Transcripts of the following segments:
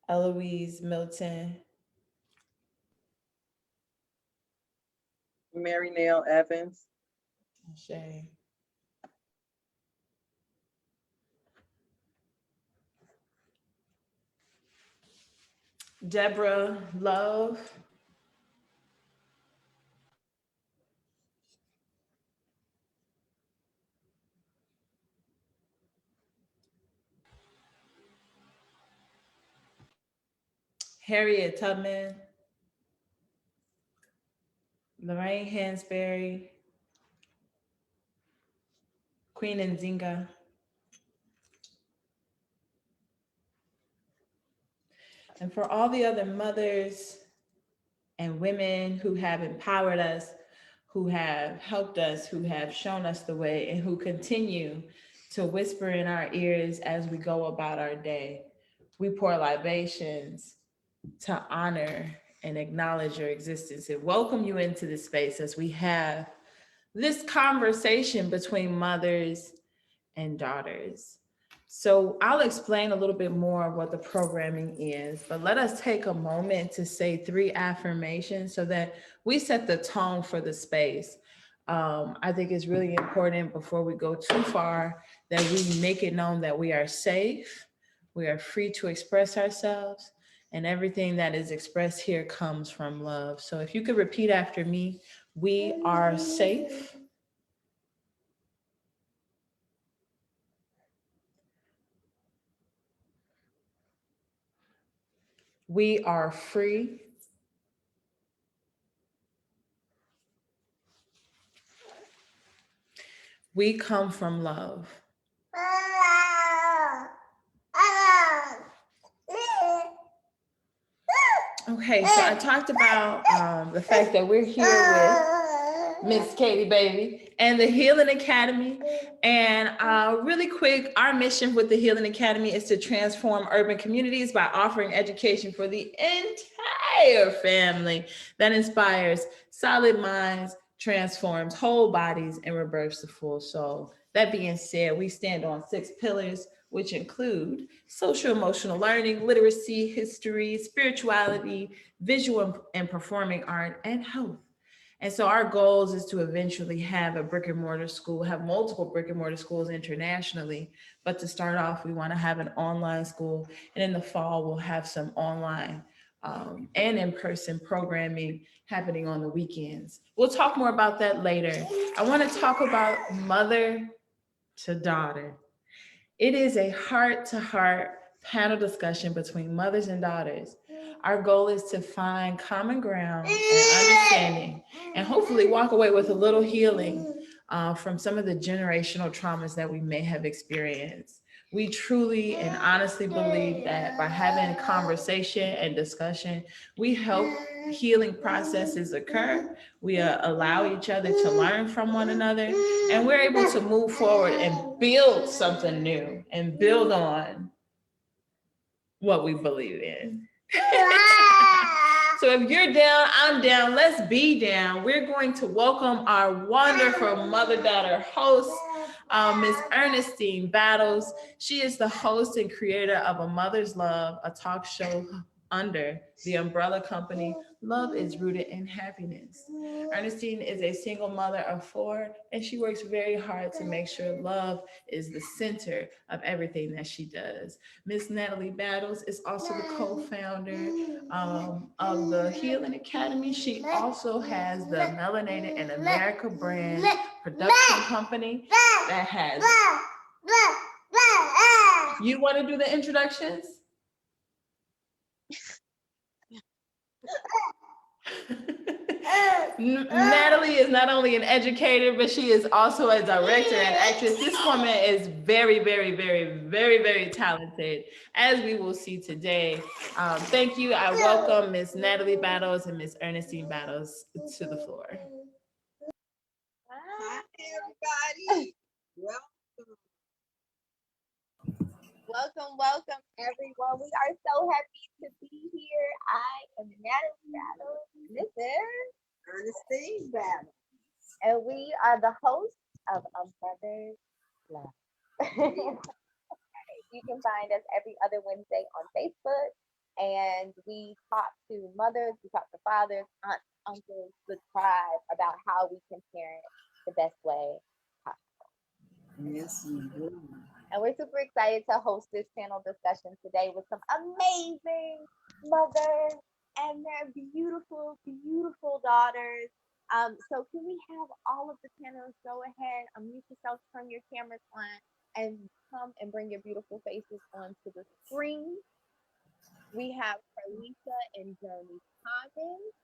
Eloise Milton, Mary Nell Evans. Shay, Deborah Love, Harriet Tubman, Lorraine Hansberry, Queen Nzinga, and for all the other mothers and women who have empowered us, who have helped us, who have shown us the way, and who continue to whisper in our ears as we go about our day. We pour libations to honor and acknowledge your existence and welcome you into this space as we have this conversation between mothers and daughters. So I'll explain a little bit more of what the programming is, but let us take a moment to say three affirmations so that we set the tone for the space. I think it's really important before we go too far that we make it known that we are safe, we are free to express ourselves, and everything that is expressed here comes from love. So if you could repeat after me, we are safe, we are free, we come from love. Okay, so I talked about the fact that we're here with Miss Katie Baby and the Healing Academy. And really quick, our mission with the Healing Academy is to transform urban communities by offering education for the entire family that inspires solid minds, transforms whole bodies, and rebirths the full soul. That being said, we stand on 6 pillars, which include social emotional learning, literacy, history, spirituality, visual and performing art, and health. And so our goals is to eventually have a brick and mortar school, have multiple brick and mortar schools internationally. But to start off, we want to have an online school. And in the fall, we'll have some online and in-person programming happening on the weekends. We'll talk more about that later. I want to talk about mother to daughter. It is a heart to heart panel discussion between mothers and daughters. Our goal is to find common ground and understanding, and hopefully walk away with a little healing from some of the generational traumas that we may have experienced. We truly and honestly believe that by having conversation and discussion, we help healing processes occur. We allow each other to learn from one another, and we're able to move forward and build something new and build on what we believe in. So if you're down, I'm down. Let's be down. We're going to welcome our wonderful mother-daughter host, Miss Ernestine Battles. She is the host and creator of A Mother's Love, a talk show under the umbrella company Love is Rooted in Happiness. Ernestine is a single mother of 4, and she works very hard to make sure love is the center of everything that she does. Miss Natalie Battles is also the co-founder of the Healing Academy. She also has the Melanated in America brand production company that has. You want to do the introductions? Natalie is not only an educator, but she is also a director and actress. This woman is very, very, very, very, very talented, as we will see today. Thank you. I welcome Miss Natalie Battles and Miss Ernestine Battles to the floor. Hi, everybody. Welcome, everyone. We are so happy to be here. I am Natalie Battle. This is Ernestine Battle. and we are the hosts of A Mother's Love. You can find us every other Wednesday on Facebook and we talk to mothers, we talk to fathers, aunts, uncles, the tribe about how we can parent the best way possible. Yes, we do. And we're super excited to host this panel discussion today with some amazing mothers and their beautiful, beautiful daughters. So can we have all of the panelists go ahead, unmute yourself, turn your cameras on, and come and bring your beautiful faces onto the screen. We have Carlisa and Journey Commons.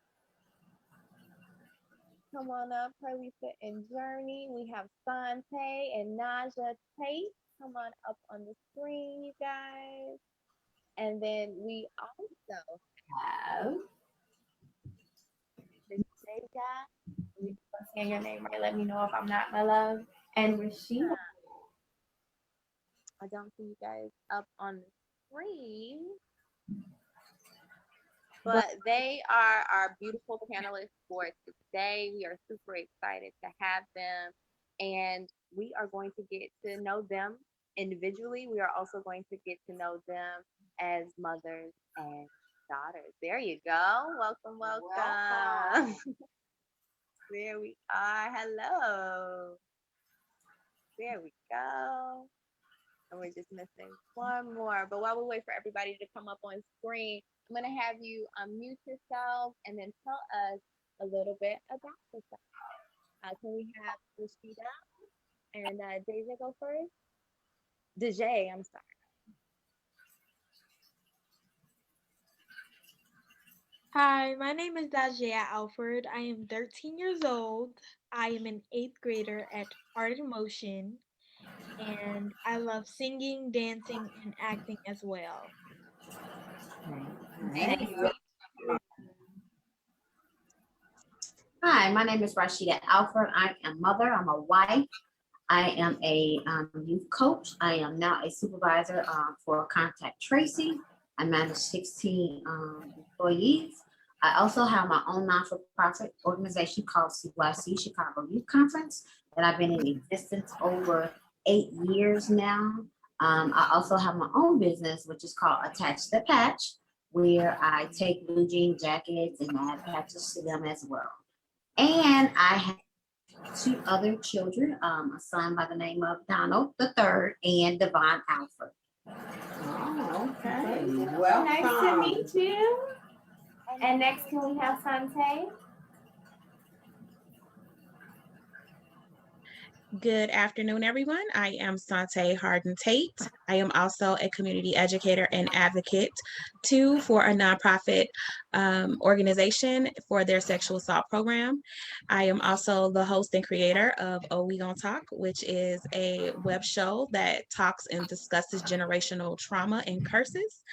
Come on up, Carlisa and Journey. We have Sante and Naja Tate. Come on up on the screen, you guys. And then we also have Vega. Saying your name right, let me know if I'm not, my love. And Rashida. I don't see you guys up on the screen, but they are our beautiful panelists for today. We are super excited to have them, and we are going to get to know them individually. We are also going to get to know them as mothers and daughters. There you go. Welcome, welcome. There we are. Hello. There we go. And we're just missing one more. But while we wait for everybody to come up on screen, I'm going to have you unmute yourself and then tell us a little bit about yourself. Can we have Rashida and Deja go first? DJ, I'm sorry. Hi, my name is Dajea Alford. I am 13 years old. I am an eighth grader at Art in Motion, and I love singing, dancing, and acting as well. Thank you. Hi, my name is Rashida Alford. I am a mother. I'm a wife. I am a youth coach. I am now a supervisor for Contact Tracy. I manage 16 employees. I also have my own non-for-profit organization called CYC, Chicago Youth Conference, that I've been in existence over 8 years now. I also have my own business, which is called Attach the Patch, where I take blue jean jackets and add patches to them as well. And I have 2 other children, a son by the name of Donald III and Devon Alford. Oh, okay. Nice to meet you. And next, can we have Sante? Good afternoon, everyone. I am Sante Harden Tate. I am also a community educator and advocate, too, for a nonprofit organization for their sexual assault program. I am also the host and creator of Oh We Gon' Talk, which is a web show that talks and discusses generational trauma and curses.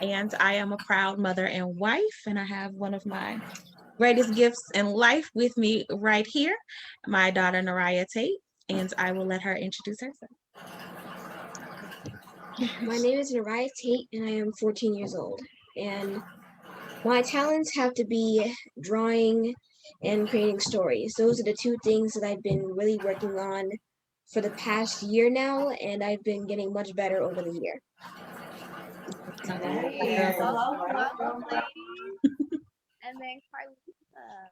And I am a proud mother and wife, and I have one of my greatest gifts in life with me right here, my daughter Naraya Tate, and I will let her introduce herself. My name is Naraya Tate, and I am 14 years old. And my talents have to be drawing and creating stories. Those are the 2 things that I've been really working on for the past year now, and I've been getting much better over the year. Nice. Welcome, ladies. And then Carlisa.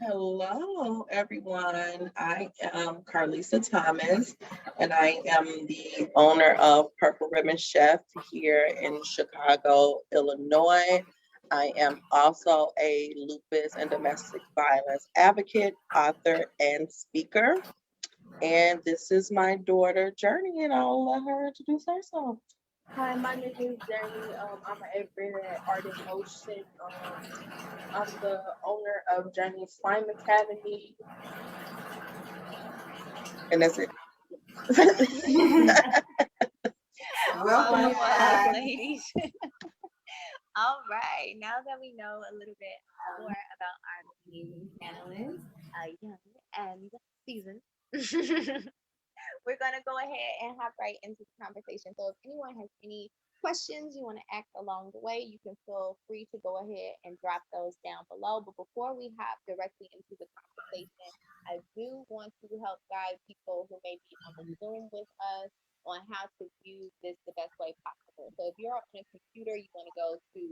Hello, everyone. I am Carlisa Thomas, and I am the owner of Purple Ribbon Chef here in Chicago, Illinois. I am also a lupus and domestic violence advocate, author, and speaker. And this is my daughter, Journey, and I'll let her introduce herself. Hi, my name is Journey. I'm an eighth grader at Art in Motion. I'm the owner of Journey Slime Academy. And that's it. Welcome, ladies. All right. Now that we know a little bit more about our amazing panelists, young and seasoned, we're going to go ahead and hop right into the conversation. So if anyone has any questions you want to ask along the way, you can feel free to go ahead and drop those down below. But before we hop directly into the conversation, I do want to help guide people who may be on the Zoom with us on how to use this the best way possible. So if you're on a computer, you want to go to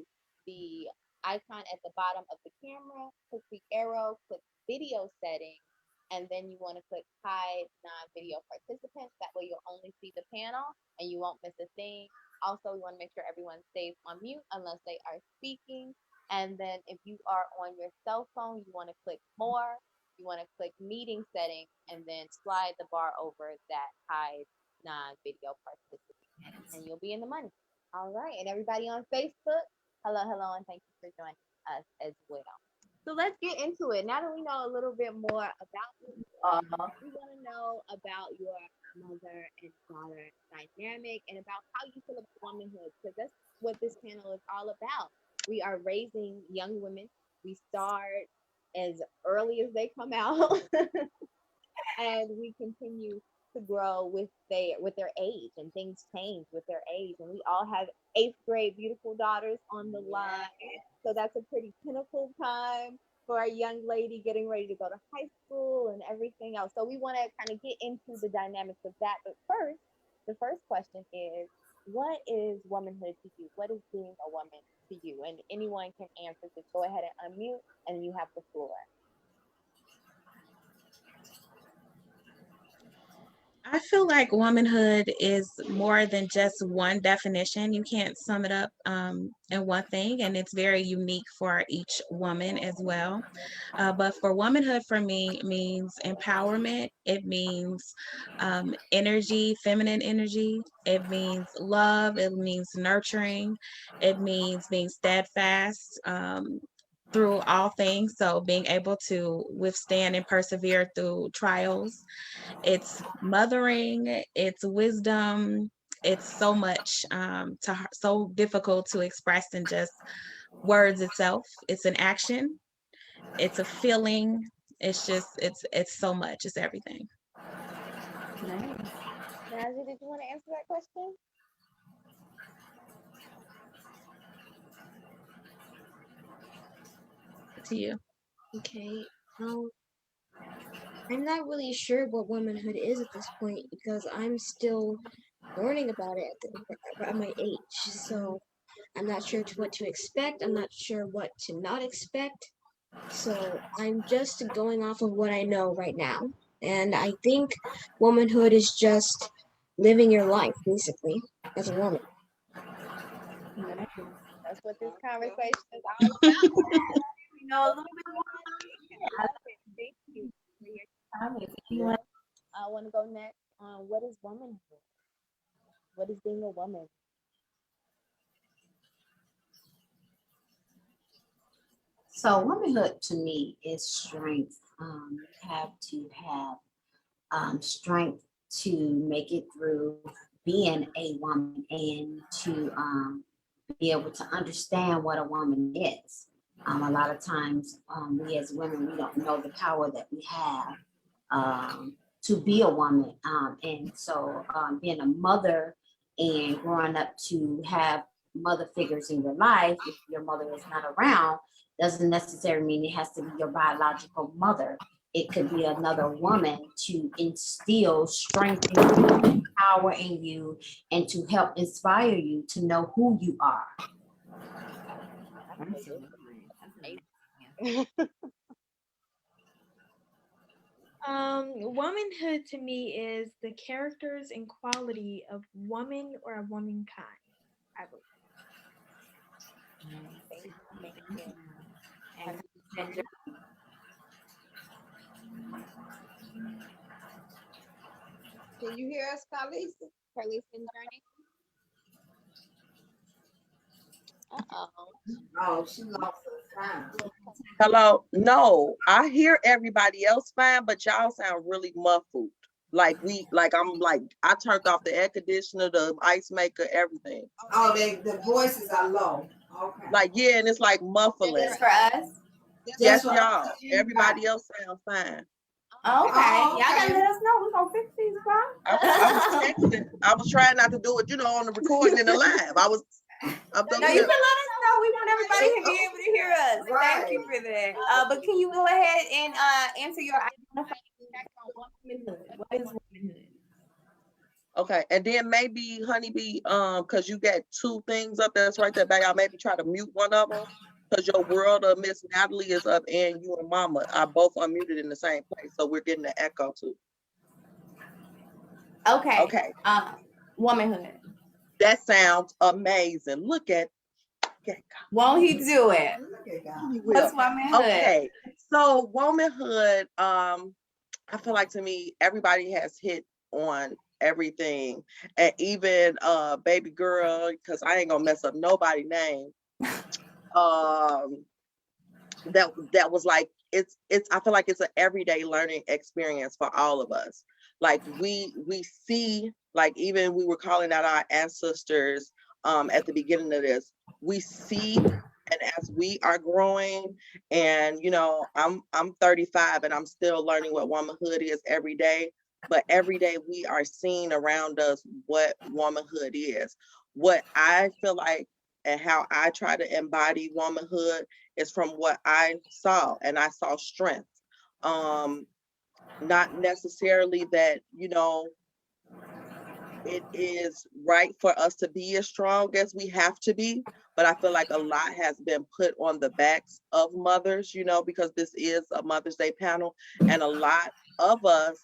the icon at the bottom of the camera, click the arrow, click video settings, and then you want to click hide non-video participants. That way you'll only see the panel and you won't miss a thing. Also, we want to make sure everyone stays on mute unless they are speaking. And then if you are on your cell phone, you want to click more. You want to click meeting settings and then slide the bar over that hide non-video participant. And you'll be in the money. All right. And everybody on Facebook, hello, hello, and thank you for joining us as well. So let's get into it. Now that we know a little bit more about you, we want to know about your mother and daughter dynamic and about how you feel about womanhood, because that's what this panel is all about. We are raising young women. We start as early as they come out, and we continue to grow with their age, and things change with their age. And we all have 8th grade beautiful daughters on the line. So that's a pretty pinnacle time for a young lady getting ready to go to high school and everything else. So we want to kind of get into the dynamics of that. But first, the first question is, what is womanhood to you? What is being a woman to you? And anyone can answer. Just go ahead and unmute, and you have the floor. I feel like womanhood is more than just one definition. You can't sum it up in one thing, and it's very unique for each woman as well. But for womanhood, for me, means empowerment. It means energy, feminine energy. It means love. It means nurturing. It means being steadfast. Through all things, so being able to withstand and persevere through trials. It's mothering, it's wisdom, it's so much so difficult to express in just words itself. It's an action, it's a feeling, it's just it's so much, it's everything. Nazi, did you want to answer that question? To you. Okay. I'm not really sure what womanhood is at this point because I'm still learning about it at my age. So I'm not sure what to expect. I'm not sure what to not expect. So I'm just going off of what I know right now. And I think womanhood is just living your life, basically, as a woman. That's what this conversation is all about. We know a little bit more. Thank you for your time. I want to go next on what is womanhood? What is being a woman? So womanhood to me is strength. You have to have strength to make it through being a woman and to be able to understand what a woman is. A lot of times we as women, we don't know the power that we have to be a woman. And so being a mother and growing up to have mother figures in your life, if your mother is not around, doesn't necessarily mean it has to be your biological mother. It could be another woman to instill strength in you, power in you, and to help inspire you to know who you are. Womanhood to me is the characters and quality of woman or a womankind, I believe. Can you hear us, Carlisa? Carlisa and Journey? Oh, she lost her sound. Hello. No, I hear everybody else fine, but y'all sound really muffled. I turned off the air conditioner, the ice maker, everything. Oh, the voices are low. Okay. And it's like muffling. Just for us? Yes, Just for y'all. us. Everybody else sounds fine. Okay. Y'all gotta let us know. We're gonna fix these problems. I was texting. I was trying not to do it, on the recording in the live. No, you can let us know. We want everybody to be able to hear us. Right. Thank you for that. But can you go ahead and answer your identification on womanhood? What is womanhood? Okay, and then maybe Honeybee, because you got two things up that's right there, back. I'll maybe try to mute one of them, because your world of Miss Natalie is up, and you and Mama are both unmuted in the same place, so we're getting the echo too. Okay. Okay, Womanhood. that sounds amazing. Look at Won't he do it? he What's will. womanhood? Okay, so Womanhood, I feel like to me, everybody has hit on everything, and even baby girl, because I ain't gonna mess up nobody's name. That was like, it's I feel like it's an everyday learning experience for all of us. Like we see, like even we were calling out our ancestors at the beginning of this. We see, and as we are growing, and you know, I'm 35 and I'm still learning what womanhood is every day. But every day we are seeing around us what womanhood is. What I feel like and how I try to embody womanhood is from what I saw, and I saw strength. Not necessarily that, you know, it is right for us to be as strong as we have to be, but I feel like a lot has been put on the backs of mothers, you know, because this is a Mother's Day panel, and a lot of us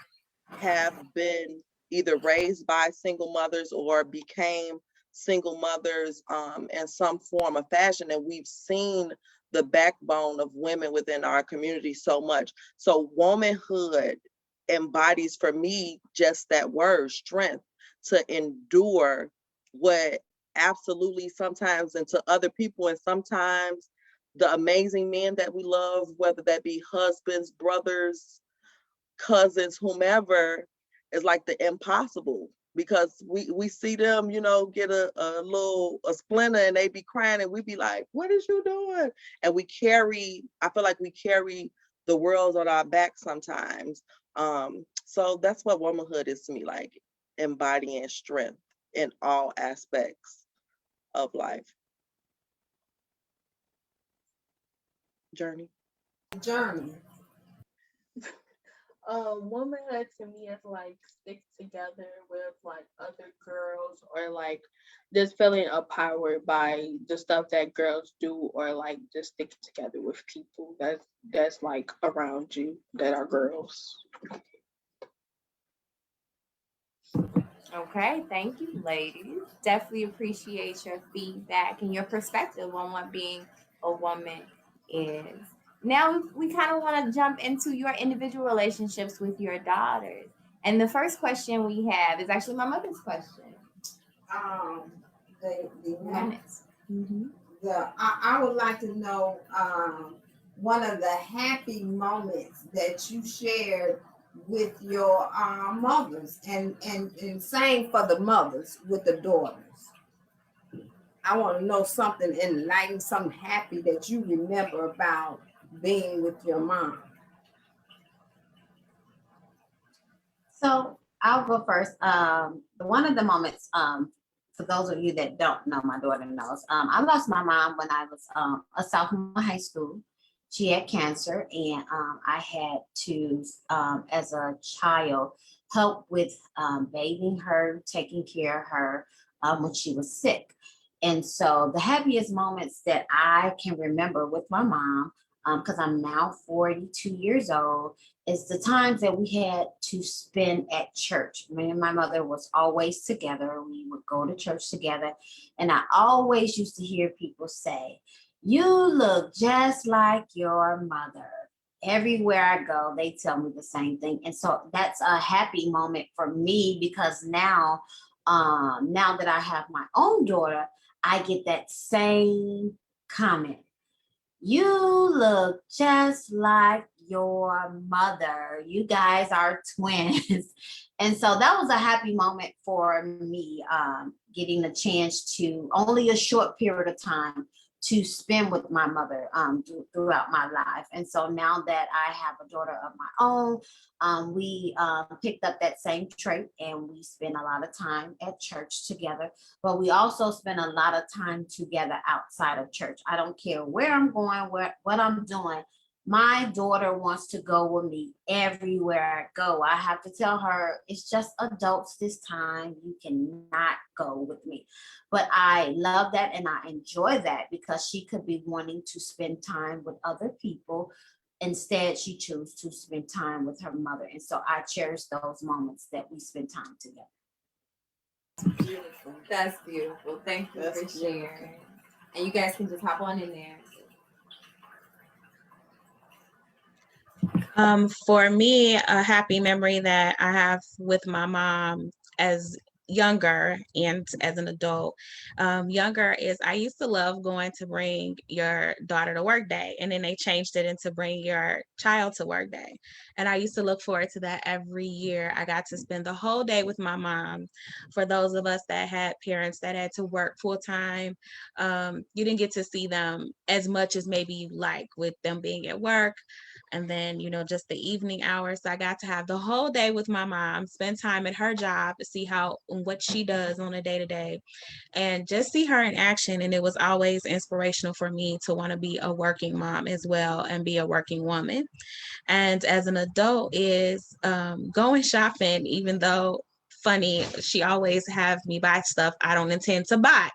have been either raised by single mothers or became single mothers in some form of fashion, and we've seen the backbone of women within our community so much. So womanhood embodies for me just that word, strength, to endure what absolutely sometimes, and to other people, and sometimes the amazing men that we love, whether that be husbands, brothers, cousins, whomever, is like the impossible, because we see them, you know, get a splinter and they be crying, and we be like, what is you doing? And we carry, I feel like we carry the world on our back sometimes. So that's what womanhood is to me, like embodying strength in all aspects of life. Journey. Womanhood to me is like stick together with like other girls, or like just feeling empowered by the stuff that girls do, or like just sticking together with people that's like around you that are girls. Okay, thank you, ladies. Definitely appreciate your feedback and your perspective on what being a woman is. Now we kind of want to jump into your individual relationships with your daughters. And the first question we have is actually my mother's question. Um, the Minutes. Mm-hmm. I would like to know one of the happy moments that you shared with your mothers, and same for the mothers with the daughters. I want to know something enlightening, something happy that you remember about being with your mom. So I'll go first. One of the moments, for those of you that don't know, my daughter knows, I lost my mom when I was a sophomore in high school. She had cancer, and I had to, as a child, help with bathing her, taking care of her when she was sick. And so the happiest moments that I can remember with my mom, because I'm now 42 years old, is the times that we had to spend at church. Me and my mother was always together. We would go to church together. And I always used to hear people say, you look just like your mother. Everywhere I go, they tell me the same thing. And so that's a happy moment for me, because now that I have my own daughter, I get that same comment. You look just like your mother. You guys are twins. And so that was a happy moment for me, getting a chance to, only a short period of time, to spend with my mother throughout my life. And so now that I have a daughter of my own, we picked up that same trait, and we spend a lot of time at church together, but we also spend a lot of time together outside of church. I don't care where I'm going, what I'm doing. My daughter wants to go with me everywhere I go. I have to tell her it's just adults this time. You cannot go with me. But I love that and I enjoy that because she could be wanting to spend time with other people. Instead, she chose to spend time with her mother. And so I cherish those moments that we spend time together. Beautiful. That's beautiful. Thank you for sharing. And you guys can just hop on in there. For me, a happy memory that I have with my mom as younger and as an adult. Younger is I used to love going to bring your daughter to work day, and then they changed it into bring your child to work day. And I used to look forward to that every year. I got to spend the whole day with my mom. For those of us that had parents that had to work full time, you didn't get to see them as much as maybe you like with them being at work. And then, just the evening hours. So I got to have the whole day with my mom, spend time at her job to see what she does on a day to day and just see her in action. And it was always inspirational for me to want to be a working mom as well and be a working woman. And as an adult is going shopping, even though funny, she always have me buy stuff I don't intend to buy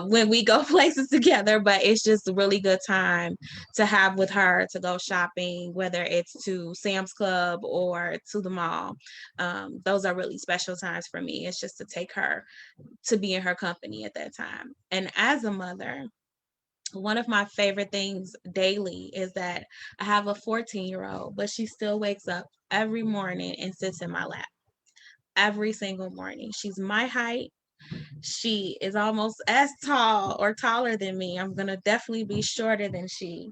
when we go places together, but it's just a really good time to have with her to go shopping, whether it's to Sam's Club or to the mall. Those are really special times for me. It's just to take her to be in her company at that time. And as a mother, one of my favorite things daily is that I have a 14-year-old, but she still wakes up every morning and sits in my lap every single morning. She's my height. She is almost as tall or taller than me. I'm going to definitely be shorter than she,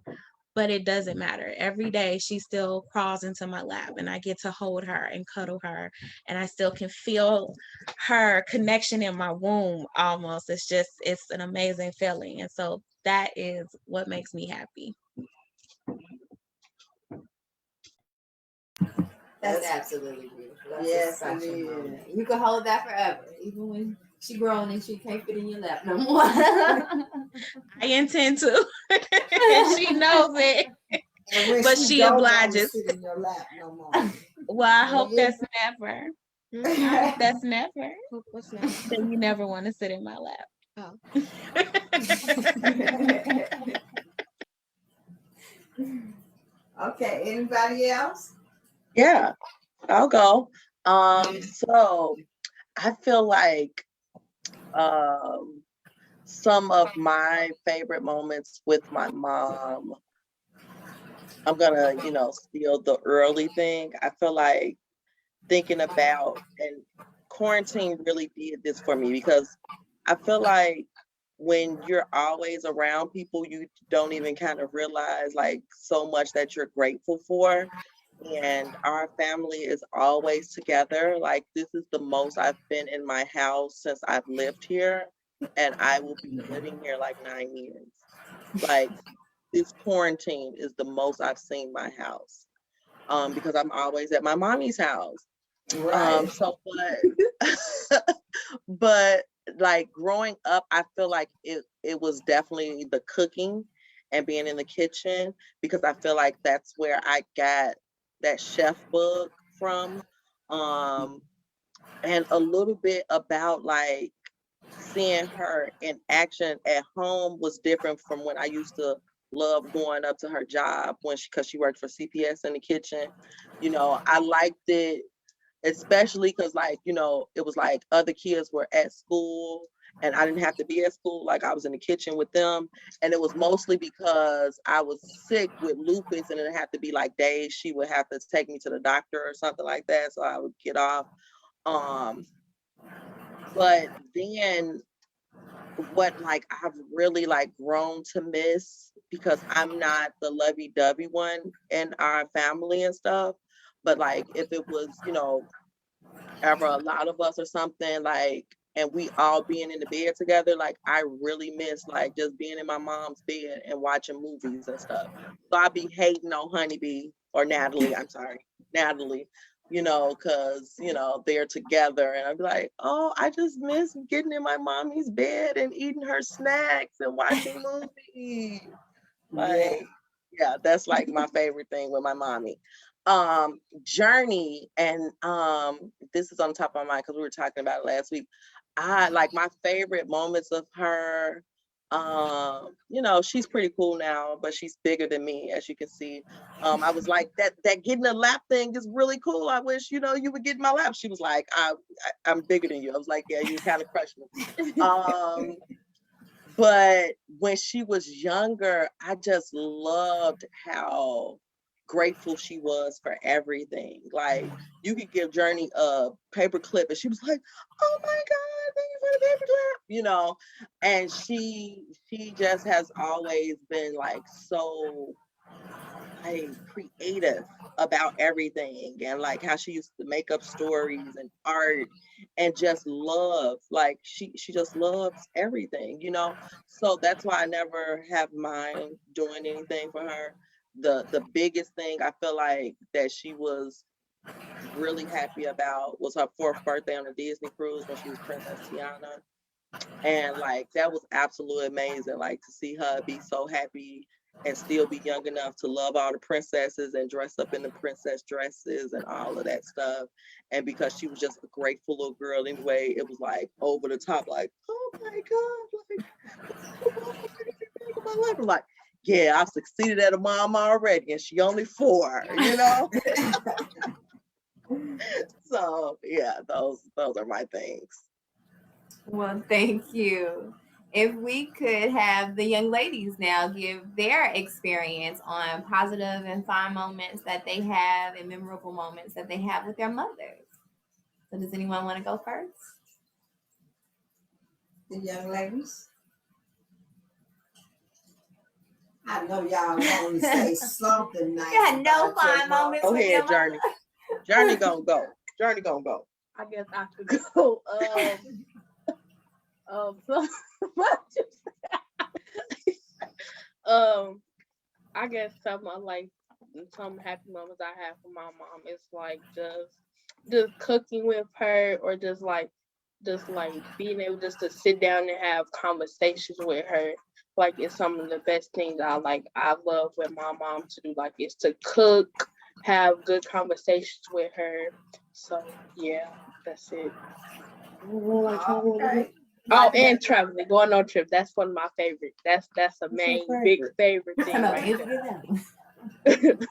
but it doesn't matter. Every day she still crawls into my lap and I get to hold her and cuddle her. And I still can feel her connection in my womb almost. It's an amazing feeling. And so that is what makes me happy. That's absolutely beautiful. That's a special moment. You can hold that forever, even when she grown and she can't fit in your lap no more. I intend to. And she knows it. But she obliges. Sit in your lap no more. Well, I hope that's never. I hope that's never. What's next? That you never want to sit in my lap. Oh. Okay, anybody else? Yeah, I'll go. So I feel like some of my favorite moments with my mom, I'm gonna, steal the early thing. I feel like thinking about, and quarantine really did this for me because I feel like when you're always around people, you don't even kind of realize like so much that you're grateful for. And our family is always together. Like this is the most I've been in my house since I've lived here. And I will be living here like 9 years. Like this quarantine is the most I've seen my house. Because I'm always at my mommy's house. Right. But like growing up, I feel like it was definitely the cooking and being in the kitchen because I feel like that's where I got that chef bug from. And a little bit about like seeing her in action at home was different from when I used to love going up to her job because she worked for CPS in the kitchen. I liked it especially because it was like other kids were at school and I didn't have to be at school. Like I was in the kitchen with them. And it was mostly because I was sick with lupus and it had to be like days she would have to take me to the doctor or something like that. So I would get off. But then what like I've really like grown to miss because I'm not the lovey-dovey one in our family and stuff. But like if it was, ever a lot of us or something, like, and we all being in the bed together, like I really miss like just being in my mom's bed and watching movies and stuff. So I'd be hating on Honeybee or Natalie, I'm sorry, Natalie, because they're together and I'd be like, oh, I just miss getting in my mommy's bed and eating her snacks and watching movies. Like Yeah, that's like my favorite thing with my mommy. Journey, and this is on top of my mind because we were talking about it last week. I like my favorite moments of her. She's pretty cool now, but she's bigger than me, as you can see. I was like, that getting a lap thing is really cool. I wish, you would get in my lap. She was like, I'm bigger than you. I was like, yeah, you kind of crushed me. But when she was younger, I just loved how grateful she was for everything. Like, you could give Journey a paper clip and she was like, oh my God, thank you for the paper clip, and she just has always been like so like creative about everything, and like how she used to make up stories and art and just love, like she just loves everything. So that's why I never have mind doing anything for her. The biggest thing I feel like that she was really happy about was her 4th birthday on the Disney cruise when she was Princess Tiana. And like that was absolutely amazing, like to see her be so happy and still be young enough to love all the princesses and dress up in the princess dresses and all of that stuff. And because she was just a grateful little girl anyway, it was like over the top, like, oh my God, like what's the mom everything in my life? I'm like, yeah, I've succeeded at a mom already, and she only 4. So yeah, those are my things. Well, thank you. If we could have the young ladies now give their experience on positive and fond moments that they have and memorable moments that they have with their mothers. So does anyone want to go first? The young ladies. I know y'all want to say something nice. You had no about your fond mom. moments Go with your ahead, mother? Journey. Journey gonna go. Journey gonna go. I guess I could go. So what you say? I guess some happy moments I have with my mom is like just cooking with her, or just being able just to sit down and have conversations with her. Like, it's some of the best things I love with my mom to do, like, is to cook, have good conversations with her. So yeah, that's it. Okay. Oh, and traveling, going on trips. That's one of my favorites. That's a main big favorite thing No, right you there. forget that one.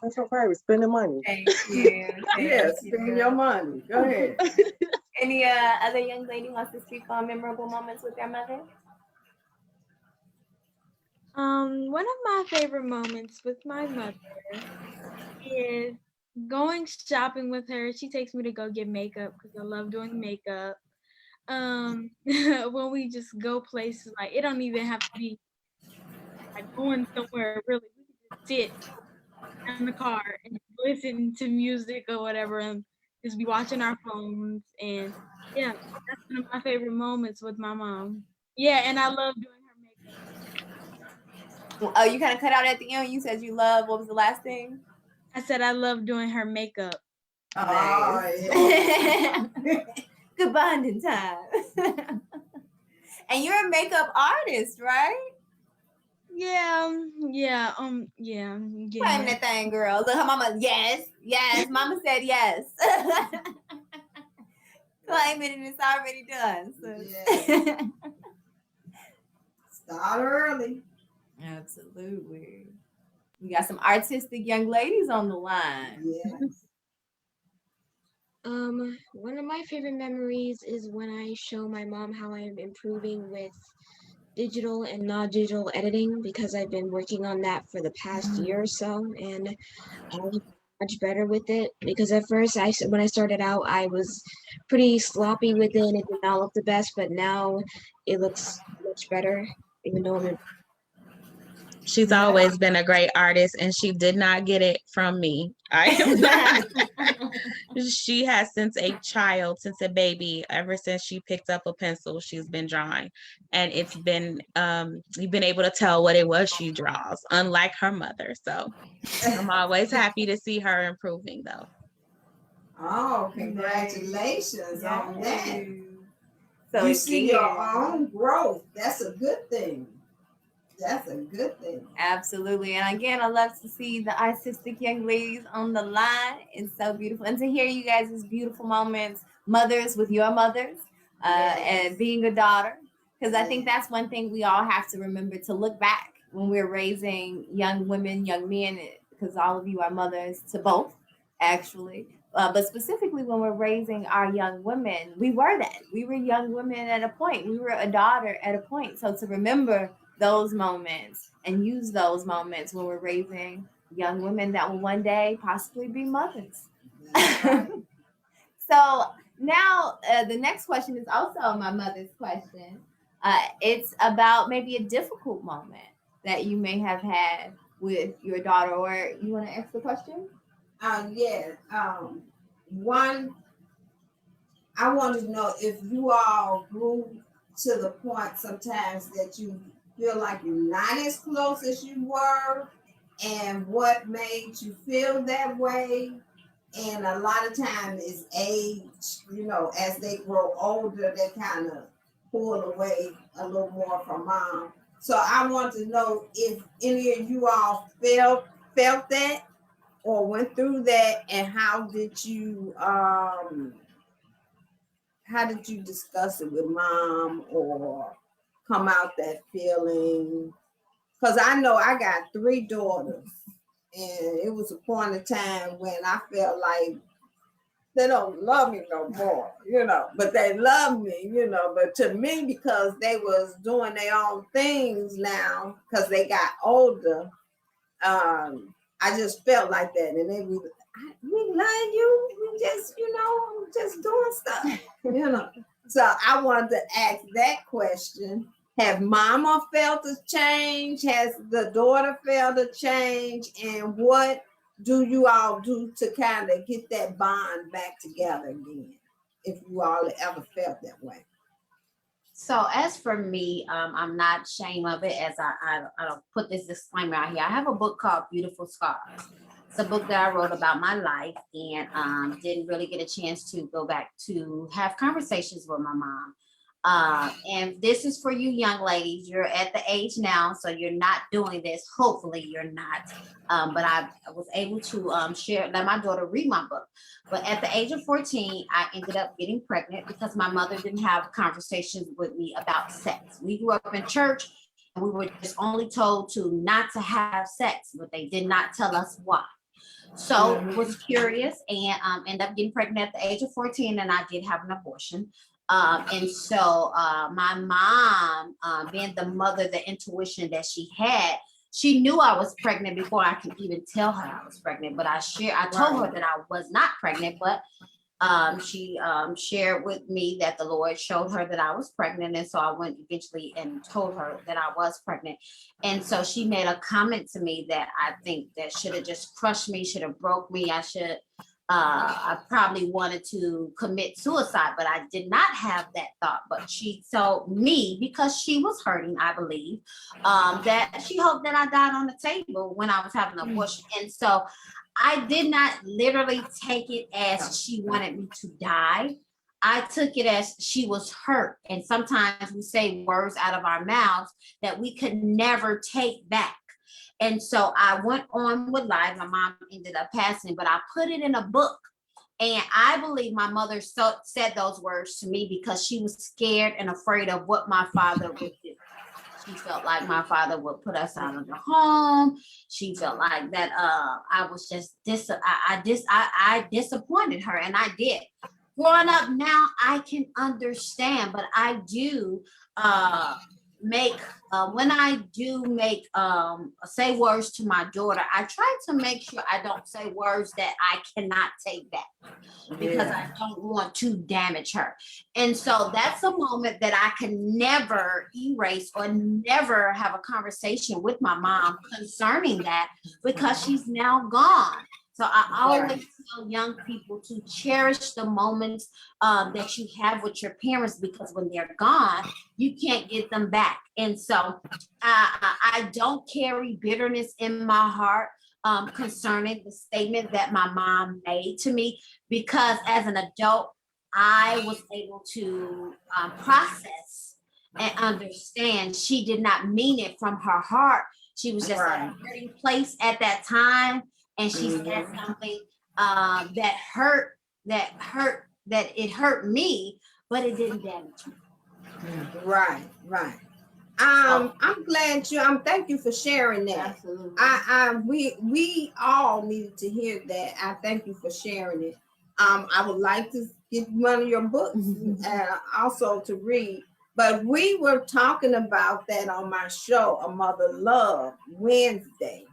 That's your favorite, spending money. Thank you. Yeah, spend your money. Go ahead. Any other young lady wants to speak on memorable moments with their mother? One of my favorite moments with my mother is going shopping with her. She takes me to go get makeup because I love doing makeup. When we just go places, like it don't even have to be like going somewhere really. We can just sit in the car and listen to music or whatever and just be watching our phones. And yeah, that's one of my favorite moments with my mom. Yeah, and I love doing her makeup. Oh, you kind of cut out at the end. You said you love, what was the last thing? I said I love doing her makeup. Oh, yeah. Good bonding time. And you're a makeup artist, right? Yeah, yeah, yeah. I'm getting Claim there. that thing, girl. Look, her mama, yes. Mama said yes. Claim it and it's already done. Yeah. Start early. Absolutely. We got some artistic young ladies on the line. Yes. One of my favorite memories is when I show my mom how I'm improving with digital and non-digital editing, because I've been working on that for the past year or so, and I'm much better with it. Because at first, when I started out, I was pretty sloppy with it and it did not look the best, but now it looks much better, even though I'm She's always been a great artist, and she did not get it from me. I am not. She has since a child, since a baby, ever since she picked up a pencil, she's been drawing. And it's been, you've been able to tell what it was she draws, unlike her mother. So I'm always happy to see her improving, though. Oh, congratulations on that. So You see your again, own growth. That's a good thing. That's a good thing. Absolutely. And again, I love to see the artistic young ladies on the line. It's so beautiful. And to hear you guys' beautiful moments, mothers with your mothers, and being a daughter. Because I think that's one thing we all have to remember, to look back when we're raising young women, young men, because all of you are mothers to both, actually. But specifically when we're raising our young women, we were that. We were young women at a point. We were a daughter at a point. So to remember those moments and use those moments when we're raising young women that will one day possibly be mothers. So now the next question is also my mother's question. It's about maybe a difficult moment that you may have had with your daughter, or you want to ask the question? Yeah. One, I wanted to know if you all grew to the point sometimes that you feel like you're not as close as you were, and what made you feel that way. And a lot of times it's age, as they grow older, they kind of pull away a little more from mom. So I want to know if any of you all felt that or went through that, and how did you discuss it with mom or come out that feeling? Because I know I got 3 daughters, and it was a point in time when I felt like they don't love me no more, but they love me, but to me, because they was doing their own things now, because they got older, I just felt like that. And they was, we love you, we just, just doing stuff, So I wanted to ask that question. Have mama felt a change? Has the daughter felt a change? And what do you all do to kind of get that bond back together again, if you all ever felt that way? So as for me, I'm not ashamed of it, as I'll put this disclaimer out here. I have a book called Beautiful Scars. It's a book that I wrote about my life, and didn't really get a chance to go back to have conversations with my mom. And this is for you young ladies. You're at the age now, so you're not doing this. Hopefully you're not. But I was able to let my daughter read my book. But at the age of 14, I ended up getting pregnant because my mother didn't have conversations with me about sex. We grew up in church, and we were just only told to not to have sex, but they did not tell us why. So was curious, and ended up getting pregnant at the age of 14, and I did have an abortion. And so my mom, being the mother, the intuition that she had, she knew I was pregnant before I could even tell her I was pregnant. But I told her that I was not pregnant, but she shared with me that the Lord showed her that I was pregnant. And so I went eventually and told her that I was pregnant. And so she made a comment to me that I think that should have just crushed me, should have broke me. I probably wanted to commit suicide, but I did not have that thought. But she told me, because she was hurting, I believe, that she hoped that I died on the table when I was having an abortion. And so I did not literally take it as she wanted me to die. I took it as she was hurt. And sometimes we say words out of our mouths that we could never take back. And so I went on with life. My mom ended up passing, but I put it in a book. And I believe my mother said those words to me because she was scared and afraid of what my father would do. She felt like my father would put us out of the home. She felt like that I was just I disappointed her, and I did. Growing up now, I can understand, but I do when I do say words to my daughter, I try to make sure I don't say words that I cannot take back, because I don't want to damage her. And so that's a moment that I can never erase or never have a conversation with my mom concerning that, because she's now gone. So I always tell young people to cherish the moments that you have with your parents, because when they're gone, you can't get them back. And so I don't carry bitterness in my heart concerning the statement that my mom made to me, because as an adult, I was able to process and understand she did not mean it from her heart. She was just at a hurting place at that time, and she said something that it hurt me, but it didn't damage me. Right. I'm glad thank you for sharing that. Absolutely. We all needed to hear that. I thank you for sharing it. I would like to get one of your books also to read. But we were talking about that on my show, A Mother Love, Wednesday,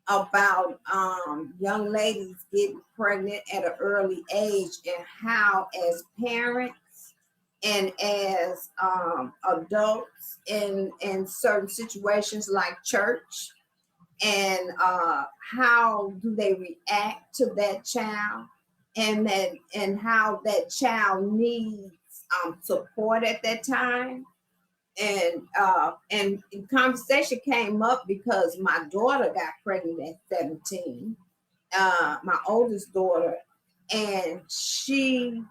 about young ladies getting pregnant at an early age and how as parents and as adults in certain situations like church, and how do they react to that child, and how that child needs support at that time. And conversation came up because my daughter got pregnant at 17, my oldest daughter, and she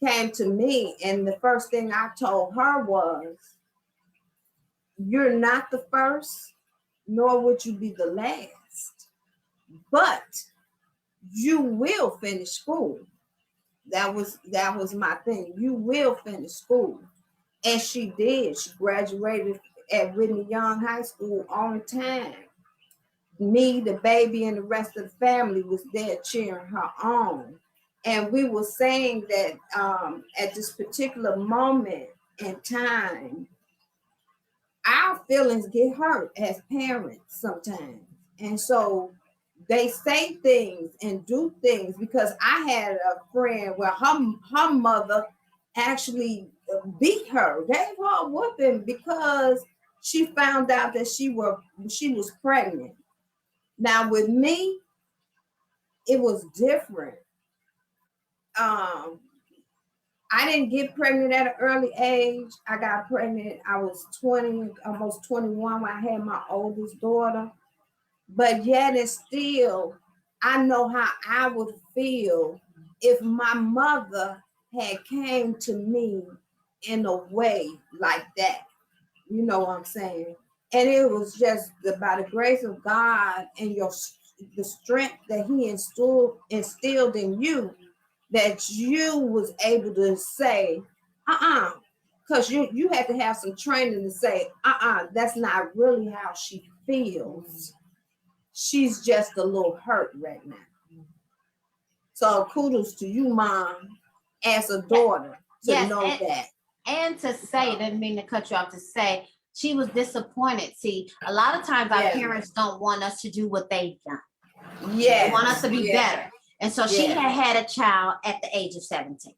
came to me, and the first thing I told her was, you're not the first, nor would you be the last, but you will finish school. That was my thing. You will finish school. And she did. She graduated at Whitney Young High School on time. Me, the baby, and the rest of the family was there cheering her on. And we were saying that at this particular moment in time, our feelings get hurt as parents sometimes. And so they say things and do things, because I had a friend where her mother actually beat her, gave her a whooping because she found out that she was pregnant. Now with me, it was different. I didn't get pregnant at an early age. I got pregnant, I was 20, almost 21 when I had my oldest daughter. But yet and still, I know how I would feel if my mother had came to me in a way like that. You know what I'm saying? And it was just by the grace of God and the strength that He instilled in you, that you was able to say, because you had to have some training to say, that's not really how she feels. She's just a little hurt right now. So kudos to you, Mom, as a daughter, to know that. And to say, didn't mean to cut you off, to say she was disappointed. See, a lot of times our parents don't want us to do what they've done. They want us to be better. And so she had a child at the age of 17.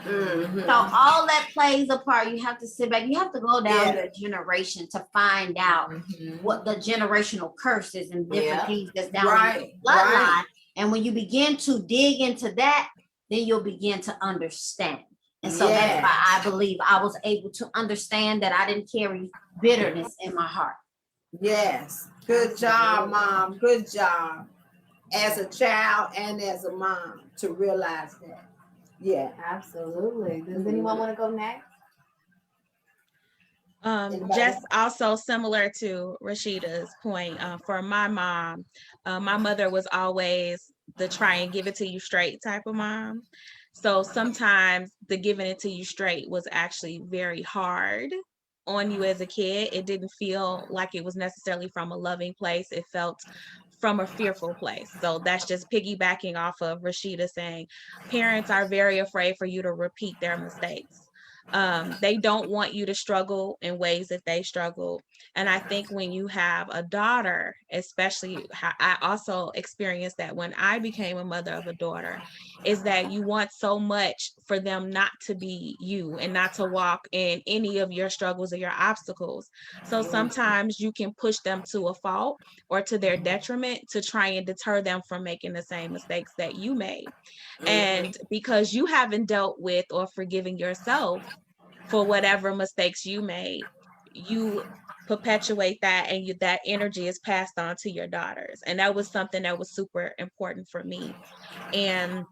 So all that plays a part. You have to sit back. You have to go down your generation to find out what the generational curses and different things that's down in the bloodline. And when you begin to dig into that, then you'll begin to understand. And so that's why I believe I was able to understand that I didn't carry bitterness in my heart. Yes. Good job, Mom. Good job. As a child and as a mom, to realize that. Yeah. Absolutely. Does anyone want to go next? Just also similar to Rashida's point, for my mom, my mother was always the try and give it to you straight type of mom. So sometimes the giving it to you straight was actually very hard on you as a kid. It didn't feel like it was necessarily from a loving place. It felt from a fearful place. So that's just piggybacking off of Rashida saying parents are very afraid for you to repeat their mistakes. They don't want you to struggle in ways that they struggle. And I think when you have a daughter, especially, I also experienced that when I became a mother of a daughter, is that you want so much for them not to be you and not to walk in any of your struggles or your obstacles. So sometimes you can push them to a fault or to their detriment to try and deter them from making the same mistakes that you made. And because you haven't dealt with or forgiven yourself for whatever mistakes you made, you perpetuate that, and that energy is passed on to your daughters. And that was something that was super important for me. And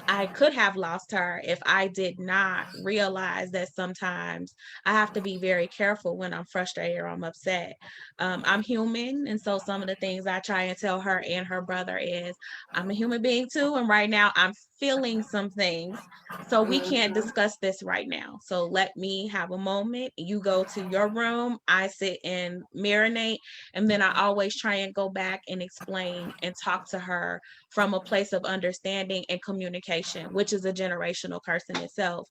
I could have lost her if I did not realize that sometimes I have to be very careful when I'm frustrated or I'm upset. I'm human. And so some of the things I try and tell her and her brother is I'm a human being too. And right now I'm feeling some things. So we can't discuss this right now. So let me have a moment. You go to your room. I sit and marinate. And then I always try and go back and explain and talk to her from a place of understanding and communication, which is a generational curse in itself.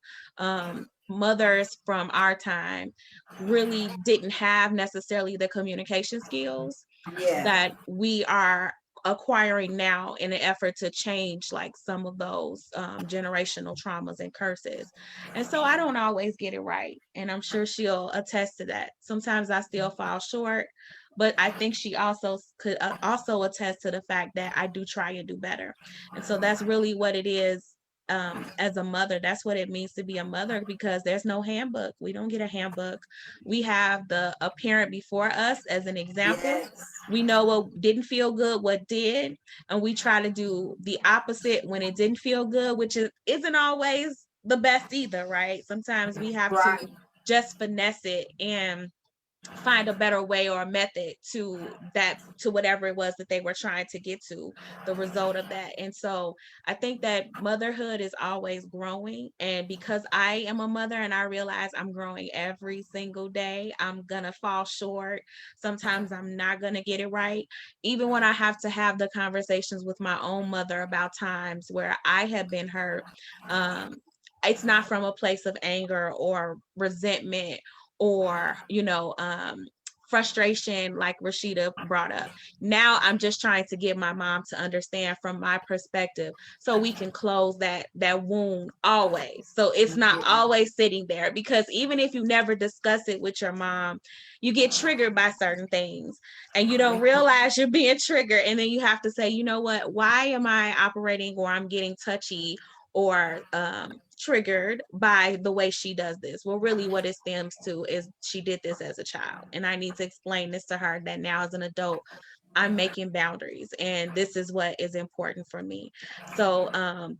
Mothers from our time really didn't have necessarily the communication skills Yeah. that we are acquiring now in an effort to change like some of those generational traumas and curses. And so I don't always get it right. And I'm sure she'll attest to that. Sometimes I still fall short, but I think she also could also attest to the fact that I do try and do better. And so that's really what it is. As a mother, that's what it means to be a mother, because there's no handbook. We don't get a handbook. We have a parent before us as an example. Yes. We know what didn't feel good, what did, and we try to do the opposite when it didn't feel good, which isn't always the best either, right? Sometimes we have Right. to just finesse it and find a better way or a method to whatever it was that they were trying to get to, the result of that. And so I think that motherhood is always growing, and because I am a mother and I realize I'm growing every single day, I'm gonna fall short. Sometimes I'm not gonna get it right, even when I have to have the conversations with my own mother about times where I have been hurt. It's not from a place of anger or resentment or frustration like Rashida brought up. Now I'm just trying to get my mom to understand from my perspective so we can close that wound always, so it's not always sitting there, because even if you never discuss it with your mom, you get triggered by certain things and you don't realize you're being triggered, and then you have to say, you know what, why am I operating or I'm getting touchy or triggered by the way she does this? Well, really what it stems to is she did this as a child, and I need to explain this to her that now as an adult I'm making boundaries and this is what is important for me. So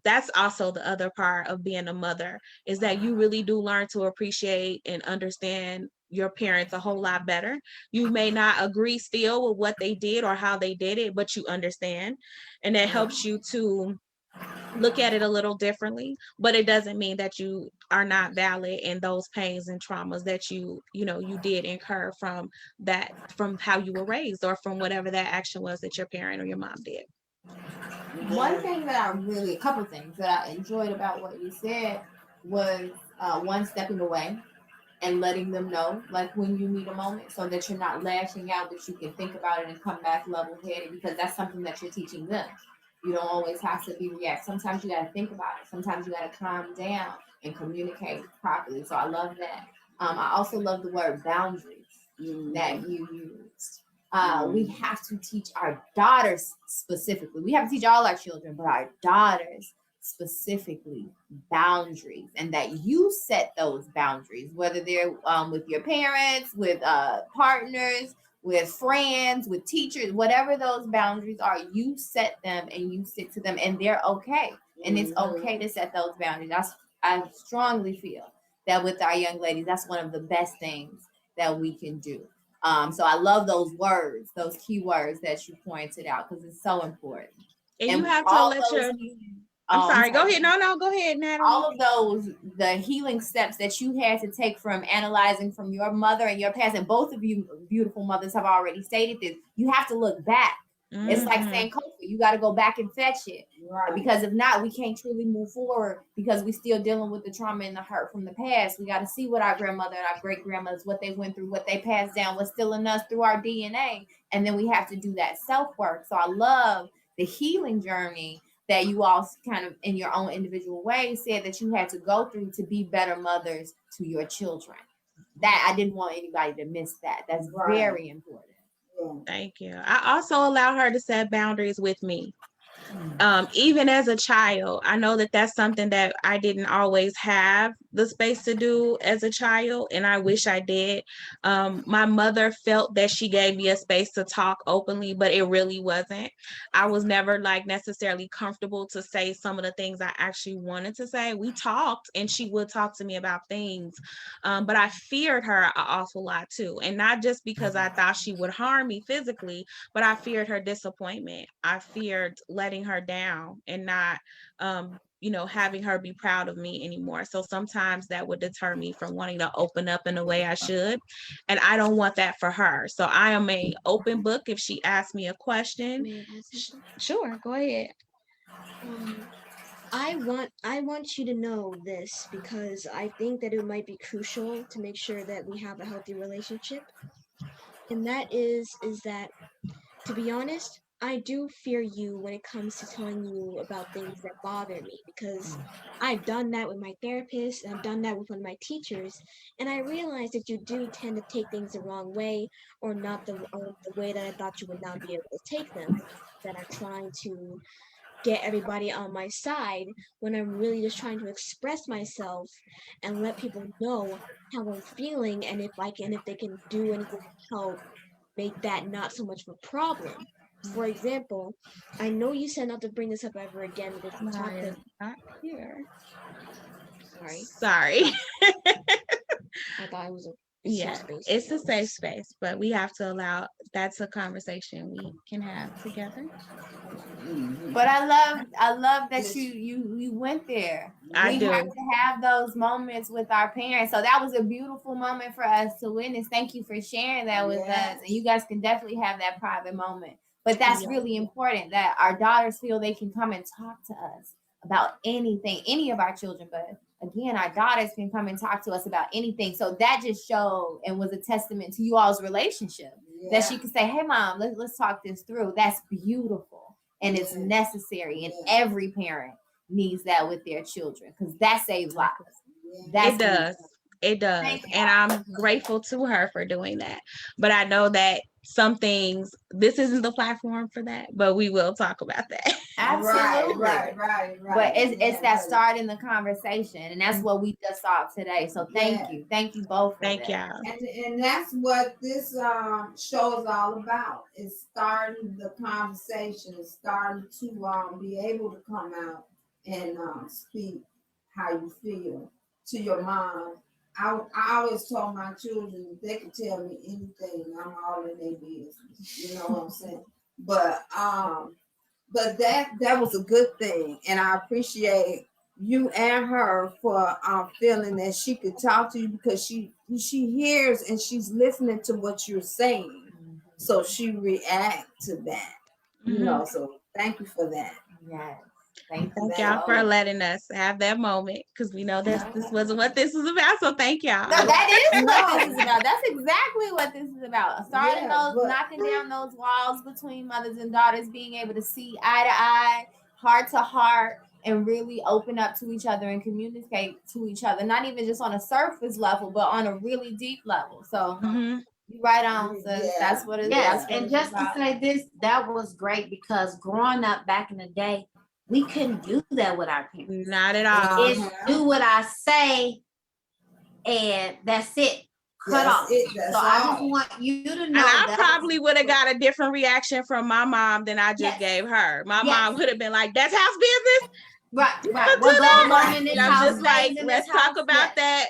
that's also the other part of being a mother, is that you really do learn to appreciate and understand your parents a whole lot better. You may not agree still with what they did or how they did it, but you understand, and that helps you to look at it a little differently. But it doesn't mean that you are not valid in those pains and traumas that you did incur from how you were raised or from whatever that action was that your parent or your mom did. One thing that a couple things that I enjoyed about what you said was one, stepping away and letting them know, like when you need a moment, so that you're not lashing out, that you can think about it and come back level headed, because that's something that you're teaching them. You don't always have to be react. Sometimes you got to think about it. Sometimes you got to calm down and communicate properly. So I love that. I also love the word boundaries that you used. We have to teach our daughters specifically. We have to teach all our children, but our daughters specifically boundaries, and that you set those boundaries, whether they're with your parents, with partners, with friends, with teachers, whatever those boundaries are, you set them and you stick to them, and they're okay. And it's okay to set those boundaries. I strongly feel that with our young ladies, that's one of the best things that we can do. So I love those words, those key words that you pointed out, because it's so important. And you have to all let those, I'm sorry, go ahead. No, go ahead, Natalie. all of those, the healing steps that you had to take from analyzing from your mother and your past, and both of you beautiful mothers have already stated this, you have to look back. It's like saying Kofi, you got to go back and fetch it. Right. Because if not, we can't truly move forward, because we still dealing with the trauma and the hurt from the past. We got to see what our grandmother and our great grandmothers, what they went through, what they passed down, what's still in us through our DNA. And then we have to do that self-work. So I love the healing journey that you all kind of in your own individual way said that you had to go through to be better mothers to your children. That I didn't want anybody to miss that. That's very important. Thank you. I also allow her to set boundaries with me. Even as a child, I know that that's something that I didn't always have the space to do as a child, and I wish I did. My mother felt that she gave me a space to talk openly, but it really wasn't. I was never like necessarily comfortable to say some of the things I actually wanted to say. We talked, and she would talk to me about things, but I feared her an awful lot too, and not just because I thought she would harm me physically, but I feared her disappointment. I feared letting her down and not, having her be proud of me anymore. So sometimes that would deter me from wanting to open up in the way I should. And I don't want that for her. So I am a open book. If she asks me a question, May I ask something? sure, go ahead. I want you to know this because I think that it might be crucial to make sure that we have a healthy relationship. And that is that, to be honest, I do fear you when it comes to telling you about things that bother me because I've done that with my therapist and I've done that with one of my teachers, and I realize that you do tend to take things the wrong way or not the way that I thought you would not be able to take them. That are trying to get everybody on my side when I'm really just trying to express myself and let people know how I'm feeling and if they can do anything to help make that not so much of a problem. For example, I know you said not to bring this up ever again because you talked Maya to is not here. sorry. Sorry. I thought it was a Yeah, safe space. it's a safe space, but we have to allow that's a conversation we can have together. But I love that you went there. I We do. have to have those moments with our parents. So that was a beautiful moment for us to witness. Thank you for sharing that with us. And you guys can definitely have that private moment. But that's really important that our daughters feel they can come and talk to us about anything, any of our children. But again, our daughters can come and talk to us about anything. So that just showed and was a testament to you all's relationship. That she could say, hey mom, let's talk this through. That's beautiful. And it's necessary. And every parent needs that with their children because that saves lives. It does. It does. And I'm grateful to her for doing that. But I know that some things, this isn't the platform for that, but we will talk about that. Absolutely. Right. But it's that start in the conversation. And that's what we just saw today. So thank you. Thank you both. Thank y'all. And that's what this show is all about. It's starting the conversation. It's starting to be able to come out and speak how you feel to your mom. I always told my children they could tell me anything. I'm all in their business. You know what I'm saying? But that was a good thing, and I appreciate you and her for feeling that she could talk to you because she hears and she's listening to what you're saying, so she react to that. You know, so thank you for that. Yes. Thank y'all for letting us have that moment because we know this wasn't what this was about. So thank y'all. No, that is what this is about. That's exactly what this is about. Starting knocking down those walls between mothers and daughters, being able to see eye to eye, heart to heart, and really open up to each other and communicate to each other. Not even just on a surface level, but on a really deep level. So you right on, sis. That's what it is. Yes, and just to say this, that was great because growing up back in the day, we couldn't do that with our parents. Not at all. It's do what I say, and that's it. Cut off. So I just want you to know. And I probably would have got a different reaction from my mom than I just gave her. My mom would have been like, "That's house business." Right. What goes on in this I'm house just like, stays in let's this talk house. about that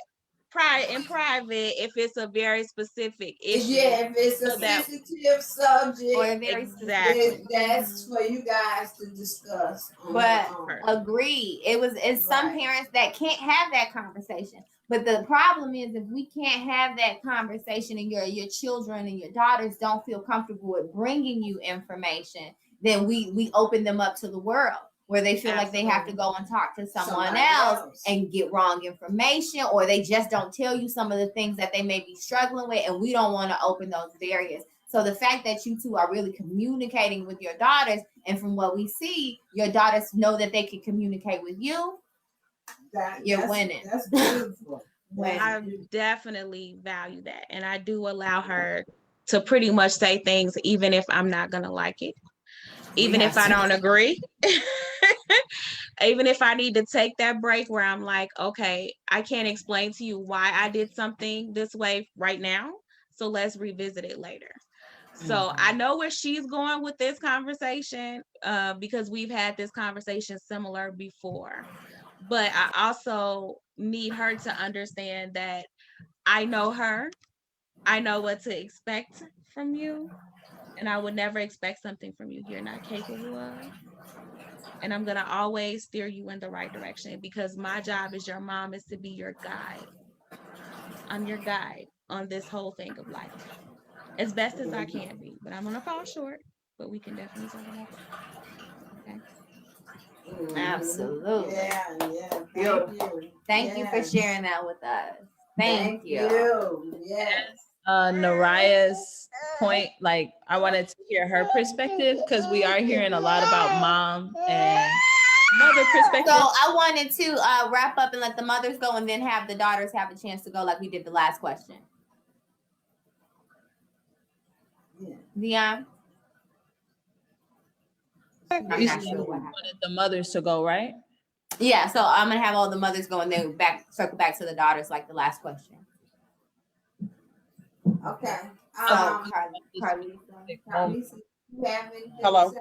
in private if it's a very specific issue. Yeah, if it's a sensitive subject, or a very exactly, that's for you guys to discuss. But agree, it's some parents that can't have that conversation. But the problem is if we can't have that conversation and your children and your daughters don't feel comfortable with bringing you information, then we open them up to the world where they feel like they have to go and talk to someone else and get wrong information, or they just don't tell you some of the things that they may be struggling with, and we don't want to open those barriers. So the fact that you two are really communicating with your daughters, and from what we see, your daughters know that they can communicate with you, you're winning. That's beautiful. I definitely value that, and I do allow her to pretty much say things even if I'm not gonna like it. even if I don't agree. Even if I need to take that break where I'm like, okay, I can't explain to you why I did something this way right now. So let's revisit it later. So I know where she's going with this conversation because we've had this conversation similar before. But I also need her to understand that I know her. I know what to expect from you. And I would never expect something from you you're not capable of. And I'm going to always steer you in the right direction because my job as your mom is to be your guide. I'm your guide on this whole thing of life as best as I can be. But I'm going to fall short, but we can definitely talk about that. Okay. Absolutely. Yeah. Beautiful. Thank you for sharing that with us. Thank you. Yes. Naraya's point, like I wanted to hear her perspective because we are hearing a lot about mom and mother perspective. So I wanted to wrap up and let the mothers go and then have the daughters have a chance to go like we did the last question. Yeah. Dion? I'm You not said sure you what happened. wanted the mothers to go, right? Yeah, so I'm gonna have all the mothers go and then circle back to the daughters like the last question. Okay. So Carlisa, Carlisa, you have anything to Hello. say?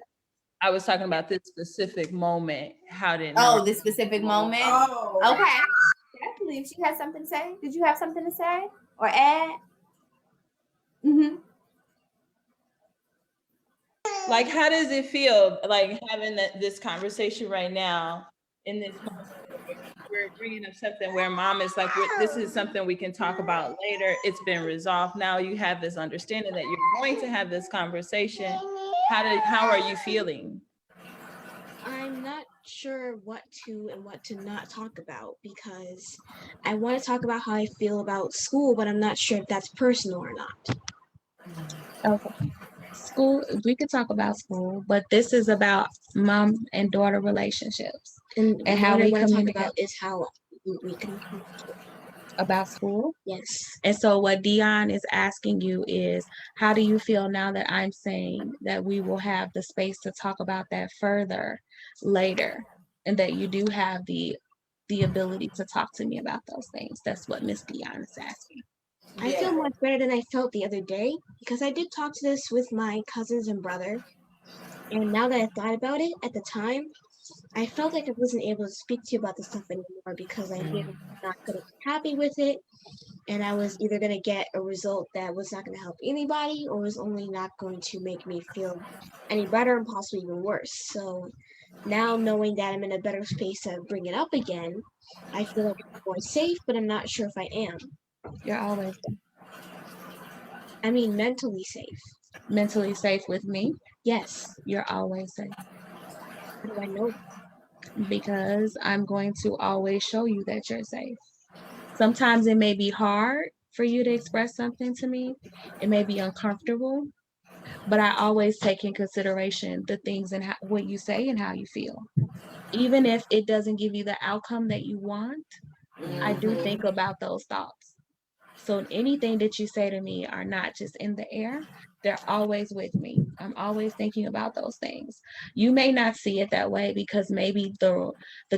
I was talking about this specific moment. How did this specific moment? Oh. Okay. Definitely. If she has something to say, did you have something to say or add? Mm-hmm. like how does it feel like having this conversation right now in this moment where we're bringing up something where mom is like, this is something we can talk about later. It's been resolved. Now you have this understanding that you're going to have this conversation. How are you feeling? I'm not sure what to and what to not talk about because I want to talk about how I feel about school, but I'm not sure if that's personal or not. Okay. School, we could talk about school, but this is about mom and daughter relationships And how what I we want to talk communicate about is how we can. about school. Yes. And so what Dion is asking you is, how do you feel now that I'm saying that we will have the space to talk about that further later and that you do have the ability to talk to me about those things? That's what Miss Dion is asking. I feel much better than I felt the other day because I did talk to this with my cousins and brother. And now that I thought about it at the time, I felt like I wasn't able to speak to you about this stuff anymore because I did not gonna be happy with it. And I was either gonna get a result that was not gonna help anybody or was only not going to make me feel any better and possibly even worse. So now knowing that I'm in a better space to bring it up again, I feel like I'm more safe, but I'm not sure if I am. You're always I mean mentally safe. mentally safe with me. Yes. You're always safe How do I know? because I'm going to always show you that you're safe. Sometimes it may be hard for you to express something to me. It may be uncomfortable, but I always take in consideration the things and what you say and how you feel. Even if it doesn't give you the outcome that you want, I do think about those thoughts. So anything that you say to me are not just in the air, they're always with me. I'm always thinking about those things. You may not see it that way because maybe the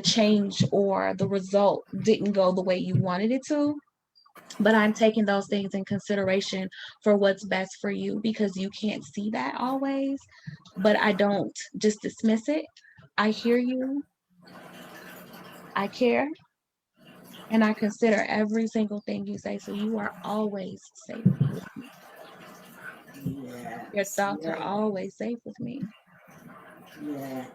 change or the result didn't go the way you wanted it to, but I'm taking those things in consideration for what's best for you because you can't see that always, but I don't just dismiss it. I hear you, I care, and I consider every single thing you say. So you are always safe with me. Yes. Your thoughts are always safe with me. Yeah.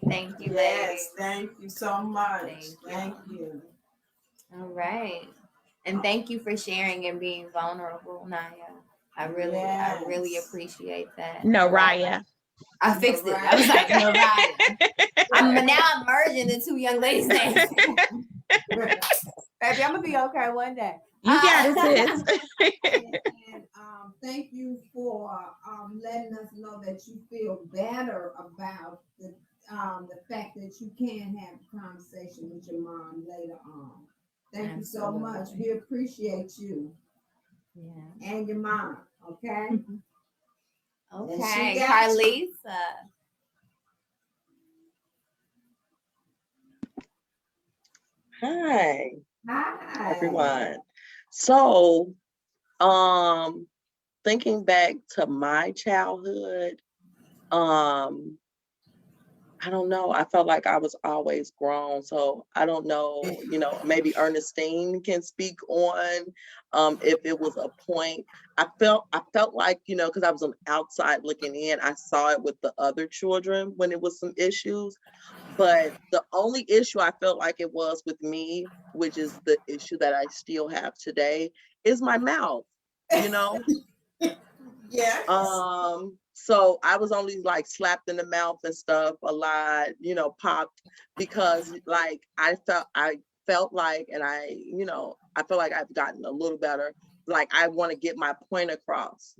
Thank you, Yes, ladies. thank you so much. Thank you. All right. And thank you for sharing and being vulnerable, Naya. I really appreciate that. Raya. I fixed it. I was like, Mariah. Now I'm merging the two young ladies' names. Baby, I'm gonna be okay one day. You got it, sis. And thank you for letting us know that you feel better about the fact that you can have a conversation with your mom later on. Thank you so much. We appreciate you. Yeah. And your mom. Okay. Okay, got you. Carlisa. Hi, Hi. everyone. So, um, thinking back to my childhood, um, I don't know. I felt like I was always grown. So I don't know, maybe Ernestine can speak on if it was a point. I felt like, because I was on the outside looking in, I saw it with the other children when it was some issues. But the only issue I felt like it was with me, which is the issue that I still have today, is my mouth, you know? Yes. So I was only like slapped in the mouth and stuff a lot, popped because like I felt like, and I feel like I've gotten a little better. Like I want to get my point across,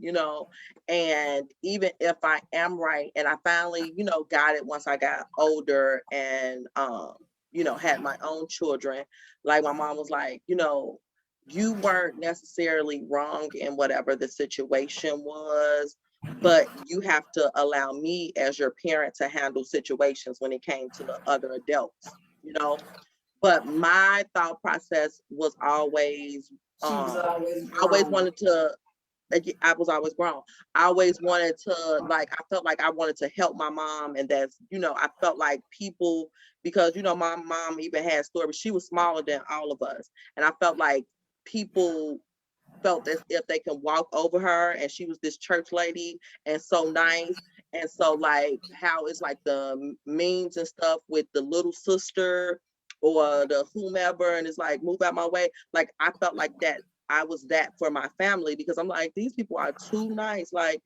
and even if I am right, and I finally, got it once I got older and, had my own children, like my mom was like, you weren't necessarily wrong in whatever the situation was, but you have to allow me as your parent to handle situations when it came to the other adults, But my thought process was always, She was always I always grown. wanted to, I was always grown. I always wanted to, like, I felt like I wanted to help my mom. And that's, I felt like people, because, my mom even had stories, she was smaller than all of us. And I felt like people felt as if they can walk over her, and she was this church lady and so nice. And so like how it's like the memes and stuff with the little sister or the whomever, and it's like, move out my way. Like I felt like that I was that for my family, because I'm like, these people are too nice, like,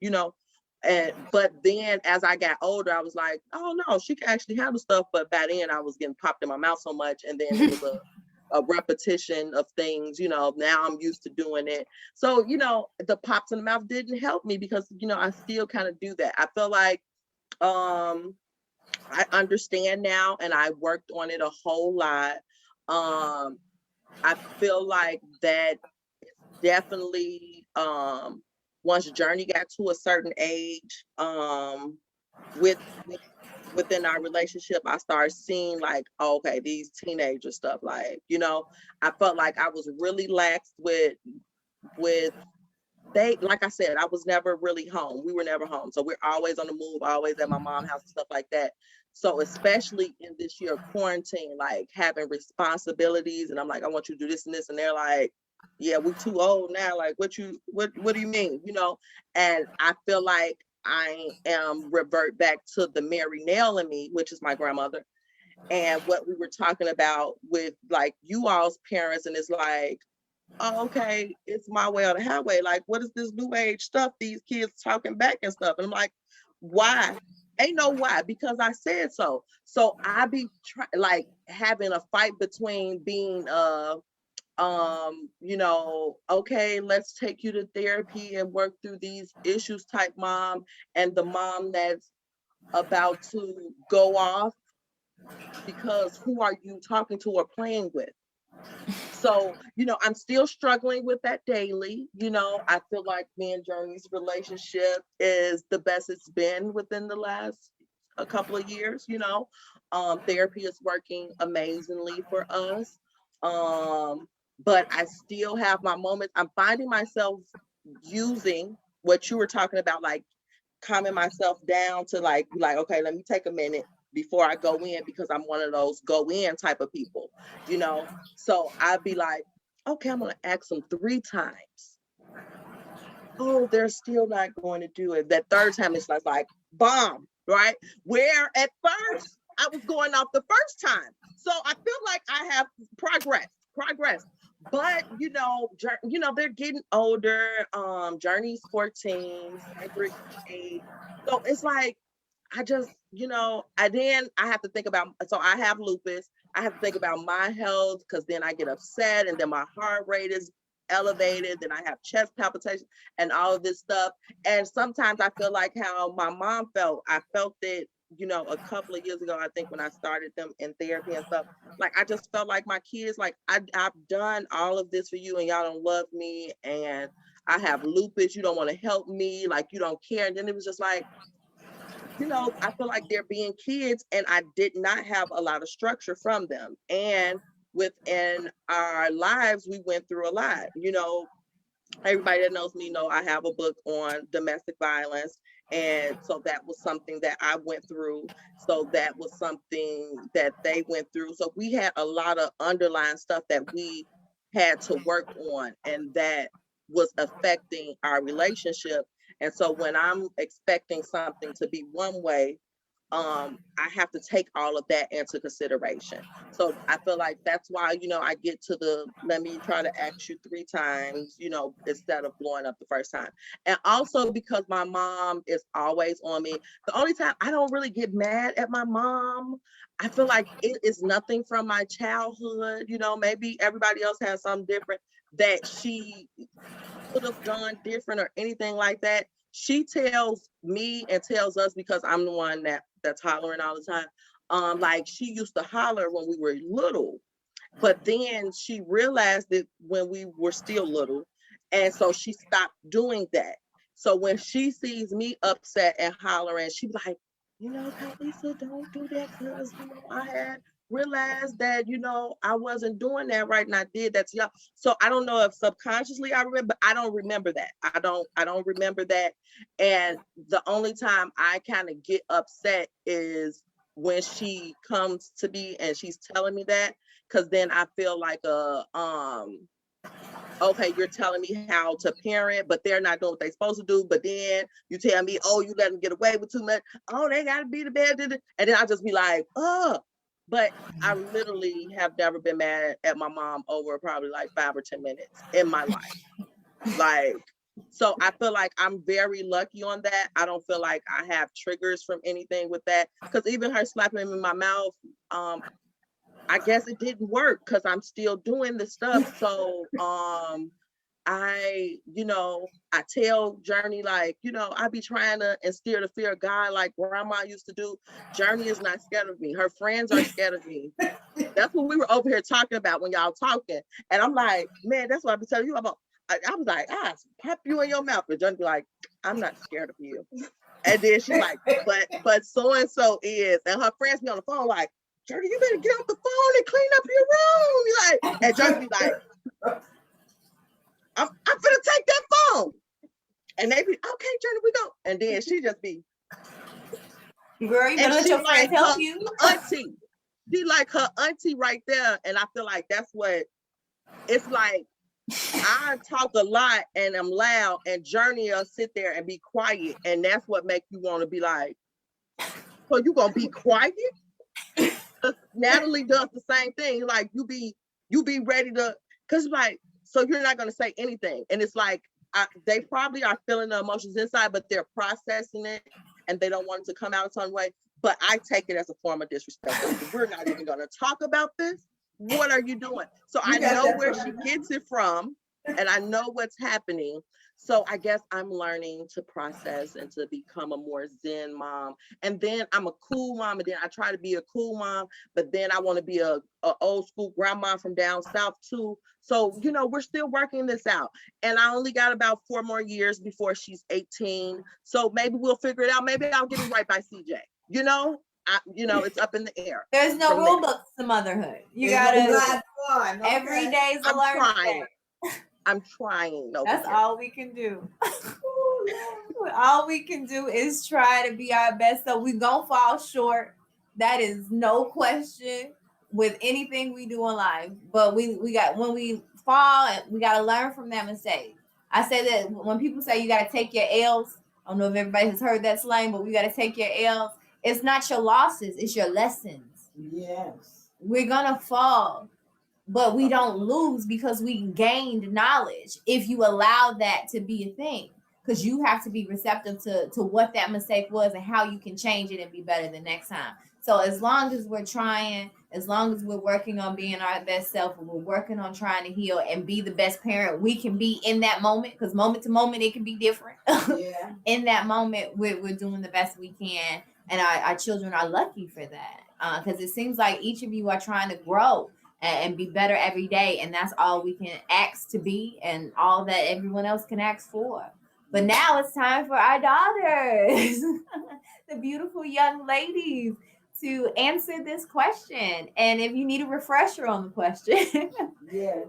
and but then as I got older, I was like, oh no, she can actually handle stuff. But by then I was getting popped in my mouth so much, and then it was a repetition of things, now I'm used to doing it. So, the pops in the mouth didn't help me, because, I still kind of do that. I feel like I understand now, and I worked on it a whole lot. I feel like that definitely, once Journey got to a certain age, with within our relationship, I started seeing like, oh, okay, these teenager stuff, like, I felt like I was really lax with they, like I said, I was never really home. We were never home. So we're always on the move, always at my mom's house and stuff like that. So especially in this year of quarantine, like having responsibilities, and I'm like, I want you to do this and this, and they're like, yeah, we too old now. Like, what do you mean? And I feel like I am revert back to the Mary Nell in me, which is my grandmother, and what we were talking about with like you all's parents, and it's like, oh, okay, it's my way or the highway. Like, what is this new age stuff? These kids talking back and stuff. And I'm like, why? Ain't no why, because I said so. So I be like having a fight between being okay, let's take you to therapy and work through these issues type mom, and the mom that's about to go off, because who are you talking to or playing with? So, I'm still struggling with that daily. I feel like me and Journey's relationship is the best it's been within the last a couple of years. Therapy is working amazingly for us. But I still have my moments. I'm finding myself using what you were talking about, like calming myself down to like, okay, let me take a minute before I go in, because I'm one of those go in type of people, So I'd be like, okay, I'm gonna ask them 3 times. Oh, they're still not going to do it. That third time it's like bomb, right? Where at first I was going off the first time. So I feel like I have progress. But they're getting older. Journey's 14, Cedric's 8. So it's like I just, I have to think about, so I have lupus. I have to think about my health, because then I get upset, and then my heart rate is elevated. Then I have chest palpitations and all of this stuff. And sometimes I feel like how my mom felt. I felt it, a couple of years ago, I think, when I started them in therapy and stuff. Like, I just felt like my kids, like, I've done all of this for you, and y'all don't love me. And I have lupus, you don't want to help me, like you don't care. And then it was just like, I feel like they're being kids, and I did not have a lot of structure from them. And within our lives, we went through a lot. Everybody that knows me know I have a book on domestic violence. And so that was something that I went through. So that was something that they went through. So we had a lot of underlying stuff that we had to work on, and that was affecting our relationship. And so when I'm expecting something to be one way, I have to take all of that into consideration. So I feel like that's why, I get to let me try to ask you 3 times, instead of blowing up the first time. And also because my mom is always on me. The only time I don't really get mad at my mom, I feel like it is nothing from my childhood. Maybe everybody else has something different that she could have done different or anything like that. She tells me and tells us, because I'm the one that's hollering all the time. Like she used to holler when we were little, but then she realized it when we were still little. And so she stopped doing that. So when she sees me upset and hollering, she's like, Carlisa, don't do that, because, I had realized that, I wasn't doing that right, and I did that to y'all. So I don't know if subconsciously I remember, but I don't remember that. I don't remember that. And the only time I kind of get upset is when she comes to me and she's telling me that, because then I feel like okay, you're telling me how to parent, but they're not doing what they're supposed to do. But then you tell me, oh, you let them get away with too much. Oh, they got to be the bad. And then I'll just be like, oh. But I literally have never been mad at my mom over probably like 5 or 10 minutes in my life. Like, so I feel like I'm very lucky on that. I don't feel like I have triggers from anything with that. Because even her slapping him in my mouth, I guess it didn't work because I'm still doing the stuff. So I tell Journey, like, I be trying to instill the fear of God like grandma used to do. Journey is not scared of me. Her friends are scared of me. That's what we were over here talking about when y'all talking. And I'm like, man, that's what I be telling you about. I'm like, pop you in your mouth. And Journey be like, I'm not scared of you. And then she's like, but so-and-so is. And her friends be on the phone like, Journey, you better get off the phone and clean up your room. Like, and Journey be like, I'm gonna take that phone. And they be, okay, Journey, we go. And then she just be, girl, you better let your friends help you. Auntie. She like her auntie right there. And I feel like that's what it's like. I talk a lot and I'm loud, and Journey will sit there and be quiet. And that's what makes you want to be like, so you gonna be quiet? Natalie does the same thing. Like you be ready to, cause like, so you're not gonna say anything. And it's like, they probably are feeling the emotions inside, but they're processing it and they don't want it to come out some way. But I take it as a form of disrespect. We're not even gonna talk about this. What are you doing? So I know where she gets it from, and I know what's happening. So I guess I'm learning to process and to become a more zen mom. And then I'm a cool mom, and then I try to be a cool mom, but then I want to be a old school grandma from down south too. So, we're still working this out. And I only got about 4 more years before she's 18. So maybe we'll figure it out. Maybe I'll get it right by CJ. It's up in the air. There's no rule books to motherhood. You gotta every day is a learning day. I'm trying. No, that's all we can do. All we can do is try to be our best. So we gonna fall short. That is no question with anything we do in life. But we got, when we fall, we gotta learn from that mistake. I say that when people say you gotta take your L's, I don't know if everybody has heard that slang, but we gotta take your L's. It's not your losses, it's your lessons. Yes. We're gonna fall, but we don't lose because we gained knowledge. If you allow that to be a thing, because you have to be receptive to what that mistake was and how you can change it and be better the next time. So as long as we're trying, as long as we're working on being our best self, and we're working on trying to heal and be the best parent we can be in that moment, because moment to moment it can be different. Yeah. In that moment, we're doing the best we can, and our children are lucky for that, because it seems like each of you are trying to grow. and be better every day. And that's all we can ask to be and all that everyone else can ask for. But now it's time for our daughters, the beautiful young ladies, to answer this question. And if you need a refresher on the question, Yeah,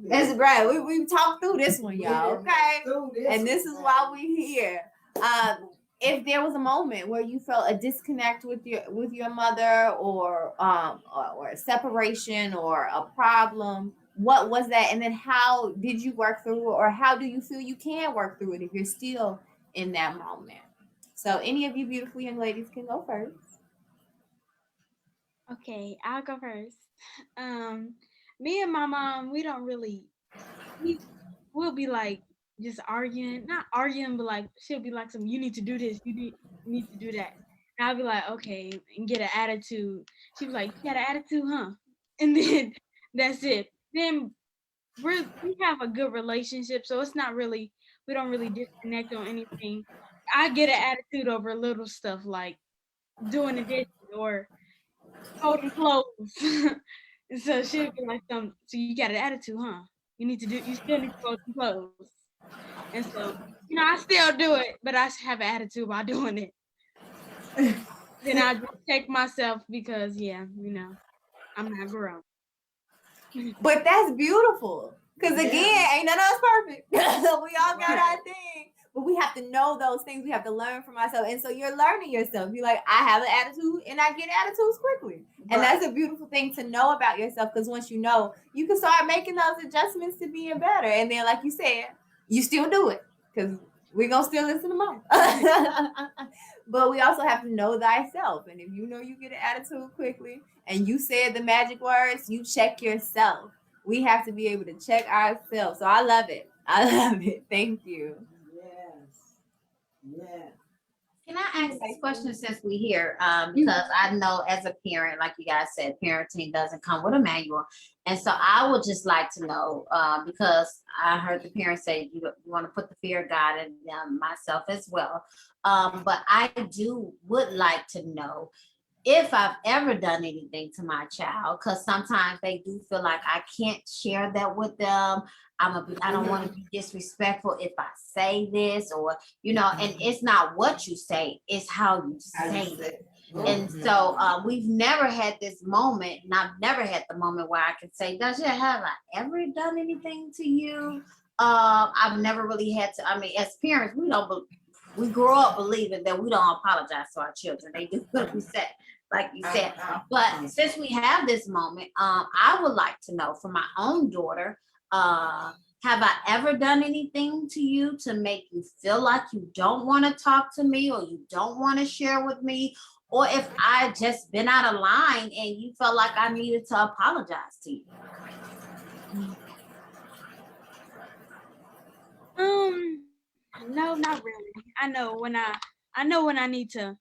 it's great. We talked through this one, y'all. Okay. And this is why we're here. If there was a moment where you felt a disconnect with your mother, or a separation or a problem, what was that? And then how did you work through it, or how do you feel you can work through it if you're still in that moment? So any of you beautiful young ladies can go first. Okay, I'll go first. Me and my mom, we don't really, we'll be like just arguing, not arguing, but like she'll be like, "Some, you need to do this, you need to do that." And I'll be like, "Okay," and get an attitude. She'll be like, "You got an attitude, huh?" And then that's it. Then we have a good relationship, so it's not really, we don't really disconnect on anything. I get an attitude over little stuff like doing the dishes or folding clothes. And so she'll be like, so you got an attitude, huh? You still need to fold some clothes." And so, I still do it, but I have an attitude while doing it. Then I just check myself because, I'm not grown. But that's beautiful. Because again, ain't none of us perfect. We all got our thing. But we have to know those things. We have to learn from ourselves. And so you're learning yourself. You're like, I have an attitude and I get attitudes quickly. And that's a beautiful thing to know about yourself, because once you know, you can start making those adjustments to being better. And then, like you said, you still do it, because we're going to still listen to mom. But we also have to know thyself. And if you know you get an attitude quickly and you said the magic words, you check yourself. We have to be able to check ourselves. So I love it. I love it. Thank you. Yeah. Can I ask this question since we're here? Because I know as a parent, like you guys said, parenting doesn't come with a manual. And so I would just like to know, because I heard the parents say you want to put the fear of God in them, myself as well. But I would like to know if I've ever done anything to my child, because sometimes they do feel like I can't share that with them. I don't want to be disrespectful if I say this, or and it's not what you say, it's how you say it. And so we've never had this moment, and I've never had the moment where I can say, have I ever done anything to you? I've never really had to. I mean, as parents, we grow up believing that we don't apologize to our children. They do what we say, like you said. But since we have this moment, I would like to know from my own daughter, have I ever done anything to you to make you feel like you don't want to talk to me, or you don't want to share with me? Or if I just been out of line and you felt like I needed to apologize to you? No, not really. I know when I need to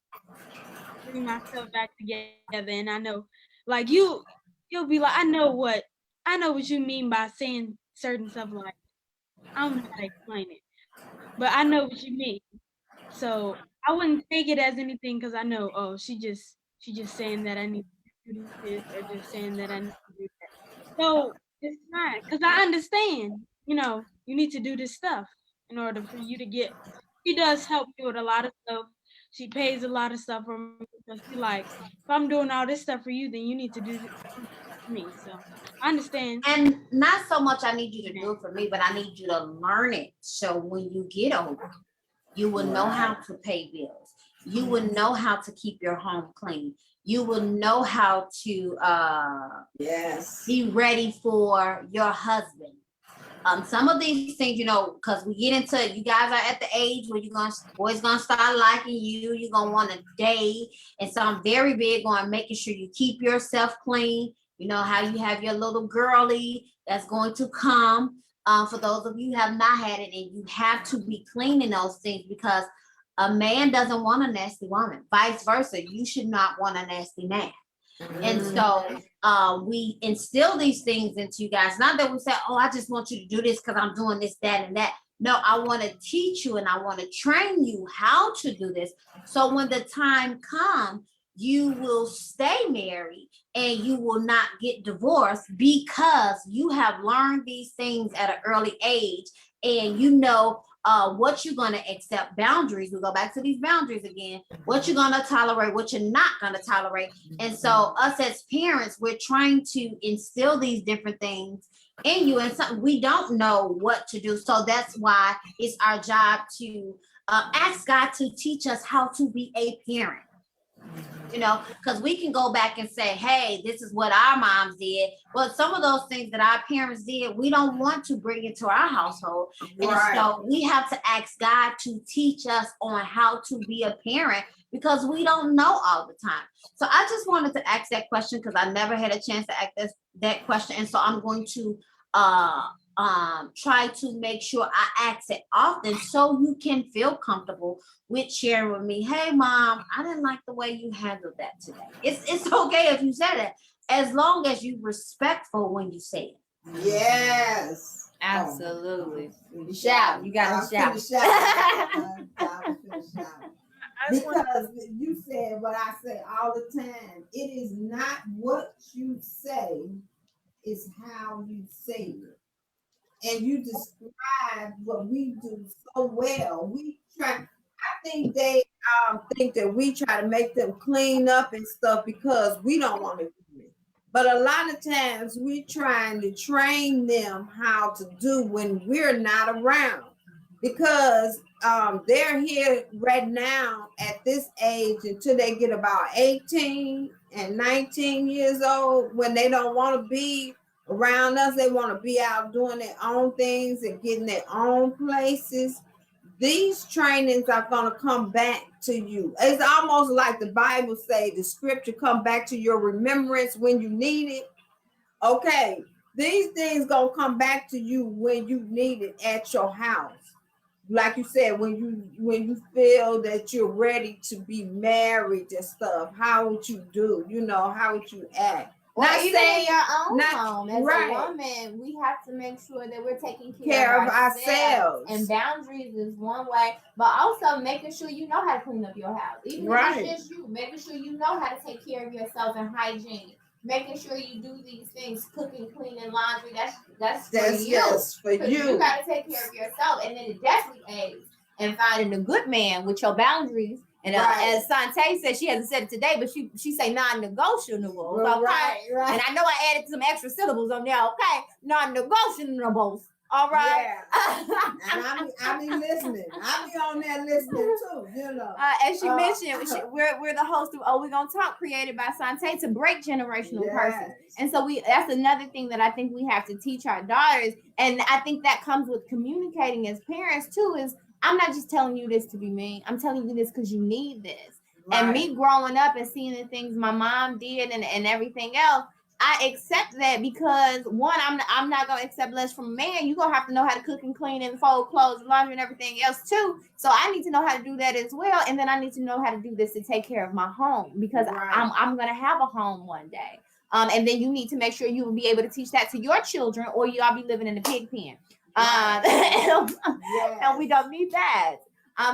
bring myself back together, and I know, like you'll be like, I know what you mean by saying certain stuff. Like, I don't know how to explain it, but I know what you mean. So I wouldn't take it as anything, because I know, oh, she just saying that I need to do this, or just saying that I need to do that. So it's fine, because I understand. You need to do this stuff in order for you to get. She does help me with a lot of stuff. She pays a lot of stuff for me. So she like, if I'm doing all this stuff for you, then you need to do this for me. So I understand. And not so much I need you to do it for me, but I need you to learn it. So when you get older, you will know how to pay bills. You will know how to keep your home clean. You will know how to be ready for your husband. Some of these things, because we get into, you guys are at the age where boys gonna start liking you. You're gonna want to date, and so I'm very big on making sure you keep yourself clean. You know how you have your little girly that's going to come. For those of you who have not had it, and you have to be cleaning those things, because a man doesn't want a nasty woman. Vice versa, you should not want a nasty man. And so we instill these things into you guys. Not that we say, oh, I just want you to do this because I'm doing this, that, and that. No, I want to teach you and I want to train you how to do this. So when the time comes, you will stay married, and you will not get divorced because you have learned these things at an early age, and you know what you're going to accept. Boundaries, we go back to these boundaries again, what you're going to tolerate, what you're not going to tolerate. And so us as parents, we're trying to instill these different things in you, and something we don't know what to do. So that's why it's our job to ask God to teach us how to be a parent. You know, because we can go back and say, hey, this is what our moms did. But some of those things that our parents did, we don't want to bring into our household. And so we have to ask God to teach us on how to be a parent, because we don't know all the time. So I just wanted to ask that question because I never had a chance to ask that question. And so I'm going to try to make sure I ask it often so you can feel comfortable with sharing with me. Hey mom, I didn't like the way you handled that today. It's okay if you said it, as long as you're respectful when you say it. Yes. Absolutely. Shout. You gotta shout. Because you said what I say all the time. It is not what you say, it's how you say it. And you describe what we do so well. We try. I think they think that we try to make them clean up and stuff because we don't want to do it. But a lot of times we trying to train them how to do when we're not around, because they're here right now at this age until they get about 18 and 19 years old, when they don't want to be around us. They want to be out doing their own things and getting their own places. These trainings are going to come back to you. It's almost like the Bible say, the scripture come back to your remembrance when you need it. Okay, these things going to come back to you when you need it at your house. Like you said, when you feel that you're ready to be married and stuff, how would you do? You know, how would you act? Well, Not even saying in your own not home, as right. a woman, we have to make sure that we're taking Care of ourselves. And boundaries is one way, but also making sure you know how to clean up your house. Even Right. if it's just you, making sure you know how to take care of yourself and hygiene. Making sure you do these things, cooking, cleaning, laundry. That's for you. Yes, for you. You got to take care of yourself, and then it definitely aids in finding a good man with your boundaries. And Right. as Sante said, she hasn't said it today, but she say non-negotiables. Right, Okay, right. and I know I added some extra syllables on there. Okay, non-negotiables. All right. Yeah. And I be listening. I be on there listening too. You know. As she mentioned, we're the host of We're Gonna Talk, created by Sante to break generational curses. And so that's another thing that I think we have to teach our daughters. And I think that comes with communicating as parents too, is I'm not just telling you this to be mean. I'm telling you this because you need this. Right. And me growing up and seeing the things my mom did and everything else, I accept that because one, I'm not gonna accept less from a man. You're gonna have to know how to cook and clean and fold clothes, laundry, and everything else too. So I need to know how to do that as well. And then I need to know how to do this to take care of my home, because I'm gonna have a home one day. And then you need to make sure you will be able to teach that to your children, or y'all be living in a pig pen. And we don't need that.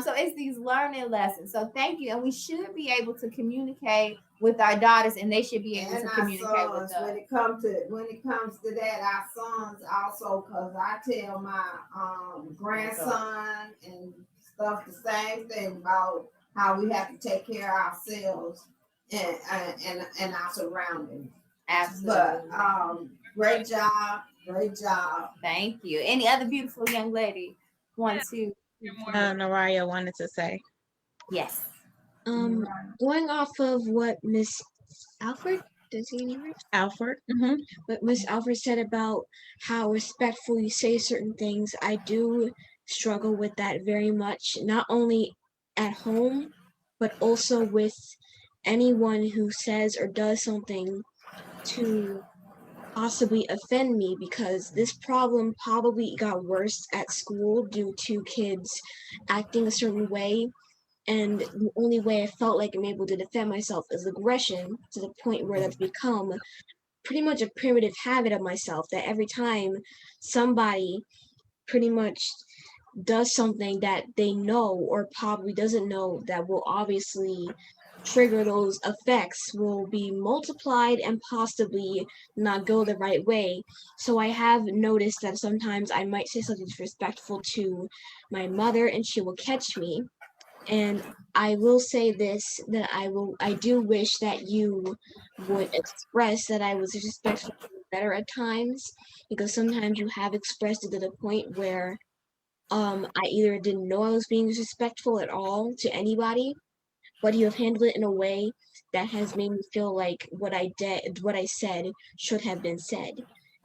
So it's these learning lessons. So thank you. And we should be able to communicate with our daughters, and they should be able to communicate with us. When it comes to that, our sons also, because I tell my grandson and stuff the same thing about how we have to take care of ourselves and our surroundings. Absolutely. But great job. Thank you. Any other beautiful young lady want to? Naraya wanted to say. Yes. Going off of what Miss Alfred, does he name right? Alfred. What Miss Alfred said about how respectful you say certain things, I do struggle with that very much, not only at home, but also with anyone who says or does something to possibly offend me, because this problem probably got worse at school due to kids acting a certain way. And the only way I felt like I'm able to defend myself is aggression, to the point where that's become pretty much a primitive habit of myself, that every time somebody pretty much does something that they know or probably doesn't know that will obviously trigger those effects will be multiplied and possibly not go the right way. So I have noticed that sometimes I might say something disrespectful to my mother and she will catch me. And I will say this, that I do wish that you would express that I was disrespectful better at times, because sometimes you have expressed it to the point where I either didn't know I was being disrespectful at all to anybody, but you have handled it in a way that has made me feel like what I said should have been said.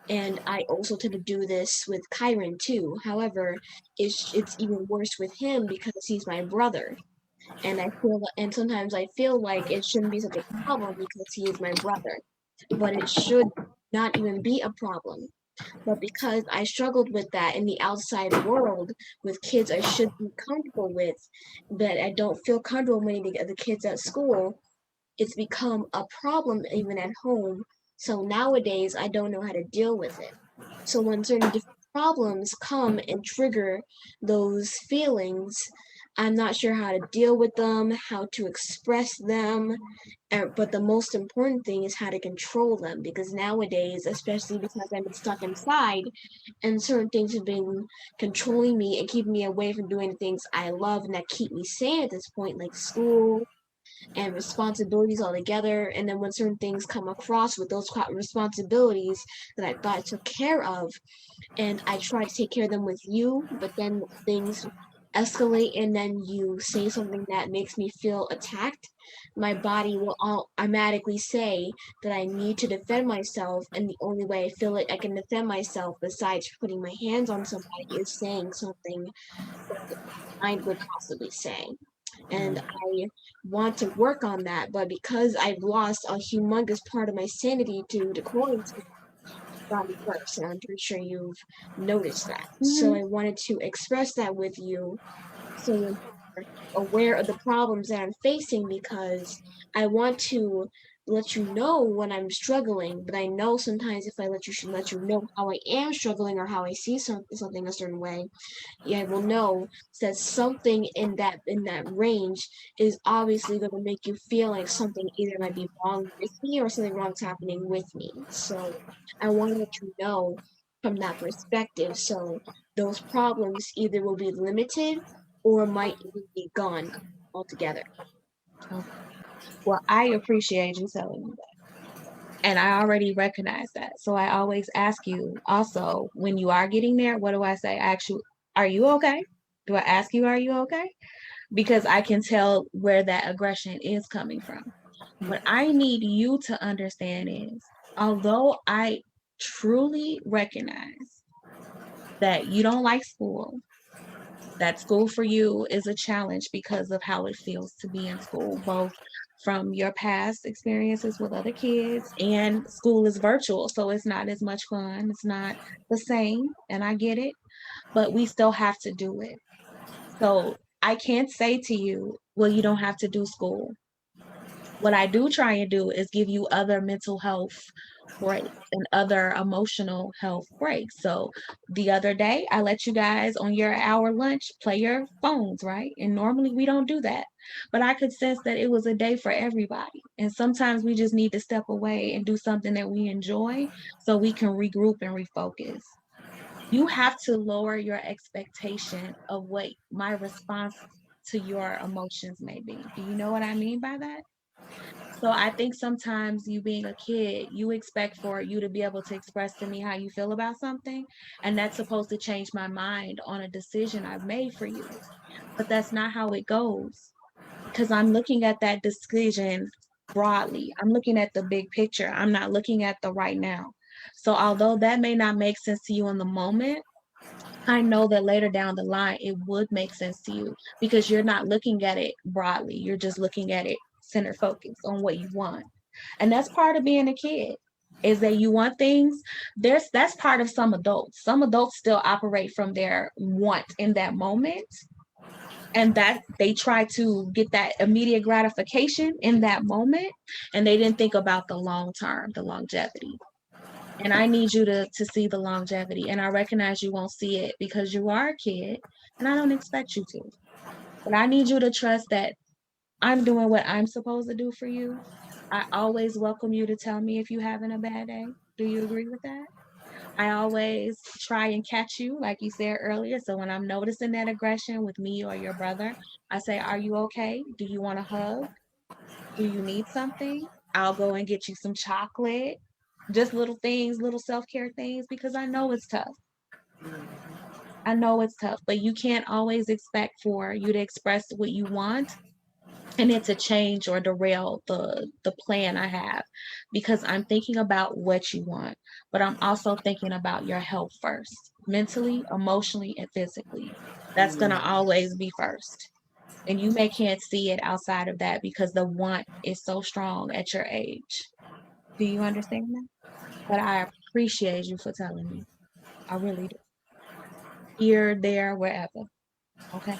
And I also tend to do this with Kyron too. However, it's even worse with him because he's my brother. And sometimes I feel like it shouldn't be such a problem because he is my brother. But it should not even be a problem. But because I struggled with that in the outside world with kids I should be comfortable with, but I don't feel comfortable meeting the kids at school, it's become a problem even at home. So nowadays, I don't know how to deal with it. So when certain different problems come and trigger those feelings, I'm not sure how to deal with them, how to express them, but the most important thing is how to control them, because nowadays, especially because I've been stuck inside and certain things have been controlling me and keeping me away from doing the things I love and that keep me sane at this point, like school and responsibilities all together. And then when certain things come across with those responsibilities that I thought I took care of, and I try to take care of them with you, but then things escalate and then you say something that makes me feel attacked, my body will automatically say that I need to defend myself, and the only way I feel like I can defend myself besides putting my hands on somebody is saying something that I would possibly say. And I want to work on that, but because I've lost a humongous part of my sanity to the quarantine, body first, and I'm pretty sure you've noticed that. So I wanted to express that with you so you're aware of the problems that I'm facing, because I want to let you know when I'm struggling, but I know sometimes if I let you know how I am struggling or how I see something a certain way, yeah, will know that something in that range is obviously going to make you feel like something either might be wrong with me or something wrong's happening with me. So I want to let you know from that perspective. So those problems either will be limited or might even be gone altogether. Well, I appreciate you telling me that. And I already recognize that. So I always ask you also, when you are getting there, what do I say? I ask you, are you okay? Do I ask you, are you okay? Because I can tell where that aggression is coming from. What I need you to understand is, although I truly recognize that you don't like school, that school for you is a challenge because of how it feels to be in school, both from your past experiences with other kids, and school is virtual, so it's not as much fun. It's not the same, and I get it, but we still have to do it. So I can't say to you, well, you don't have to do school. What I do try and do is give you other mental health breaks and other emotional health breaks. So the other day, I let you guys on your hour lunch play your phones, right? And normally we don't do that. But I could sense that it was a day for everybody. And sometimes we just need to step away and do something that we enjoy so we can regroup and refocus. You have to lower your expectation of what my response to your emotions may be. Do you know what I mean by that? So I think sometimes you being a kid, you expect for you to be able to express to me how you feel about something, and that's supposed to change my mind on a decision I've made for you. But that's not how it goes, because I'm looking at that decision broadly. I'm looking at the big picture. I'm not looking at the right now. So although that may not make sense to you in the moment, I know that later down the line, it would make sense to you because you're not looking at it broadly. You're just looking at it center focus on what you want. And that's part of being a kid, is that you want things. That's part of some adults. Some adults still operate from their want in that moment, and that they try to get that immediate gratification in that moment, and they didn't think about the long term, the longevity. And I need you to see the longevity. And I recognize you won't see it because you are a kid, and I don't expect you to. But I need you to trust that I'm doing what I'm supposed to do for you. I always welcome you to tell me if you're having a bad day. Do you agree with that? I always try and catch you, like you said earlier. So when I'm noticing that aggression with me or your brother, I say, are you okay? Do you want a hug? Do you need something? I'll go and get you some chocolate. Just little things, little self-care things, because I know it's tough. I know it's tough, but you can't always expect for you to express what you want and it to change or derail the plan I have, because I'm thinking about what you want, but I'm also thinking about your health first, mentally, emotionally, and physically. That's gonna always be first. And you may can't see it outside of that because the want is so strong at your age. Do you understand that? But I appreciate you for telling me. I really do. Here, there, wherever. Okay.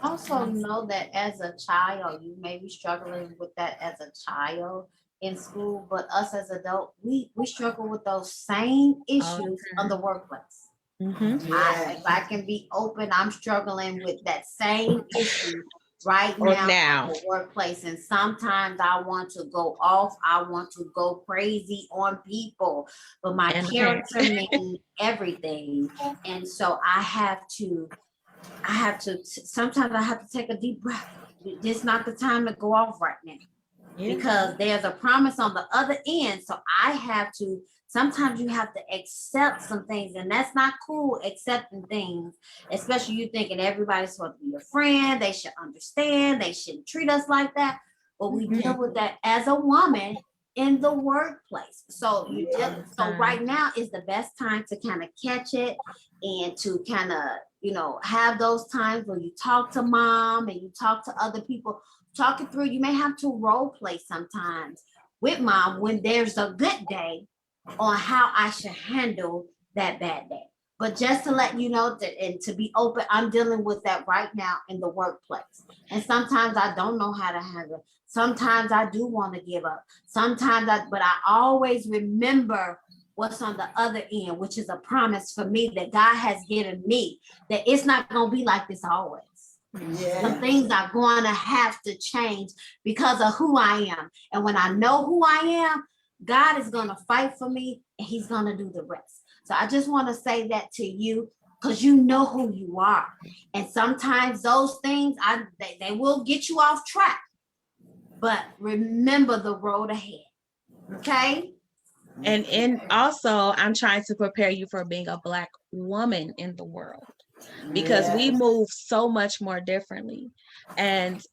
Also know that as a child, you may be struggling with that as a child in school, but us as adults, we struggle with those same issues on the workplace. Mm-hmm. If I can be open, I'm struggling with that same issue right Or now now. in the workplace. And sometimes I want to go off, I want to go crazy on people, but my And character means everything. And so sometimes I have to take a deep breath. This is not the time to go off right now. Yeah. Because there's a promise on the other end. So sometimes you have to accept some things, and that's not cool, accepting things, especially you thinking everybody's supposed to be your friend, they should understand, they shouldn't treat us like that. But we deal with that as a woman in the workplace. So so right now is the best time to kind of catch it and to kind of, have those times where you talk to mom and you talk to other people, talk it through. You may have to role play sometimes with mom when there's a good day on how I should handle that bad day. But just to let you know that, and to be open, I'm dealing with that right now in the workplace. And sometimes I don't know how to handle it. Sometimes I do want to give up. But I always remember what's on the other end, which is a promise for me that God has given me, that it's not going to be like this always. Some things are going to have to change because of who I am. And when I know who I am, God is going to fight for me and he's going to do the rest. So I just want to say that to you because you know who you are. And sometimes those things, they will get you off track. But remember the road ahead. Okay? And also, I'm trying to prepare you for being a Black woman in the world, because we move so much more differently, and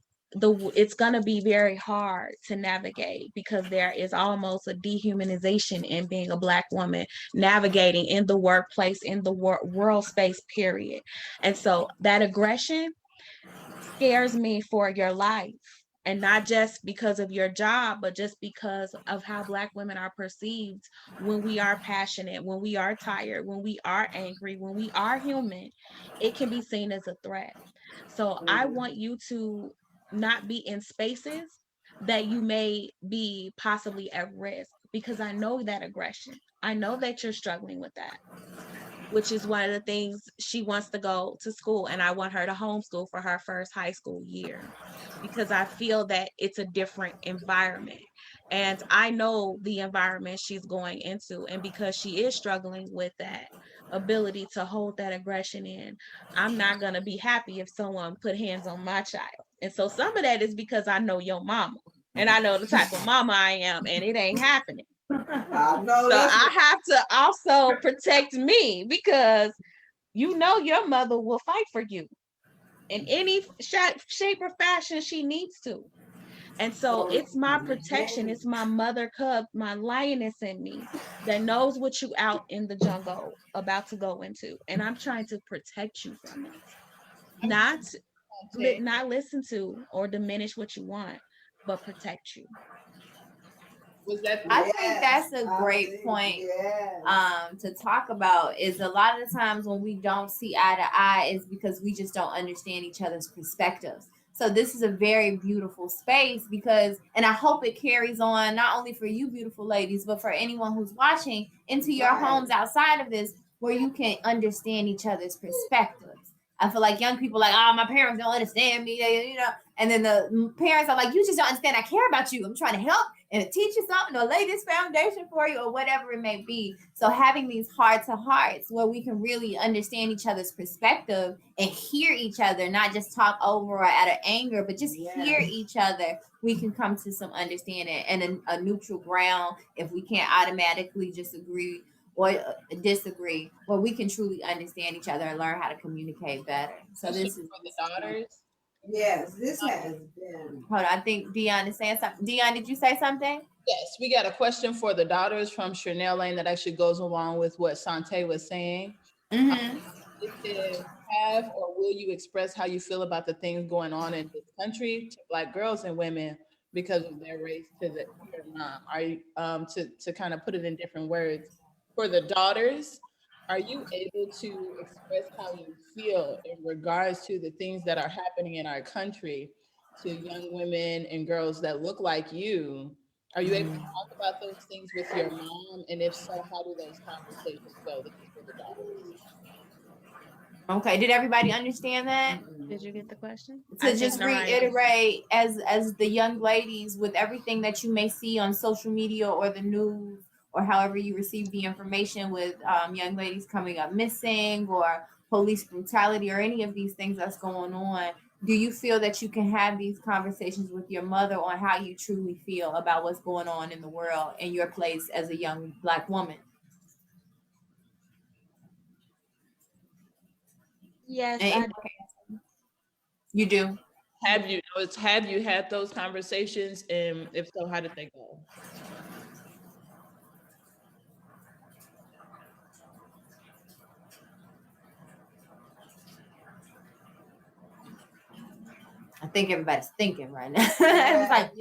it's going to be very hard to navigate because there is almost a dehumanization in being a Black woman navigating in the workplace, in the world space, period. And so that aggression scares me for your life. And not just because of your job, but just because of how Black women are perceived when we are passionate, when we are tired, when we are angry, when we are human, it can be seen as a threat. So I want you to not be in spaces that you may be possibly at risk, because I know that aggression. I know that you're struggling with that, which is one of the things. She wants to go to school, and I want her to homeschool for her first high school year because I feel that it's a different environment. And I know the environment she's going into. And because she is struggling with that ability to hold that aggression in, I'm not going to be happy if someone put hands on my child. And so some of that is because I know your mama and I know the type of mama I am, and it ain't happening. I know So that's I have to also protect me, because your mother will fight for you in any shape or fashion she needs to. And so it's my protection. It's my mother cub, my lioness in me that knows what you out in the jungle about to go into. And I'm trying to protect you from it. Not listen to or diminish what you want, but protect you. I think that's a great point to talk about. Is a lot of the times when we don't see eye to eye is because we just don't understand each other's perspectives. So this is a very beautiful space and I hope it carries on not only for you beautiful ladies, but for anyone who's watching into your homes outside of this, where you can understand each other's perspectives. I feel like young people like, oh, my parents don't understand me, and then the parents are like, you just don't understand. I care about you. I'm trying to help and teach you something or lay this foundation for you or whatever it may be. So having these heart to hearts where we can really understand each other's perspective and hear each other, not just talk over or out of anger, but just hear each other, we can come to some understanding and a neutral ground if we can't automatically just agree or disagree, where we can truly understand each other and learn how to communicate better. So this is for the daughters. Yes, this has been. Hold on, I think Dion is saying something. Dion, did you say something? Yes, we got a question for the daughters from Chanel Lane that actually goes along with what Sante was saying. Mm-hmm. It says, have or will you express how you feel about the things going on in this country to Black girls and women because of their race to your mom? Are you to kind of put it in different words? For the daughters, are you able to express how you feel in regards to the things that are happening in our country to young women and girls that look like you? Are you able to talk about those things with your mom? And if so, how do those conversations go? This is for the daughters. Okay, did everybody understand that? Did you get the question? To just reiterate, as the young ladies, with everything that you may see on social media or the news or however you receive the information with young ladies coming up missing or police brutality or any of these things that's going on, do you feel that you can have these conversations with your mother on how you truly feel about what's going on in the world and your place as a young Black woman? Yes, And you do. Have you had those conversations? And if so, how did they go? I think everybody's thinking right now. It's like,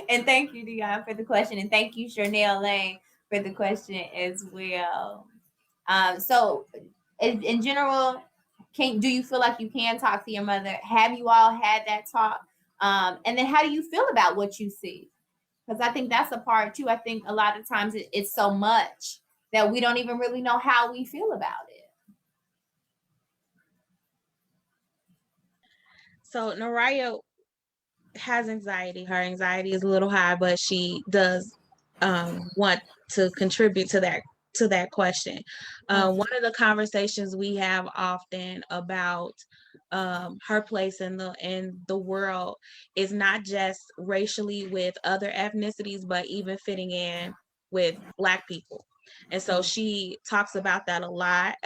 And thank you, Dion, for the question. And thank you, Chanel Lane, for the question as well. So in general, do you feel like you can talk to your mother? Have you all had that talk? And then how do you feel about what you see? Because I think that's a part too. I think a lot of times it's so much that we don't even really know how we feel about it. So Naraya has anxiety. Her anxiety is a little high, but she does want to contribute to that question. One of the conversations we have often about her place in the world is not just racially with other ethnicities, but even fitting in with Black people. And so she talks about that a lot,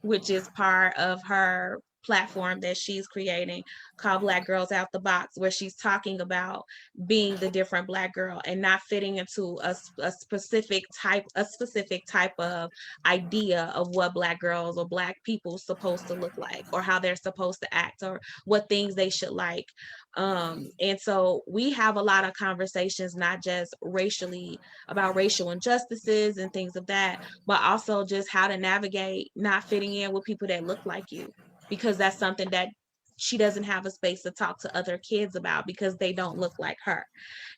which is part of her platform that she's creating called Black Girls Out the Box, where she's talking about being the different Black girl and not fitting into a specific type of idea of what Black girls or Black people supposed to look like or how they're supposed to act or what things they should like. And so we have a lot of conversations, not just racially about racial injustices and things of that, but also just how to navigate not fitting in with people that look like you, because that's something that she doesn't have a space to talk to other kids about because they don't look like her.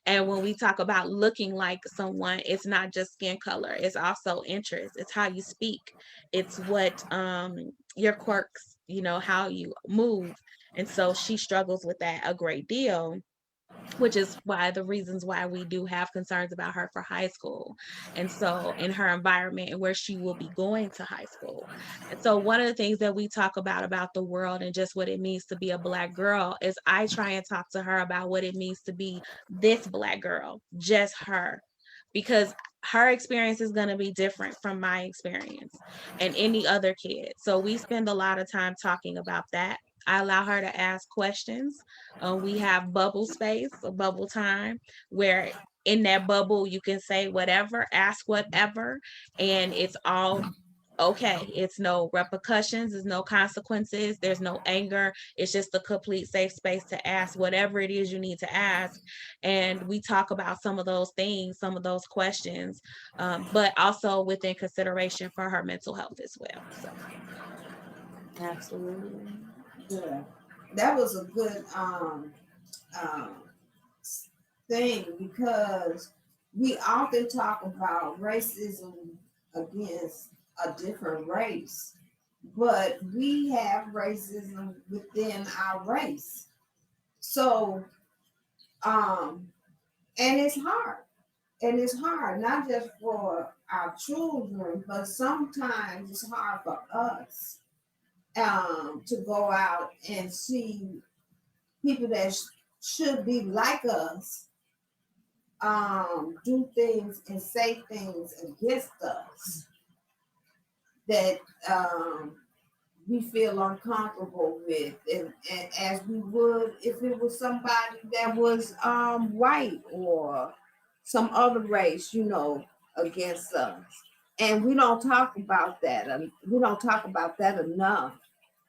And when we talk about looking like someone, it's not just skin color, it's also interest, it's how you speak, it's what your quirks, how you move. And so she struggles with that a great deal, which is why the reasons why we do have concerns about her for high school. And so in her environment and where she will be going to high school. And so one of the things that we talk about the world and just what it means to be a Black girl is I try and talk to her about what it means to be this Black girl, just her, because her experience is going to be different from my experience and any other kid. So we spend a lot of time talking about that. I allow her to ask questions. We have bubble space, a bubble time, where in that bubble you can say whatever, ask whatever, and it's all okay. It's no repercussions, there's no consequences, there's no anger. It's just a complete safe space to ask whatever it is you need to ask. And we talk about some of those things, some of those questions, but also within consideration for her mental health as well. So. Absolutely. Yeah, that was a good thing, because we often talk about racism against a different race, but we have racism within our race. So, and it's hard. And it's hard, not just for our children, but sometimes it's hard for us to go out and see people that should be like us do things and say things against us that we feel uncomfortable with, and as we would if it was somebody that was white or some other race, against us. And we don't talk about that. We don't talk about that enough.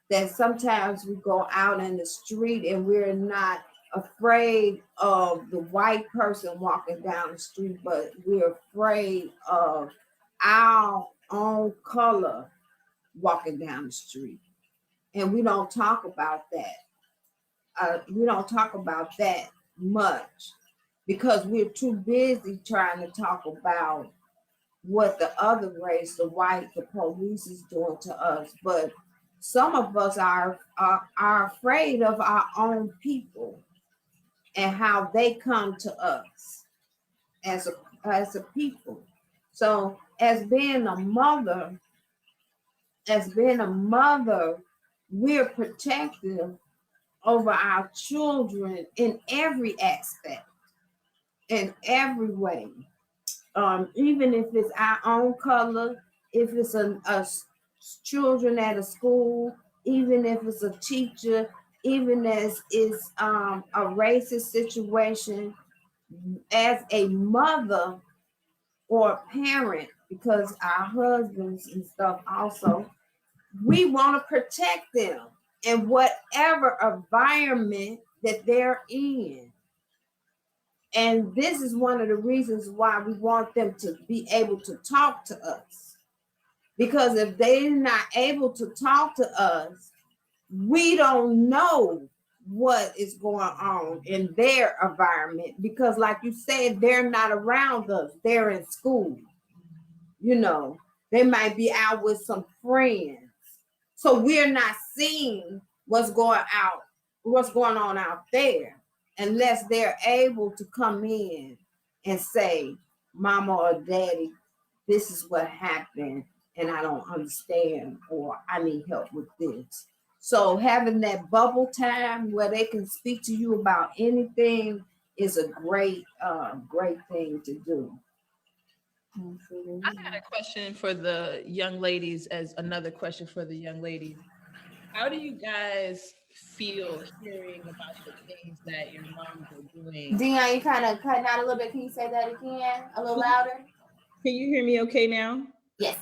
That sometimes we go out in the street and we're not afraid of the white person walking down the street, but we're afraid of our own color walking down the street. And we don't talk about that. We don't talk about that much because we're too busy trying to talk about what the other race, the white, the police is doing to us. But some of us are afraid of our own people and how they come to us as a people. So as being a mother, we're protective over our children in every aspect, in every way. Even if it's our own color, if it's children at a school, even if it's a teacher, even as it's a racist situation, as a mother or a parent, because our husbands and stuff also, we want to protect them in whatever environment that they're in. And this is one of the reasons why we want them to be able to talk to us. Because if they're not able to talk to us, we don't know what is going on in their environment. Because like you said, they're not around us. They're in school. They might be out with some friends. So we're not seeing what's going on out there, unless they're able to come in and say, Mama or Daddy, this is what happened, and I don't understand, or I need help with this. So having that bubble time where they can speak to you about anything is a great thing to do. I had a question for the young ladies, as another question for the young ladies. How do you guys feel hearing about the things that your moms are doing? Dion, you kind of cutting out a little bit. Can you say that again a little louder? Can you hear me okay now? Yes.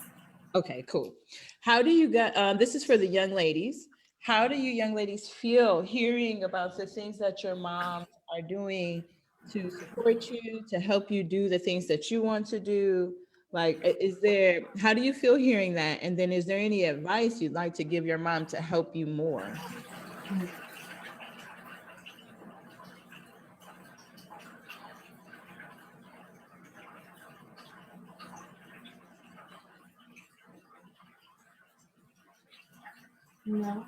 Okay, cool. How do you guys, this is for the young ladies. How do you young ladies feel hearing about the things that your moms are doing to support you, to help you do the things that you want to do? Like, how do you feel hearing that? And then is there any advice you'd like to give your mom to help you more? No.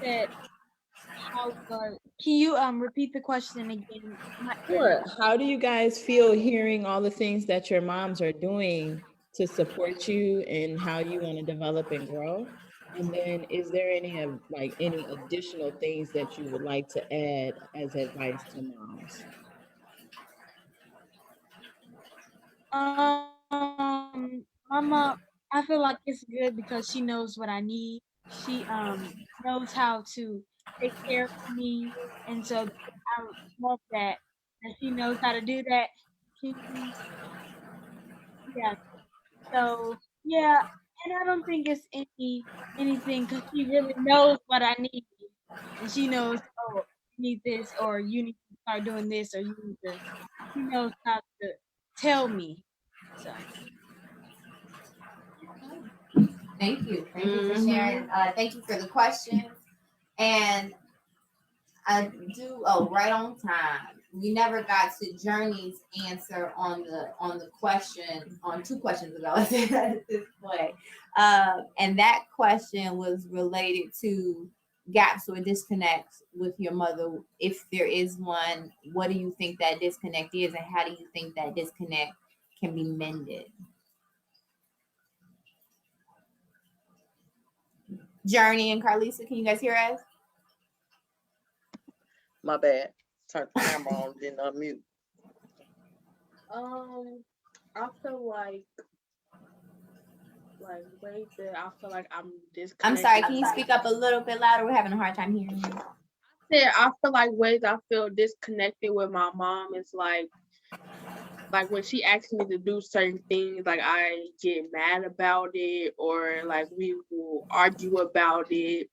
That can you repeat the question again? Sure. How do you guys feel hearing all the things that your moms are doing to support you and how you want to develop and grow? And then is there any additional things that you would like to add as advice to moms? Mama, I feel like it's good because she knows what I need. She knows how to take care of me, and so I love that. And she knows how to do that. She, yeah. So yeah, and I don't think it's anything because she really knows what I need, and she knows, oh, you need this, or you need to start doing this, or you need to. She knows how to tell me. So. Thank you. Thank you for sharing. Thank you for the questions. And I do, right on time. we never got to Journey's answer on the question, on 2 questions ago at this point. And that question was related to gaps or disconnects with your mother. If there is one, what do you think that disconnect is, and how do you think that disconnect can be mended? Journey and Carlisa, can you guys hear us? My bad. Turn the camera on, then unmute. I feel like ways that I feel like I'm disconnected. I'm sorry, can you speak up a little bit louder? We're having a hard time hearing you. I feel like ways I feel disconnected with my mom is like when she asks me to do certain things, like I get mad about it, or like we will argue about it.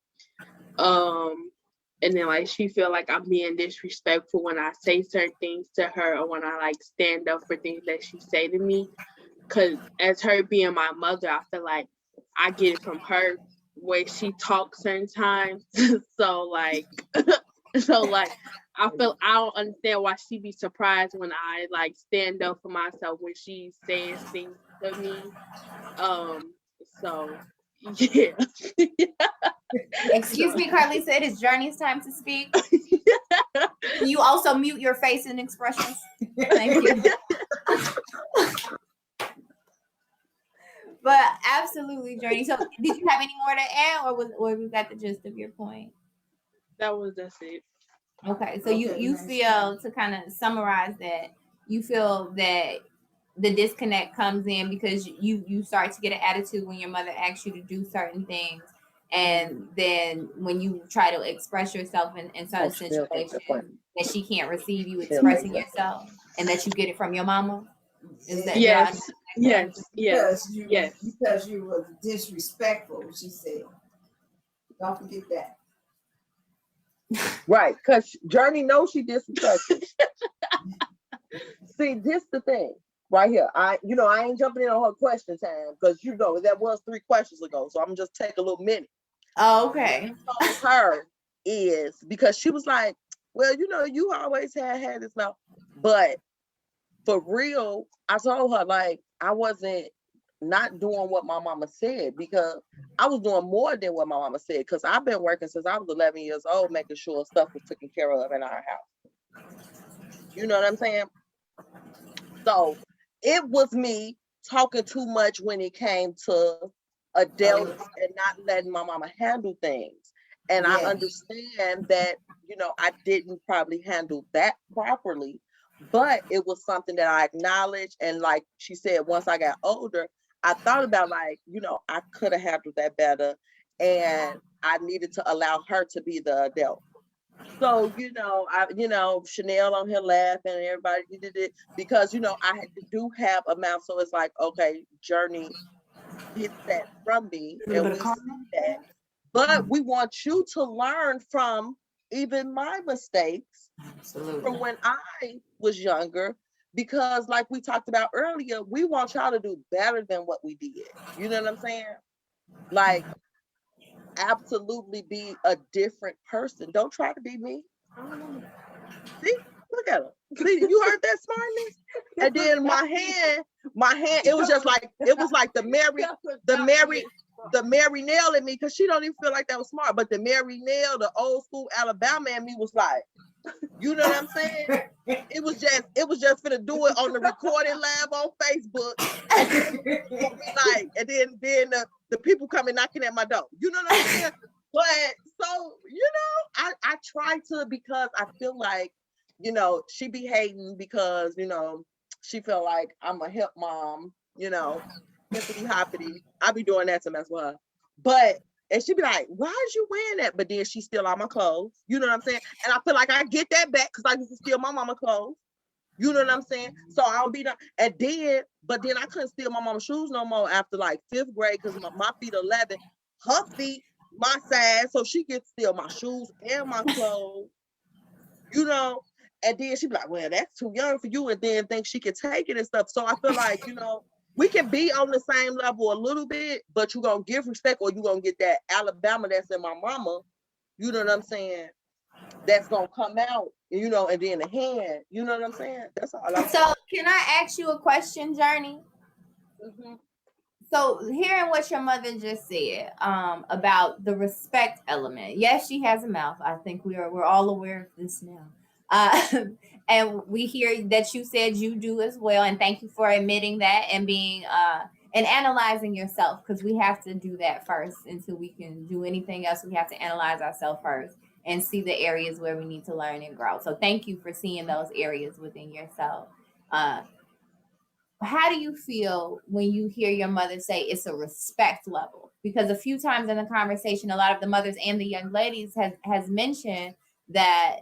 And then like she feel like I'm being disrespectful when I say certain things to her, or when I like stand up for things that she say to me. Cause as her being my mother, I feel like I get it from her way she talks certain times. so like I don't understand why she be surprised when I like stand up for myself when she says things to me. So yeah. Excuse me, Carlisa, it is Journey's time to speak. Can you also mute your face and expressions? Thank you. But absolutely, Journey. So did you have any more to add, or was that the gist of your point? That's it. Okay, so you feel, to kind of summarize that, you feel that the disconnect comes in because you start to get an attitude when your mother asks you to do certain things, and then when you try to express yourself in certain situations, that she can't receive you expressing yourself, and that you get it from your mama. Is that yes. Because you were disrespectful, she said. Don't forget that. Right, because Journey knows she disrespectful. See, this the thing right here. I ain't jumping in on her question time because that was 3 questions ago. So I'm just take a little minute. Oh, okay. What I told her is because she was like, well, you always had this mouth. But for real, I told her like I wasn't not doing what my mama said, because I was doing more than what my mama said, because I've been working since I was 11 years old, making sure stuff was taken care of in our house. You know what I'm saying? So it was me talking too much when it came to adults and not letting my mama handle things. And I understand that, I didn't probably handle that properly, but it was something that I acknowledged. And like she said, once I got older, I thought about like, I could have handled that better, and I needed to allow her to be the adult. So, Chanel on here laughing and everybody did it because, I do have a mouth. So it's like, okay, Journey gets that from me and we see that. But we want you to learn from even my mistakes from when I was younger, because like we talked about earlier, we want y'all to do better than what we did. You know what I'm saying? Like, absolutely be a different person. Don't try to be me. See, look at her. See, you heard that smartness? And then my hand, it was like the Mary Nail in me, because she don't even feel like that was smart. But the Mary Nail, the old school Alabama in me was like, you know what I'm saying? It was just finna do it on the recording lab on Facebook. And then the people coming knocking at my door. You know what I'm saying? But so, I try to, because I feel like, she be hating because, she feel like I'm a hip mom, hippity hoppity. I be doing that to mess with her. But, and she be like, why is you wearing that? But then she steal all my clothes. You know what I'm saying? And I feel like I get that back because I used to steal my mama clothes. You know what I'm saying? So I'll be done. But then I couldn't steal my mama's shoes no more after like 5th grade, because my feet 11. Her feet my size, so she gets steal my shoes and my clothes. And then she be like, well, that's too young for you, and then think she can take it and stuff. So I feel like, we can be on the same level a little bit, but you're gonna give respect, or you're gonna get that Alabama that's in my mama. You know what I'm saying? that's gonna come out, you know, and then the hand, you know what I'm saying? That's all I'm saying. So can I ask you a question, Journey? Mhm. So hearing what your mother just said about the respect element, yes, she has a mouth. I think we're all aware of this now. And we hear that you said you do as well, and thank you for admitting that and being and analyzing yourself, because we have to do that first until we can do anything else. We have to analyze ourselves first and see the areas where we need to learn and grow. So thank you for seeing those areas within yourself. How do you feel when you hear your mother say it's a respect level? Because a few times in the conversation, a lot of the mothers and the young ladies has mentioned that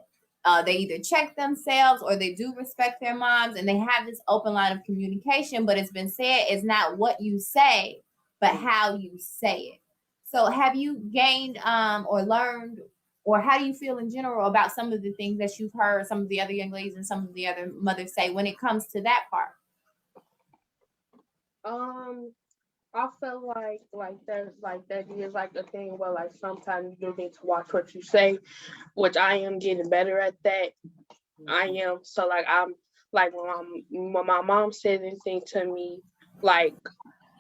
they either check themselves or they do respect their moms, and they have this open line of communication, but it's been said it's not what you say, but how you say it. So have you gained or learned, or how do you feel in general about some of the things that you've heard some of the other young ladies and some of the other mothers say when it comes to that part? I feel like that is like a thing where like sometimes you do need to watch what you say, which I am getting better at that. I am. So like I'm like when my mom says anything to me like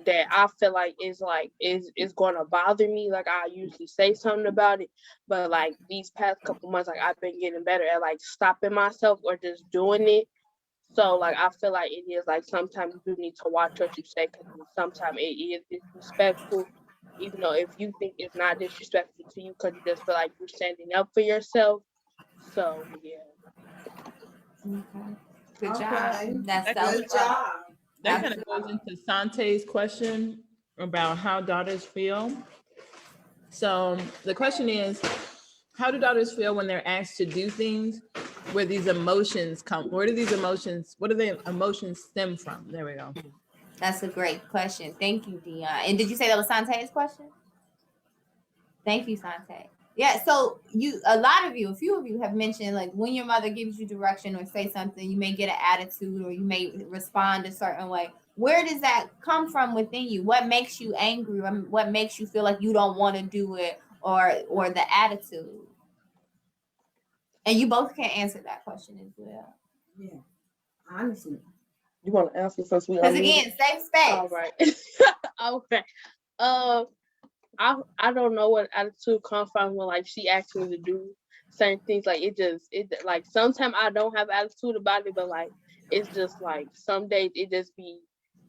that I feel like is gonna bother me, like I usually say something about it. But like these past couple months, like I've been getting better at like stopping myself or just doing it. So like I feel like it is like sometimes you do need to watch what you say, because sometimes it is disrespectful, even though if you think it's not disrespectful to you because you just feel like you're standing up for yourself. So yeah. Okay. Good Okay. job. That's Good job. That kind of goes into Sante's question about how daughters feel. So the question is, how do daughters feel when they're asked to do things where these emotions come? Where do these emotions, what do the emotions stem from? There we go. That's a great question. Thank you, Dion. And did you say that was Sante's question? Thank you, Sante. Yeah, so a few of you have mentioned like when your mother gives you direction or say something, you may get an attitude or you may respond a certain way. Where does that come from within you? What makes you angry? What makes you feel like you don't want to do it, or the attitude? And you both can answer that question as well. Yeah, honestly. You want to answer since we Because unmuted? again, safe space. All right. Okay. Uh, I don't know what attitude comes from when like she asks me to do certain things. Like it like sometimes I don't have attitude about it, but like it's just like some days it just be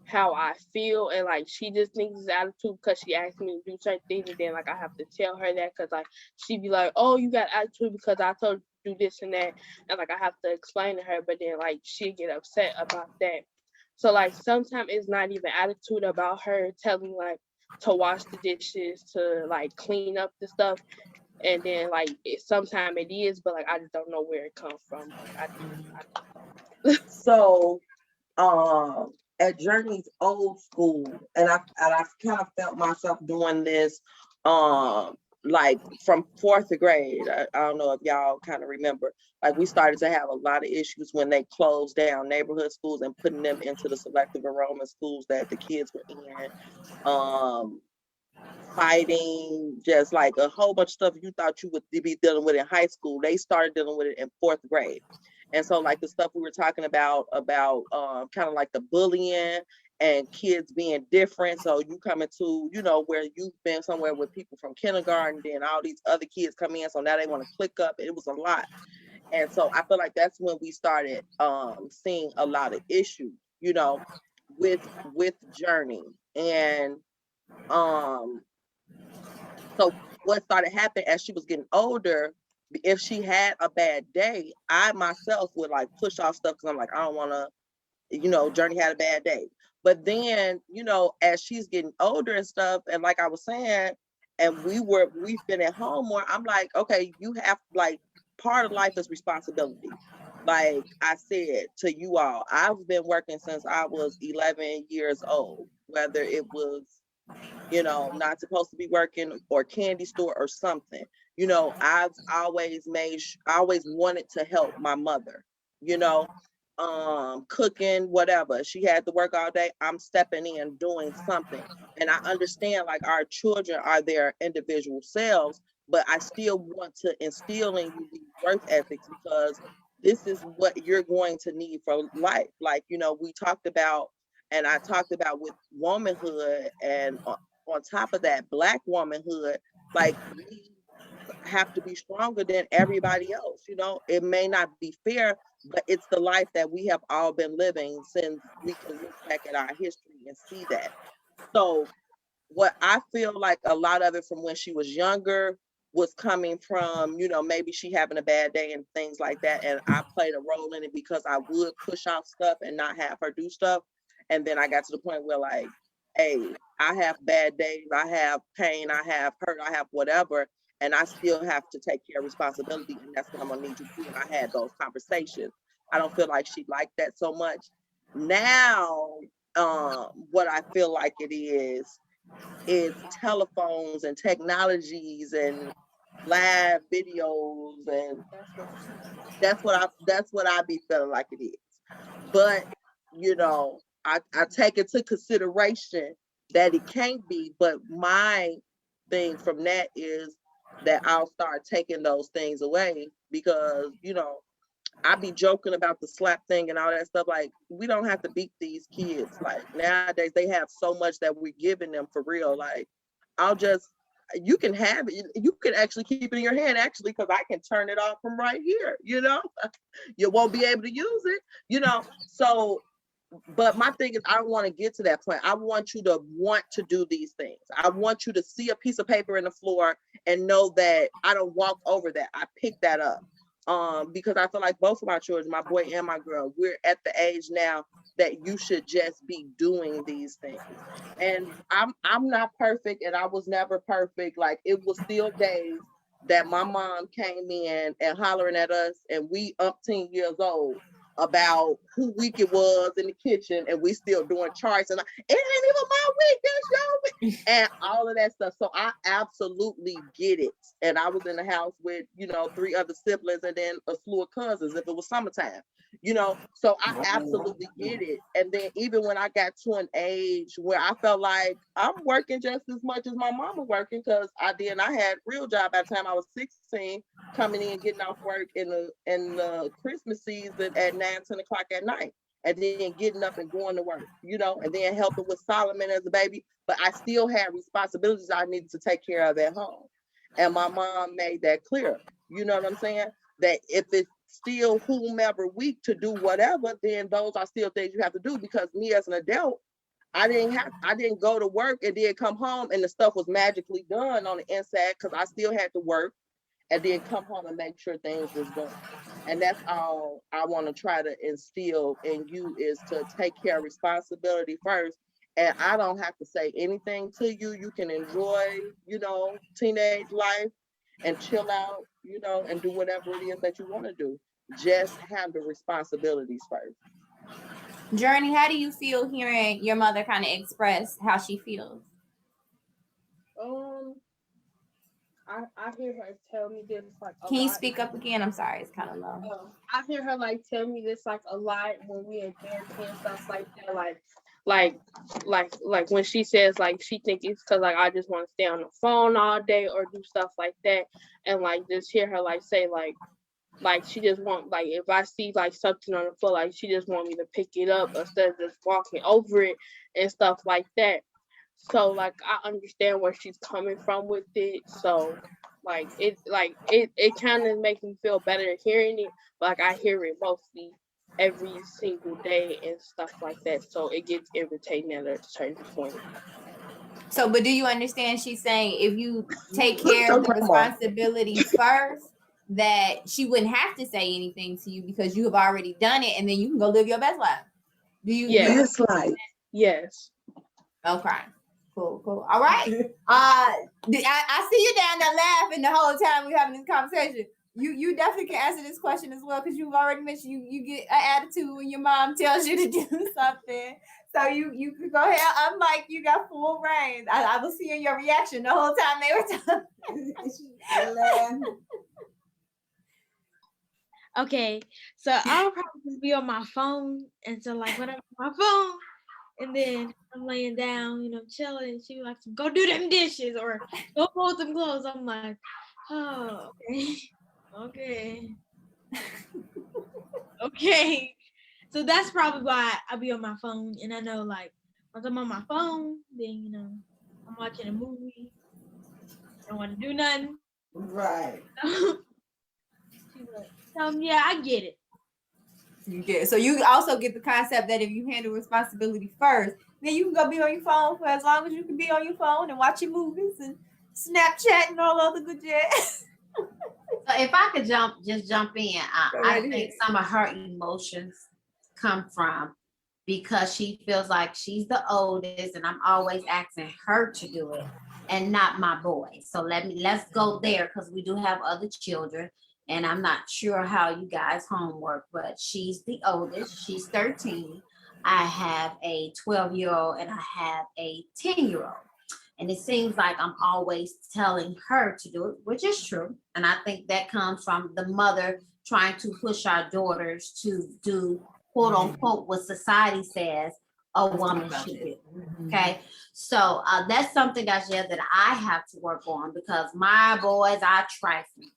how I feel, and like she just thinks it's attitude because she asked me to do certain things, and then like I have to tell her that because like she be like, oh, you got attitude because I told you to do this and that, and like I have to explain to her, but then like she get upset about that. So like sometimes it's not even attitude about her telling like to wash the dishes, to like clean up the stuff, and then like sometimes it is, but like I just don't know where it comes from. Like So at Journey's old school, and I kind of felt myself doing this like from fourth grade. I don't know if y'all kind of remember, like we started to have a lot of issues when they closed down neighborhood schools and putting them into the selective enrollment schools that the kids were in. Fighting, just like a whole bunch of stuff you thought you would be dealing with in high school, they started dealing with it in fourth grade. And so like the stuff we were talking about kind of like the bullying and kids being different. So you come into, you know, where you've been somewhere with people from kindergarten, then all these other kids come in, so now they want to click up. It was a lot. And so I feel like that's when we started seeing a lot of issues, you know, with Journey. And so what started happening as she was getting older, if she had a bad day, I myself would like push off stuff because I'm like, I don't want to, you know, Journey had a bad day. But then, you know, as she's getting older and stuff, and like I was saying, and we've been at home more, I'm like, okay, you have like part of life is responsibility. Like I said to you all, I've been working since I was 11 years old, whether it was, you know, not supposed to be working or candy store or something. You know, I've always I always wanted to help my mother, you know, cooking, whatever. She had to work all day. I'm stepping in doing something. And I understand like our children are their individual selves, but I still want to instill in you these work ethics because this is what you're going to need for life. Like, you know, we talked about, and I talked about with womanhood, and on top of that, Black womanhood, like we have to be stronger than everybody else. You know, it may not be fair, but it's the life that we have all been living since we can look back at our history and see that. So what I feel like a lot of it from when she was younger was coming from, you know, maybe she having a bad day and things like that. And I played a role in it because I would push off stuff and not have her do stuff. And then I got to the point where like, hey, I have bad days, I have pain, I have hurt, I have whatever, and I still have to take care of responsibility. And that's what I'm gonna need you to do. And I had those conversations. I don't feel like she liked that so much. Now, what I feel like it is telephones and technologies and live videos, and that's what I be feeling like it is. But you know, I take into consideration that it can't be, but my thing from that is that I'll start taking those things away because, you know, I be joking about the slap thing and all that stuff. Like, we don't have to beat these kids. Like, nowadays they have so much that we're giving them for real. Like, I'll just, you can have it. You can actually keep it in your hand, actually, because I can turn it off from right here, you know? You won't be able to use it, you know? So, but my thing is, I don't want to get to that point. I want you to want to do these things. I want you to see a piece of paper in the floor and know that I don't walk over that. I pick that up. Because I feel like both of my children, my boy and my girl, we're at the age now that you should just be doing these things. And I'm not perfect, and I was never perfect. Like, it was still days that my mom came in and hollering at us, and we umpteen years old about who week it was in the kitchen, and we still doing charts, and it ain't even my week, that's your week, and all of that stuff. So I absolutely get it. And I was in the house with, you know, 3 other siblings and then a slew of cousins if it was summertime, you know. So I absolutely get it. And then even when I got to an age where I felt like I'm working just as much as my mama working, because I had real job by the time I was 16, coming in, getting off work in the Christmas season at 9, 10 o'clock at night, and then getting up and going to work, you know, and then helping with Solomon as a baby. But I still had responsibilities I needed to take care of at home. And my mom made that clear, you know what I'm saying? That if it's still whomever week to do whatever, then those are still things you have to do. Because me as an adult, I didn't go to work and then come home and the stuff was magically done on the inside, because I still had to work and then come home and make sure things was done. And that's all I want to try to instill in you, is to take care of responsibility first. And I don't have to say anything to you. You can enjoy, you know, teenage life and chill out, you know, and do whatever it is that you want to do. Just handle responsibilities first. Journey, how do you feel hearing your mother kind of express how she feels? I hear her tell me this like a Can you lot. speak up again? I'm sorry, it's kind of low. I hear her like tell me this like a lot when we at therapy and stuff like that. Like when she says like she thinks it's because like I just want to stay on the phone all day or do stuff like that, and like just hear her like say like she just want, like if I see like something on the floor, like she just want me to pick it up instead of just walking over it and stuff like that. So like I understand where she's coming from with it. So it kind of makes me feel better hearing it. Like I hear it mostly every single day and stuff like that. So it gets irritating at a certain point. So, but do you understand she's saying if you take care of the responsibilities first, that she wouldn't have to say anything to you because you have already done it, and then you can go live your best life. Do you? Yes. Yes. Okay. Cool. All right. I see you down there laughing the whole time we're having this conversation. You definitely can answer this question as well, because you've already mentioned you get an attitude when your mom tells you to do something. So you can go ahead. I'm like, you got full reign. I was seeing your reaction the whole time they were talking. Okay, so I'll probably just be on my phone, and so like when I'm on my phone, and then I'm laying down, you know, chilling, and she like, go do them dishes or go fold them clothes. I'm like, Oh, okay. Okay. Okay. So that's probably why I be on my phone, and I know like once I'm on my phone, then I'm watching a movie. I don't want to do nothing. Right. She's like, yeah, I get it. You get so you also get the concept that if you handle responsibility first, then you can go be on your phone for as long as you can be on your phone and watch your movies and Snapchat and all other good jazz. So if I could jump in, I think some of her emotions come from because she feels like she's the oldest and I'm always asking her to do it and not my boy. So let's go there because we do have other children and I'm not sure how you guys homework, but she's the oldest. She's 13. I have a 12-year-old and I have a 10-year-old. And it seems like I'm always telling her to do it, which is true. And I think that comes from the mother trying to push our daughters to do, quote unquote, what society says a woman should do. Okay. So that's something that I have to work on because my boys are trifling.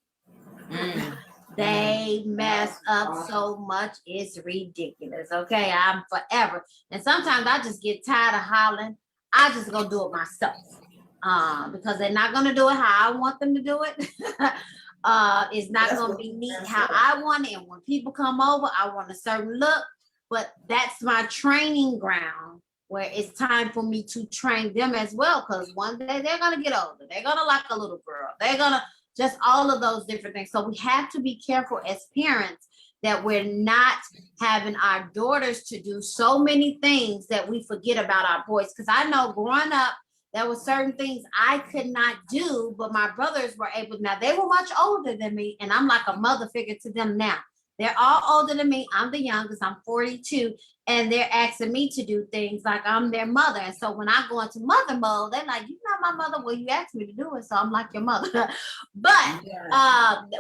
They mess up so much, it's ridiculous. Okay. I'm forever. And sometimes I just get tired of hollering. I just gonna do it myself because they're not gonna do it how I want them to do it. It's not gonna be neat how I want it. And when people come over, I want a certain look, but that's my training ground where it's time for me to train them as well. Because one day they're gonna get older. They're gonna like a little girl. They're gonna just all of those different things. So we have to be careful as parents that we're not having our daughters to do so many things that we forget about our boys. Because I know growing up, there were certain things I could not do, but my brothers were able. Now, they were much older than me, and I'm like a mother figure to them now. They're all older than me. I'm the youngest. I'm 42. And they're asking me to do things like I'm their mother. And so when I go into mother mode, they're like, you're not my mother. Well, you asked me to do it. So I'm like your mother. But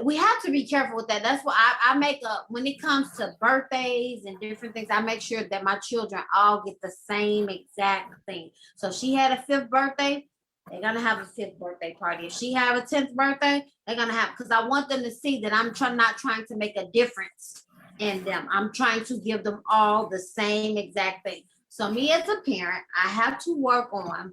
we have to be careful with that. That's why I make when it comes to birthdays and different things, I make sure that my children all get the same exact thing. So she had a 5th birthday. They're gonna have a 5th birthday party. If she have a 10th birthday, they're gonna have, because I want them to see that I'm not trying to make a difference in them. I'm trying to give them all the same exact thing. So me as a parent, I have to work on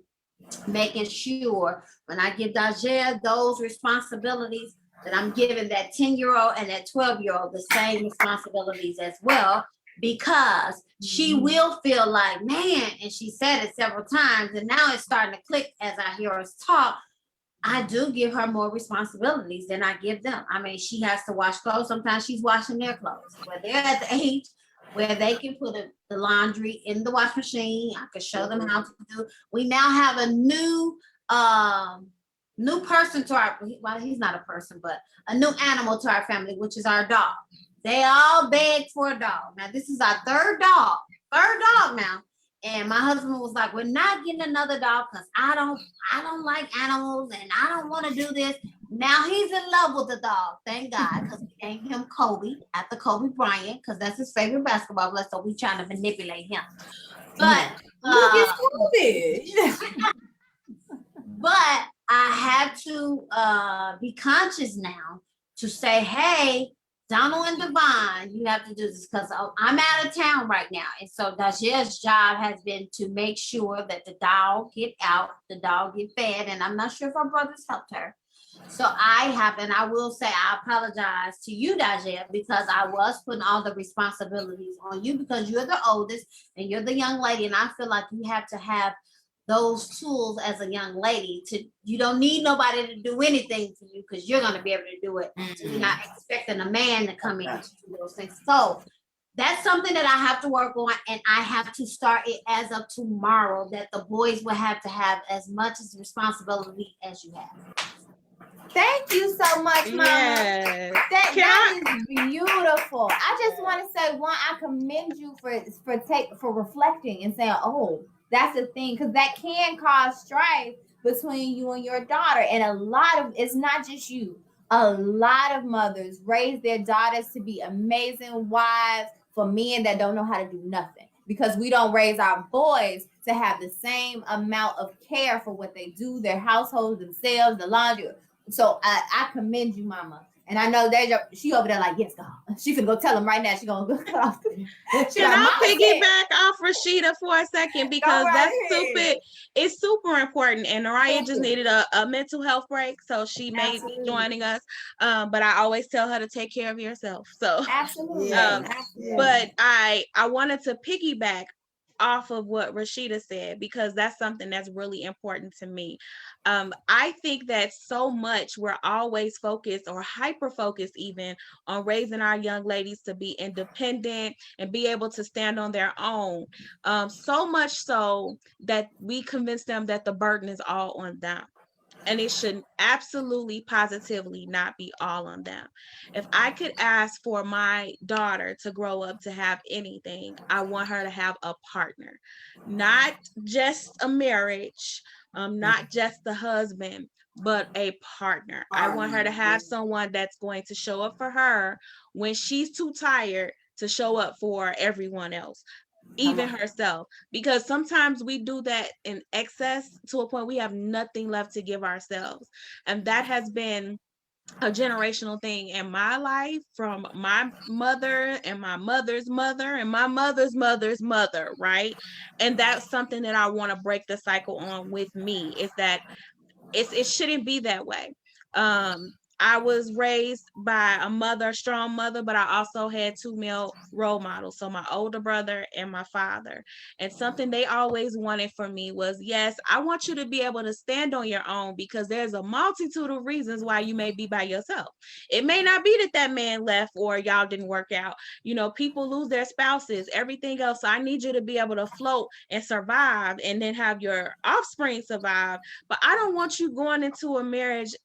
making sure when I give Dajea those responsibilities that I'm giving that 10-year-old and that 12-year-old the same responsibilities as well, because she will feel like, man, and she said it several times, and now it's starting to click as I hear us talk. I do give her more responsibilities than I give them. I mean, she has to wash clothes. Sometimes she's washing their clothes. Where they're at the age where they can put the laundry in the wash machine. I can show them how to do. We now have a new person to our, well, he's not a person, but a new animal to our family, which is our dog. They all begged for a dog. Now, this is our third dog now. And my husband was like, we're not getting another dog because I don't like animals and I don't want to do this. Now he's in love with the dog, thank God, because we named him Kobe after Kobe Bryant, because that's his favorite basketball player. So we trying to manipulate him. But look at Kobe. But I have to be conscious now to say, hey, Donald and Devon, you have to do this because I'm out of town right now. And so Dajia's job has been to make sure that the dog get out, the dog get fed. And I'm not sure if our brothers helped her. So I will say, I apologize to you, Dajia, because I was putting all the responsibilities on you because you're the oldest and you're the young lady. And I feel like you have to have those tools as a young lady you don't need nobody to do anything for you because you're going to be able to do it. So you're not expecting a man to come in to do those things. So that's something that I have to work on, and I have to start it as of tomorrow, that the boys will have to have as much as responsibility as you have. Thank you so much, Mama. Yes. That is beautiful. I just want to say, one, I commend you for reflecting and saying, oh, that's a thing, because that can cause strife between you and your daughter. And it's not just you. A lot of mothers raise their daughters to be amazing wives for men that don't know how to do nothing, because we don't raise our boys to have the same amount of care for what they do, their households, themselves, the laundry. So I commend you, Mama. And I know that she over there like, yes, God. She finna go tell him right now. She gonna go cut off. Can I piggyback off Rashida for a second, because that's super. It's super important. And Naraya just needed a mental health break, so she may be joining us. But I always tell her to take care of yourself. So absolutely. But I wanted to piggyback off of what Rashida said, because that's something that's really important to me. I think that so much we're always focused, or hyper focused even, on raising our young ladies to be independent and be able to stand on their own. So much so that we convince them that the burden is all on them. And it should absolutely, positively not be all on them. If I could ask for my daughter to grow up to have anything, I want her to have a partner, not just a marriage, not just the husband, but a partner. I want her to have someone that's going to show up for her when she's too tired to show up for everyone else, even herself, because sometimes we do that in excess to a point we have nothing left to give ourselves. And that has been a generational thing in my life, from my mother and my mother's mother and my mother's mother's mother, right? And that's something that I want to break the cycle on with me, is that it shouldn't be that way. I was raised by a strong mother, but I also had two male role models. So my older brother and my father. And something they always wanted for me was, yes, I want you to be able to stand on your own, because there's a multitude of reasons why you may be by yourself. It may not be that man left or y'all didn't work out. People lose their spouses, everything else. So I need you to be able to float and survive, and then have your offspring survive. But I don't want you going into a marriage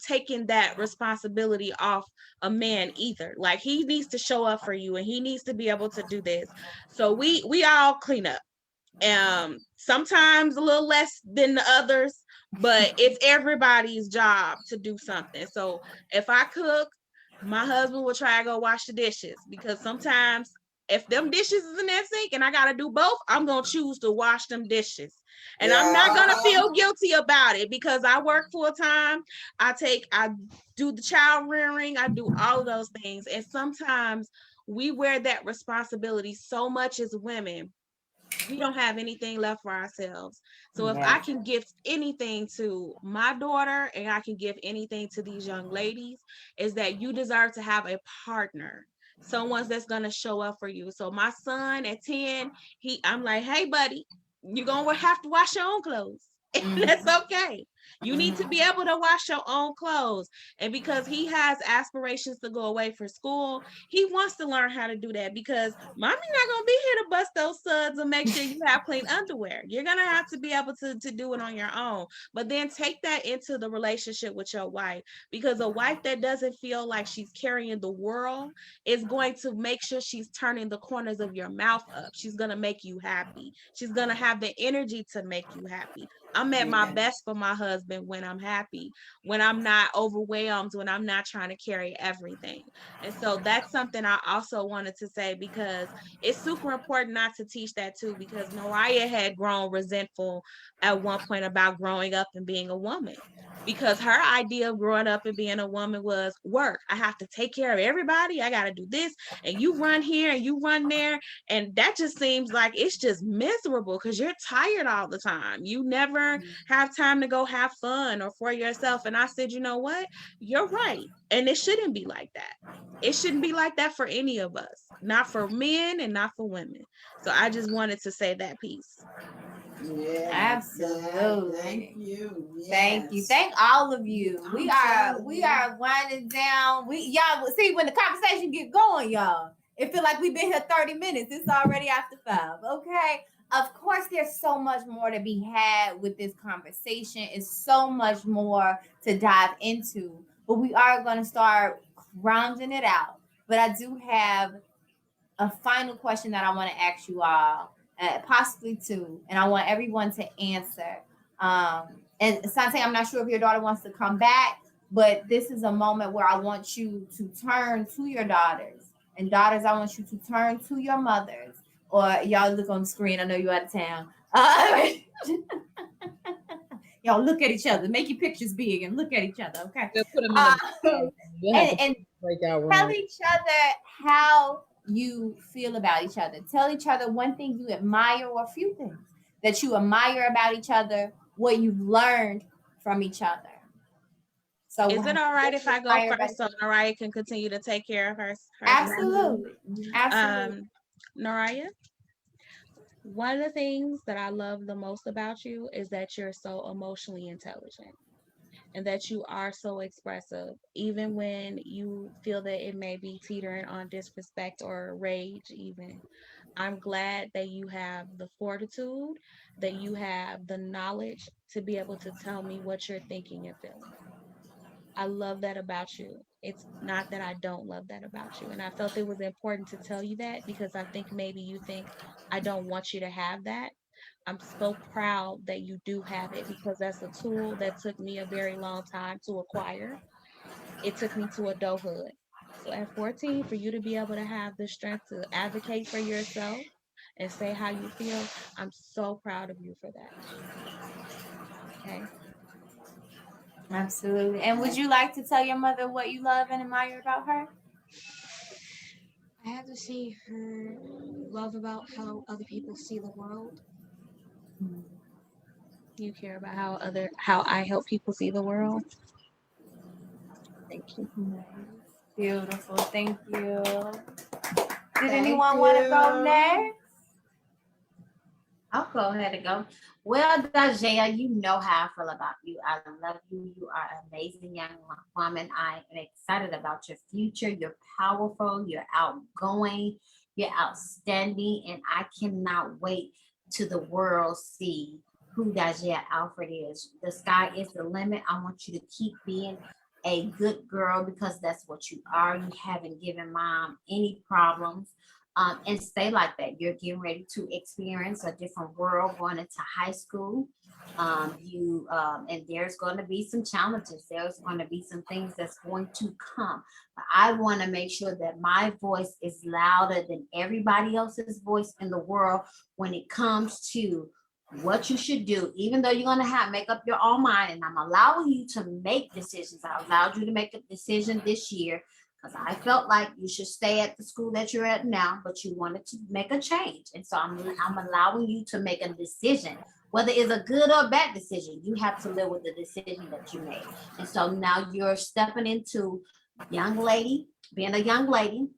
taking that responsibility off a man either. Like, he needs to show up for you, and he needs to be able to do this. So we all clean up. Sometimes a little less than the others, but it's everybody's job to do something. So if I cook, my husband will try to go wash the dishes, because sometimes if them dishes is in that sink and I gotta do both, I'm gonna choose to wash them dishes. And I'm not gonna feel guilty about it, because I work full time. I do the child rearing, I do all of those things. And sometimes we wear that responsibility so much as women, we don't have anything left for ourselves. So if I can give anything to my daughter, and I can give anything to these young ladies, is that you deserve to have a partner, someone that's going to show up for you. So my son at 10, I'm like, hey buddy, you're going to have to wash your own clothes. That's okay. You need to be able to wash your own clothes. And because he has aspirations to go away for school, he wants to learn how to do that, because mommy's not going to be here to bust those suds and make sure you have clean underwear. You're going to have to be able to do it on your own. But then take that into the relationship with your wife, because a wife that doesn't feel like she's carrying the world is going to make sure she's turning the corners of your mouth up. She's going to make you happy. She's going to have the energy to make you happy. I'm at my best for my husband when I'm happy, when I'm not overwhelmed, when I'm not trying to carry everything. And so that's something I also wanted to say, because it's super important not to teach that too, because Noraya had grown resentful at one point about growing up and being a woman, because her idea of growing up and being a woman was work. I have to take care of everybody. I got to do this, and you run here and you run there. And that just seems like it's just miserable, because you're tired all the time. You never have time to go have fun or for yourself. And I said, you know what? You're right. And it shouldn't be like that. It shouldn't be like that for any of us, not for men and not for women. So I just wanted to say that piece. Absolutely. Thank you. Thank you. Thank all of you. We are winding down. Y'all see, when the conversation get going, y'all, it feel like we've been here 30 minutes. It's already after 5. Okay. Of course, there's so much more to be had with this conversation. It's so much more to dive into, but we are going to start rounding it out. But I do have a final question that I want to ask you all, possibly two, and I want everyone to answer. And Sante, I'm not sure if your daughter wants to come back, but this is a moment where I want you to turn to your daughters, and daughters, I want you to turn to your mothers. Or y'all look on the screen. I know you're out of town. Y'all look at each other, make your pictures big and look at each other, okay? They'll put 'em in the- We'll have to And breakout room. tell each other how you feel about each other. Tell each other one thing you admire or a few things that you admire about each other, what you've learned from each other. So Is it all right if I go admire first so about- Noraya can continue to take care of her? Absolutely. Absolutely. Noraya, one of the things that I love the most about you is that you're so emotionally intelligent and that you are so expressive, even when you feel that it may be teetering on disrespect or rage, even. I'm glad that you have the fortitude, that you have the knowledge to be able to tell me what you're thinking and feeling. I love that about you. It's not that I don't love that about you. And I felt it was important to tell you that because I think maybe you think I don't want you to have that. I'm so proud that you do have it because that's a tool that took me a very long time to acquire. It took me to adulthood. So at 14, for you to be able to have the strength to advocate for yourself and say how you feel, I'm so proud of you for that. Okay. Absolutely. And would you like to tell your mother what you love and admire about her? I have to say her love about how other people see the world. You care about how I help people see the world. Thank you. Beautiful. Thank you. Did anyone want to go next? I'll go ahead and go. Well, Dajea, you know how I feel about you. I love you. You are an amazing young woman. I am excited about your future. You're powerful. You're outgoing. You're outstanding. And I cannot wait to the world see who Dajea Alfred is. The sky is the limit. I want you to keep being a good girl because that's what you are. You haven't given mom any problems. And stay like that. You're getting ready to experience a different world going into high school. And there's going to be some challenges. There's going to be some things that's going to come. But I want to make sure that my voice is louder than everybody else's voice in the world when it comes to what you should do, even though you're going to make up your own mind. And I'm allowing you to make decisions. I allowed you to make a decision this year because I felt like you should stay at the school that you're at now, but you wanted to make a change. And so I'm allowing you to make a decision, whether it's a good or bad decision. You have to live with the decision that you made. And so now you're stepping into being a young lady,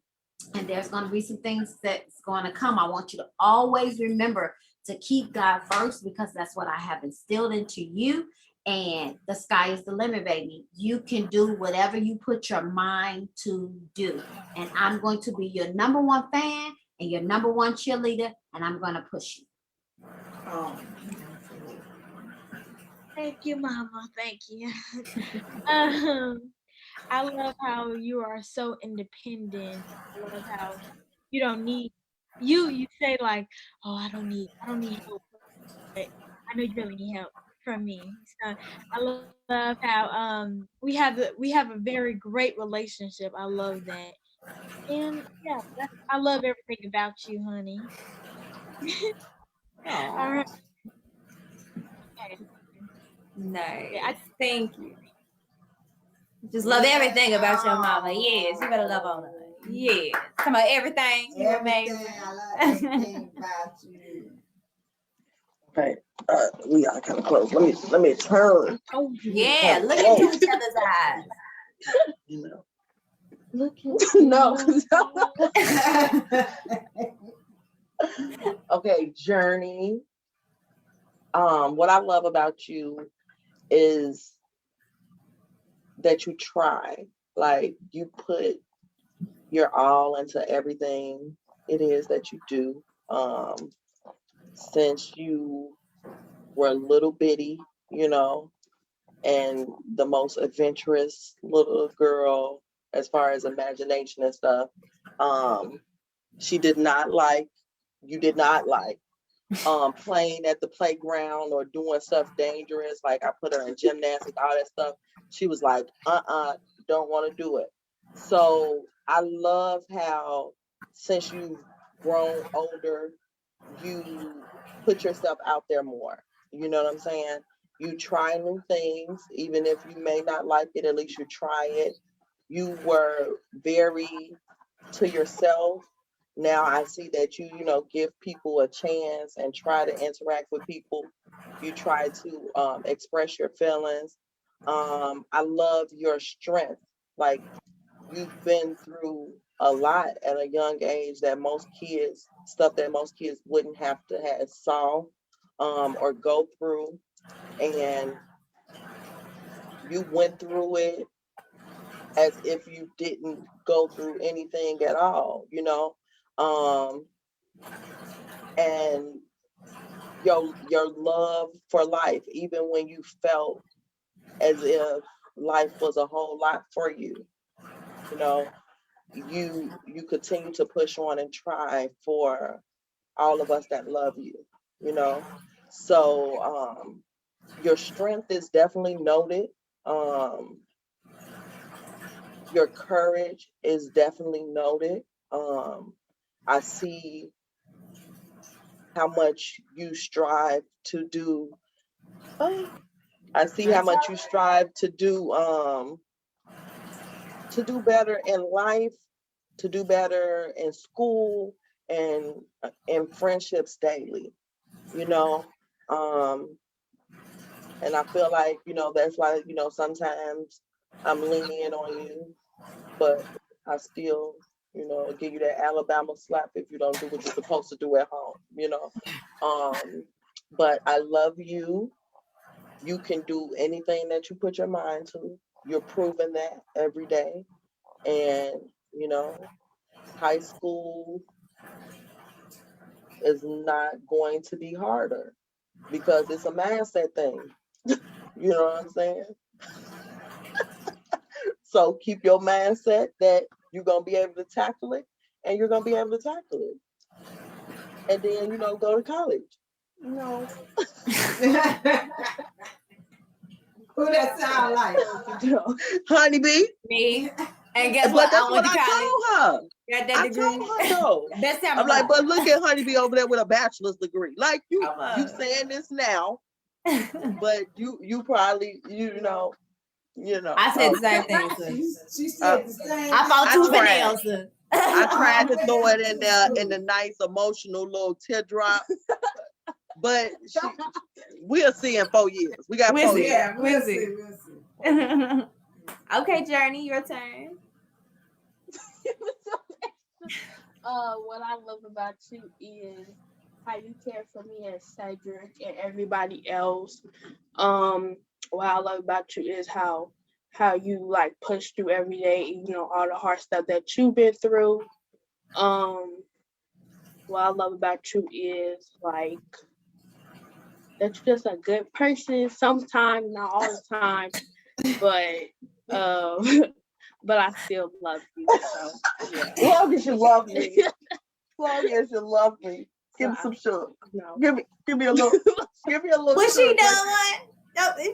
and there's going to be some things that's going to come. I want you to always remember to keep God first because that's what I have instilled into you. And the sky is the limit, baby. You can do whatever you put your mind to do. And I'm going to be your number one fan and your number one cheerleader, and I'm going to push you. Oh. Thank you, Mama. Thank you. I love how you are so independent. I love how you don't need you say like, oh, I don't need help, but I know you really need help from me. So I love how we have a very great relationship. I love that. And yeah, I love everything about you, honey. All right. Okay. Nice. Yeah, Thank you. Just love everything about your mama. Yes, you better love on her. Yes. Come on, everything. You're amazing. I love everything about you. Okay, we are kind of close. Let me turn. Oh yeah, look into each other's eyes. You know. look No. Okay, Journey. What I love about you is that you try. Like you put your all into everything it is that you do. Since you were a little bitty, you know, and the most adventurous little girl as far as imagination and stuff. You did not like playing at the playground or doing stuff dangerous. Like I put her in gymnastics, all that stuff. She was like, don't want to do it. So I love how since you've grown older, you put yourself out there more. You know what I'm saying? You try new things, even if you may not like it, at least you try it. You were very to yourself. Now I see that you know, give people a chance and try to interact with people. You try to express your feelings. I love your strength. Like, you've been through a lot at a young age that most kids, stuff that most kids wouldn't have to have saw or go through. And you went through it as if you didn't go through anything at all, you know. Um, and your love for life, even when you felt as if life was a whole lot for you, you know, you continue to push on and try for all of us that love you, you know. So your strength is definitely noted. Um, your courage is definitely noted. I see how much you strive to do. I see how much you strive to do better in life, to do better in school and in friendships daily, you know. Um, and I feel like, you know, that's why, you know, sometimes I'm lenient on you, but I still, you know, give you that Alabama slap if you don't do what you're supposed to do at home, you know. But I love you. You can do anything that you put your mind to. You're proving that every day. And, you know, high school is not going to be harder because it's a mindset thing. You know what I'm saying? So keep your mindset that you're going to be able to tackle it, and you're going to be able to tackle it. And then, you know, go to college. You know. Who that sound like? Honeybee. Me. And guess But what? that's I what went to I college. told her. Got that I degree. told her though. Best time I'm of my like, but look at Honeybee over there with a bachelor's degree. Like you saying this now, but you probably you know. I said the same thing. She said the same. I fought tooth and nails. I tried to throw it in there in the nice emotional little teardrop, but we'll see in 4 years. We got 4 years. Yeah, we'll see. Okay, Journey, your turn. What I love about you is how you care for me and Cedric and everybody else. What I love about you is how you like push through every day, you know, all the hard stuff that you've been through. What I love about you is like that you're just a good person sometimes, not all the time, but but I still love you. So yeah. As long as you love me. As long as you love me. Give me some sugar. No. Give me a little Was sugar. she done?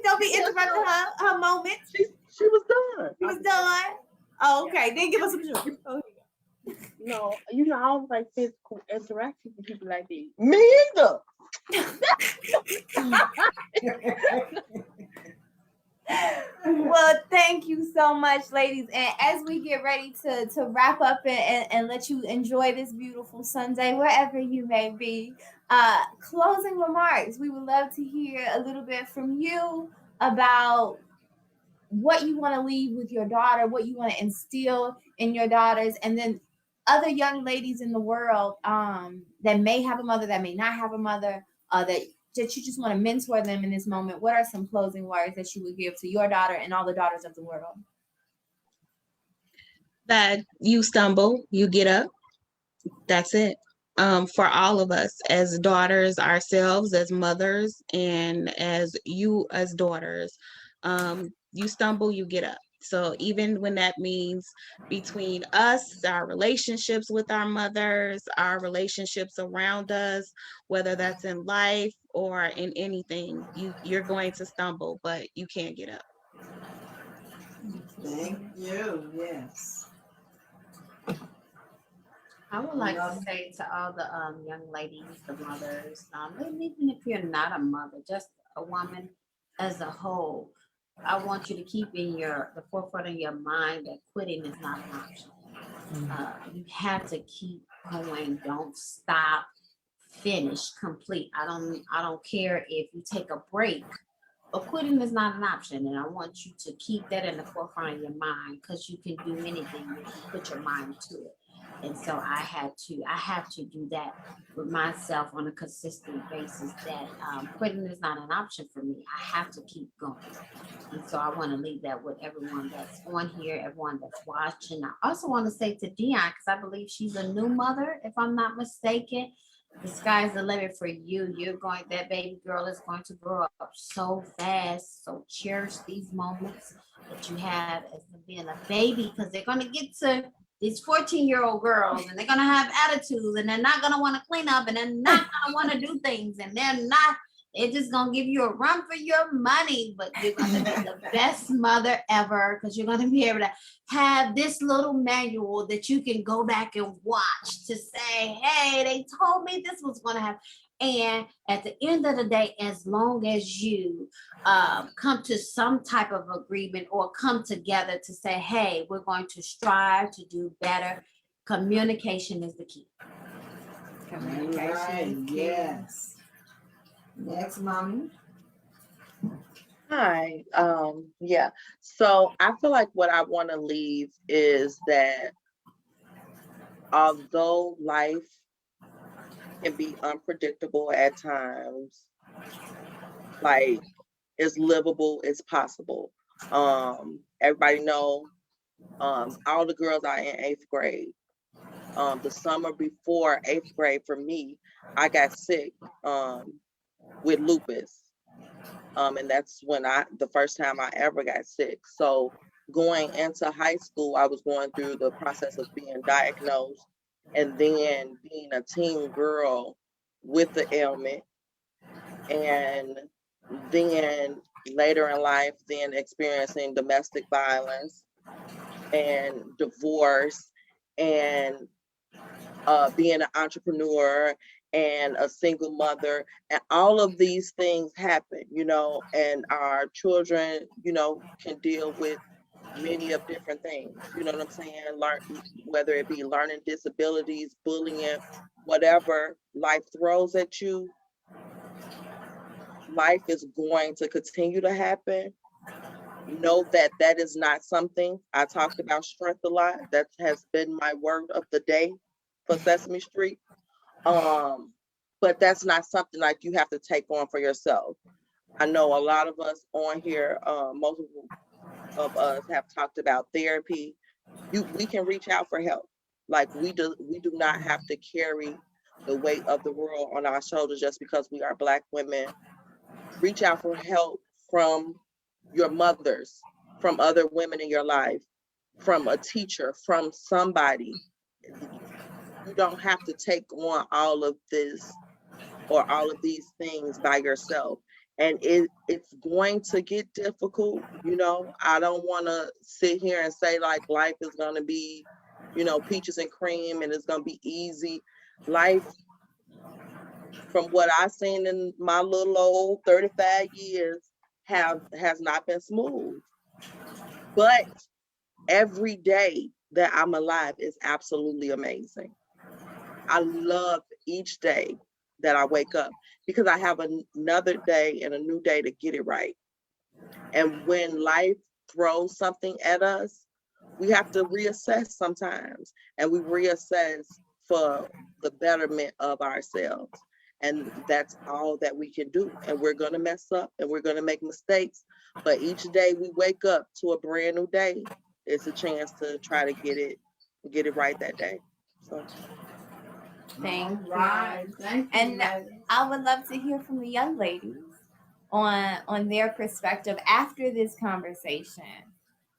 Don't be interrupting her moment. She was done. She was done. Oh, okay. Then give us some sugar. No, you know, I don't like physical interaction with people like this. Me either. Well, thank you so much, ladies. And as we get ready to wrap up and let you enjoy this beautiful Sunday, wherever you may be, closing remarks. We would love to hear a little bit from you about what you want to leave with your daughter, what you want to instill in your daughters, and then other young ladies in the world that may have a mother, that may not have a mother, that you just want to mentor them in this moment. What are some closing words that you would give to your daughter and all the daughters of the world? That you stumble, you get up. That's it. For all of us as daughters ourselves, as mothers, and as you as daughters, you stumble, you get up. So even when that means between us, our relationships with our mothers, our relationships around us, whether that's in life or in anything, you're going to stumble, but you can't get up. Thank you. Yes. I would like to say to all the young ladies, the mothers, even if you're not a mother, just a woman, as a whole, I want you to keep in the forefront of your mind that quitting is not an option. You have to keep going. Don't stop. Finish. Complete. I don't care if you take a break, but quitting is not an option. And I want you to keep that in the forefront of your mind, because you can do anything if you put your mind to it. And so I have to do that with myself on a consistent basis, that quitting is not an option for me. I have to keep going. And so I want to leave that with everyone that's on here, everyone that's watching. I also want to say to Dion, because I believe she's a new mother, if I'm not mistaken, the sky's the limit for you. That baby girl is going to grow up so fast. So cherish these moments that you have as being a baby, because they're going to get to these 14-year-old girls, and they're going to have attitudes, and they're not going to want to clean up, and they're not going to want to do things, and they're just going to give you a run for your money. But you're going to be the best mother ever, because you're going to be able to have this little manual that you can go back and watch to say, hey, they told me this was going to happen. And at the end of the day, as long as you come to some type of agreement or come together to say, hey, we're going to strive to do better, communication is the key. Communication, yes. Next, mommy. Hi. Yeah. So I feel like what I want to leave is that although life can be unpredictable at times, like it's livable, it's possible. Everybody know, all the girls are in 8th grade. The summer before 8th grade for me, I got sick with lupus. And that's when the first time I ever got sick. So going into high school, I was going through the process of being diagnosed and then being a teen girl with the ailment. And then later in life, then experiencing domestic violence and divorce and being an entrepreneur and a single mother, and all of these things happen, and our children, can deal with many of different things, you know what I'm saying? Whether it be learning disabilities, bullying, whatever life throws at you, life is going to continue to happen. Know that that is not something. I talked about strength a lot. That has been my word of the day for Sesame Street. But that's not something like you have to take on for yourself. I know a lot of us on here, most of us have talked about therapy. We can reach out for help. Like we do not have to carry the weight of the world on our shoulders just because we are Black women. Reach out for help from your mothers, from other women in your life, from a teacher, from somebody. You don't have to take on all of this or all of these things by yourself. And it's going to get difficult. I don't want to sit here and say like life is going to be, peaches and cream and it's going to be easy. Life, from what I've seen in my little old 35 years, has not been smooth. But every day that I'm alive is absolutely amazing. I love each day that I wake up because I have another day and a new day to get it right. And when life throws something at us, we have to reassess sometimes, and we reassess for the betterment of ourselves. And that's all that we can do. And we're going to mess up and we're going to make mistakes. But each day we wake up to a brand new day, it's a chance to try to get it right that day. So Thank you. Right. Thank you. And I would love to hear from the young ladies on their perspective after this conversation.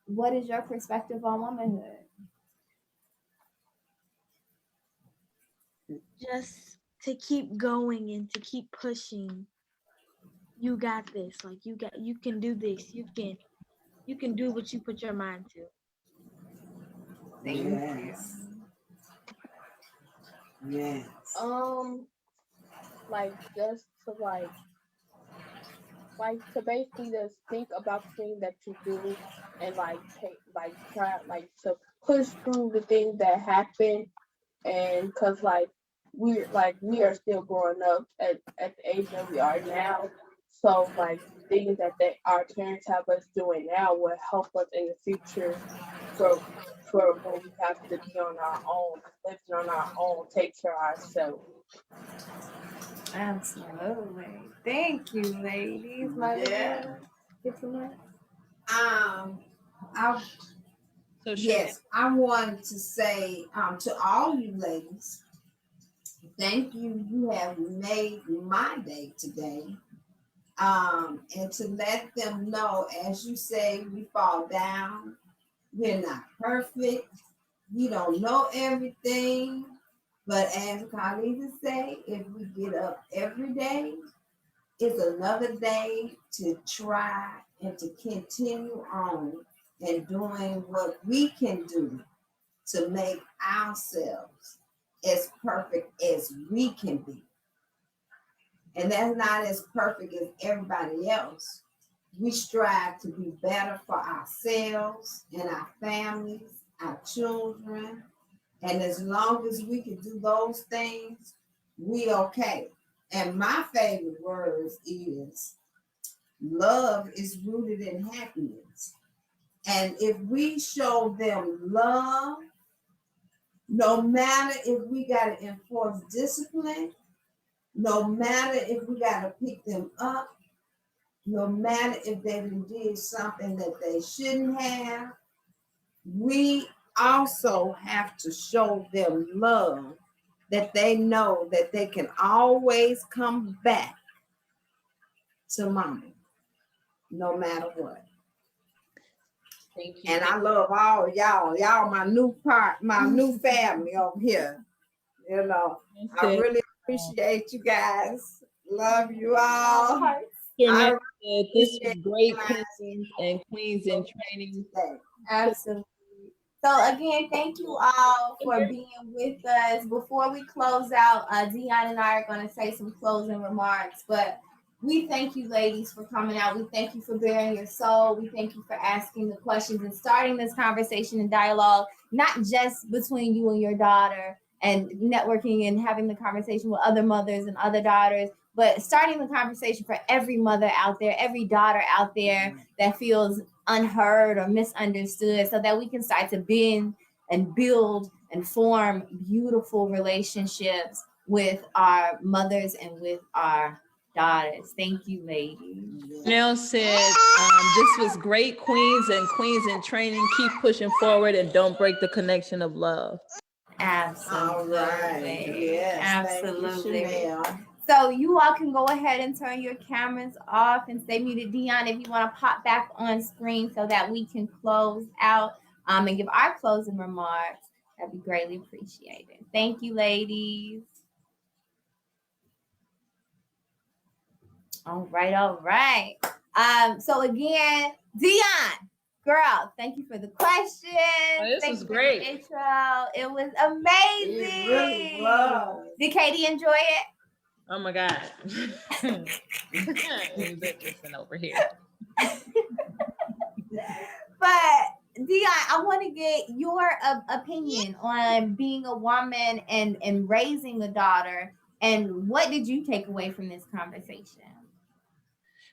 What is your perspective on womanhood? Just to keep going and to keep pushing. You got this. Like you can do this. You can do what you put your mind to. Thank you. Yes. Like just to like like to basically just think about the things that you do and like take like try like to push through the things that happen and cause we are still growing up at the age that we are now. So like things that our parents have us doing now will help us in the future for when we have to be on our own, living on our own, take care of ourselves. Absolutely. Thank you, ladies. Mother, Yeah. get some more. I So yes, I wanted to say to all you ladies, thank you. You have made my day today. And to let them know, as you say, we fall down. We're not perfect. We don't know everything. But as Carlita say, if we get up every day, it's another day to try and to continue on and doing what we can do to make ourselves as perfect as we can be. And that's not as perfect as everybody else. We strive to be better for ourselves and our families, our children. And as long as we can do those things, we okay. And my favorite words is love is rooted in happiness. And if we show them love, no matter if we got to enforce discipline, no matter if we got to pick them up, no matter if they did something that they shouldn't have, we also have to show them love that they know that they can always come back to mama, no matter what. thank you. And I love all y'all. Y'all my new family over here. You know, I really appreciate you guys. Love you all. I This was great, queens and queens in training. Absolutely. So again, thank you all for being with us. Before we close out, Dion and I are going to say some closing remarks, but we thank you ladies for coming out. We thank you for bearing your soul. We thank you for asking the questions and starting this conversation and dialogue, not just between you and your daughter and networking and having the conversation with other mothers and other daughters, but starting the conversation for every mother out there, every daughter out there that feels unheard or misunderstood, so that we can start to bend and build and form beautiful relationships with our mothers and with our daughters. Thank you, ladies. Nell said, this was great, queens and queens in training. Keep pushing forward and don't break the connection of love. Absolutely. All right. Yes. Absolutely. Thank you, Chanel. So you all can go ahead and turn your cameras off and stay muted. Dion, if you want to pop back on screen so that we can close out and give our closing remarks, that'd be greatly appreciated. Thank you, ladies. All right, all right. So again, Dion, girl, thank you for the question. This Thank was you for great. the intro. It was amazing. It really was. Did Katie enjoy it? Oh my God. It was interesting over here. But Dion, I want to get your opinion on being a woman and raising a daughter. And what did you take away from this conversation?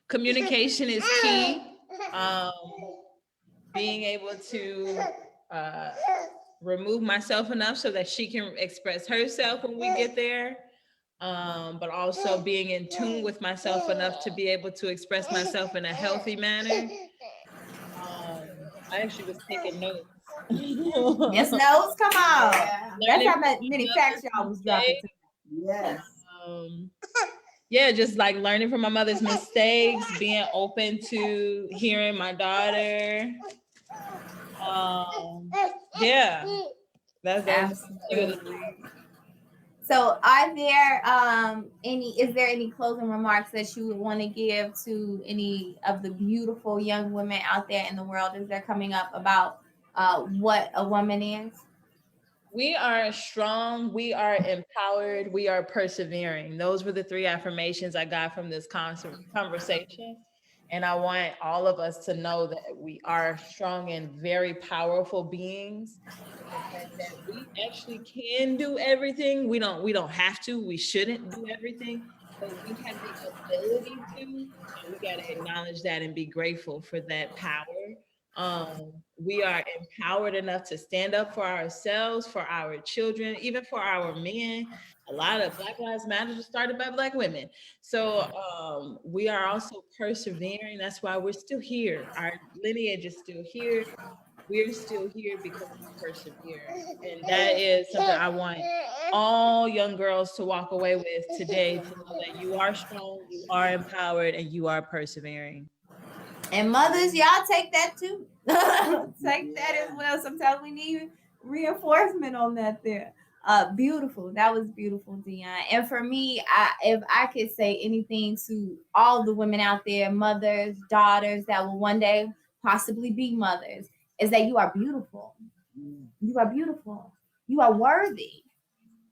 Communication is key. Being able to remove myself enough so that she can express herself when we get there. But also being in tune with myself enough to be able to express myself in a healthy manner. I actually was taking notes. Yes, notes, come on. Yeah. That's how many facts y'all was dropping. Yes. Yeah, just like learning from my mother's mistakes, being open to hearing my daughter. Yeah, that's absolutely. So is there any closing remarks that you would want to give to any of the beautiful young women out there in the world as they're coming up about what a woman is? We are strong, we are empowered, we are persevering. Those were the 3 affirmations I got from this conversation. And I want all of us to know that we are strong and very powerful beings. And the fact that we actually can do everything. We don't have to, we shouldn't do everything, but we have the ability to, and we got to acknowledge that and be grateful for that power. We are empowered enough to stand up for ourselves, for our children, even for our men. A lot of Black Lives Matter was started by Black women. So we are also persevering. That's why we're still here. Our lineage is still here. We're still here because we persevere. And that is something I want all young girls to walk away with today, to know that you are strong, you are empowered, and you are persevering. And mothers, y'all take that too. Take that as well. Sometimes we need reinforcement on that there. Beautiful. That was beautiful, Dion. And for me, if I could say anything to all the women out there, mothers, daughters that will one day possibly be mothers, is that you are beautiful. You are beautiful. You are worthy.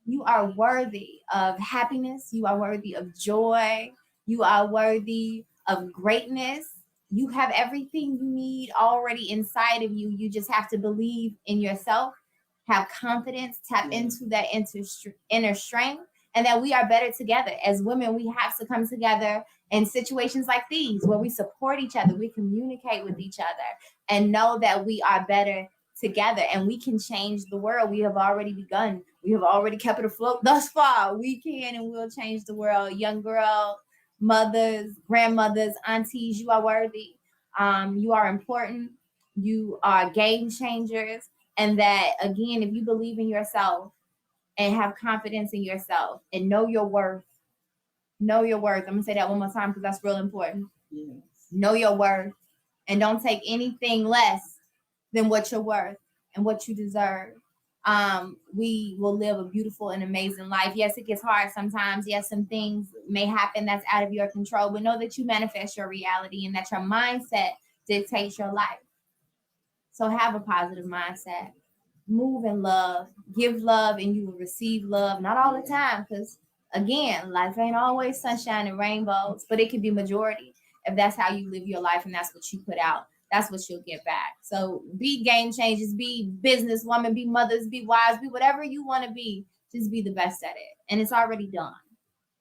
You are worthy of happiness. You are worthy of joy. You are worthy of greatness. You have everything you need already inside of you. You just have to believe in yourself, have confidence, tap into that inner strength, and that we are better together. As women, we have to come together in situations like these where we support each other, we communicate with each other, and know that we are better together and we can change the world. We have already begun. We have already kept it afloat thus far. We can and will change the world. Young girl, mothers, grandmothers, aunties, you are worthy. You are important. You are game changers. And that, again, if you believe in yourself and have confidence in yourself and know your worth, know your worth. I'm going to say that one more time because that's real important. Yes. Know your worth and don't take anything less than what you're worth and what you deserve. We will live a beautiful and amazing life. Yes, it gets hard sometimes. Yes, some things may happen that's out of your control, but know that you manifest your reality and that your mindset dictates your life. So have a positive mindset. Move in love, give love, and you will receive love. Not all the time, because again, life ain't always sunshine and rainbows, but it can be majority if that's how you live your life and that's what you put out. That's what you'll get back. So be game changers, be businesswoman, be mothers, be wives, be whatever you want to be. Just be the best at it, and it's already done.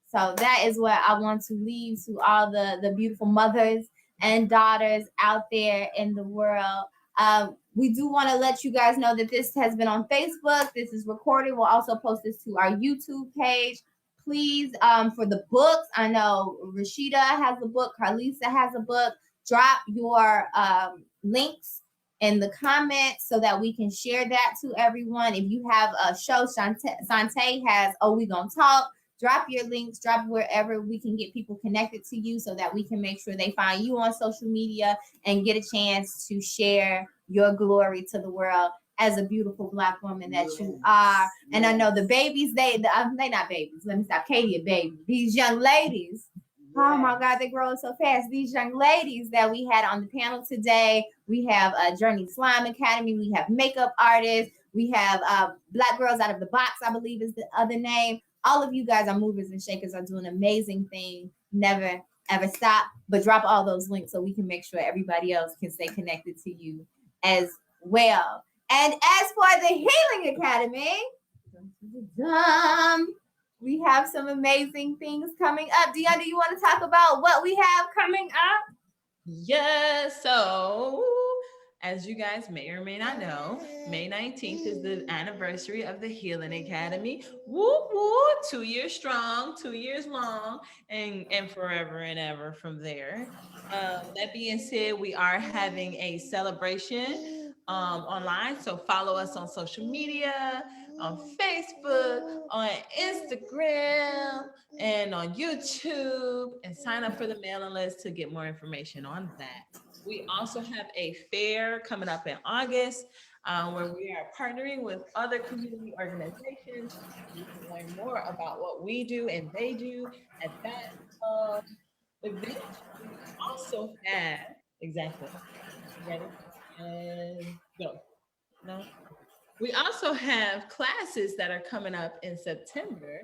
So that is what I want to leave to all the beautiful mothers and daughters out there in the world. We do want to let you guys know that this has been on Facebook. This is recorded. We'll also post this to our YouTube page. Please, for the books, I know Rashida has a book, Carlisa has a book. Drop your links in the comments so that we can share that to everyone. If you have a show, Shantae has We Gonna Talk. Drop your links, drop wherever we can get people connected to you so that we can make sure they find you on social media and get a chance to share your glory to the world as a beautiful Black woman that you are. And I know the babies, they not babies. Let me stop. Katie, a baby. These young ladies, oh my God, they're growing so fast. These young ladies that we had on the panel today, we have Journey Slime Academy, we have makeup artists, we have Black Girls Out of the Box, I believe is the other name. All of you guys are movers and shakers, are doing amazing things. Never, ever stop, but drop all those links so we can make sure everybody else can stay connected to you as well. And as for the Healing Academy, we have some amazing things coming up. Dion, do you want to talk about what we have coming up? Yes. So, as you guys may or may not know, May 19th is the anniversary of the Healing Academy. Woo woo, 2 years strong, 2 years long, and forever and ever from there. That being said, we are having a celebration online. So follow us on social media, on Facebook, on Instagram, and on YouTube, and sign up for the mailing list to get more information on that. We also have a fair coming up in August where we are partnering with other community organizations. You can learn more about what we do and they do at that event. We also have, exactly, ready? And go. No. We also have classes that are coming up in September.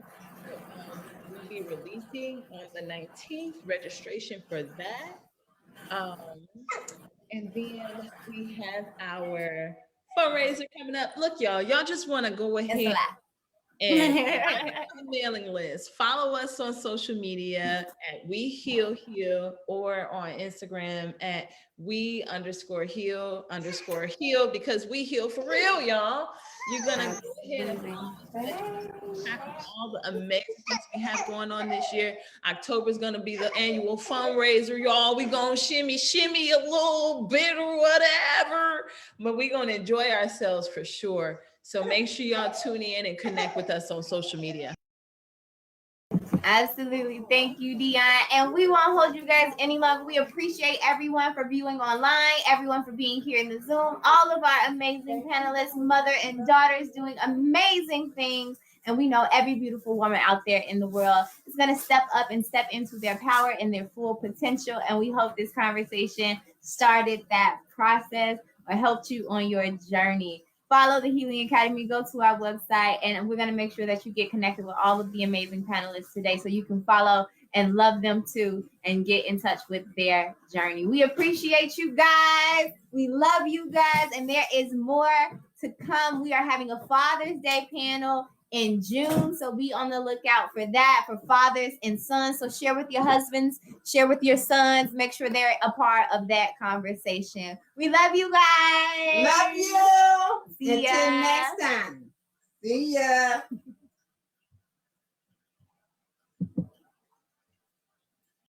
We'll be releasing on the 19th registration for that. Um, and then we have our fundraiser coming up. Look, y'all just want to go It's a ahead lot. and sign up for the mailing list. Follow us on social media at We Heal Heal or on Instagram at we_heal_heal because we heal for real, y'all. You're gonna go ahead and follow us. Check out all the amazing things we have going on this year. October is gonna be the annual fundraiser, y'all. We gonna shimmy a little bit or whatever, but we gonna enjoy ourselves for sure. So make sure y'all tune in and connect with us on social media. Absolutely. Thank you, Dion. And we won't hold you guys any longer. We appreciate everyone for viewing online, everyone for being here in the Zoom, all of our amazing panelists, mother and daughters doing amazing things. And we know every beautiful woman out there in the world is going to step up and step into their power and their full potential. And we hope this conversation started that process or helped you on your journey. Follow the Healing Academy, go to our website, and we're going to make sure that you get connected with all of the amazing panelists today so you can follow and love them too and get in touch with their journey. We appreciate you guys. We love you guys, and there is more to come. We are having a Father's Day panel in June, so be on the lookout for that, for fathers and sons. So share with your husbands, share with your sons, make sure they're a part of that conversation. We love you guys. Love you. See ya. Until next time. See ya.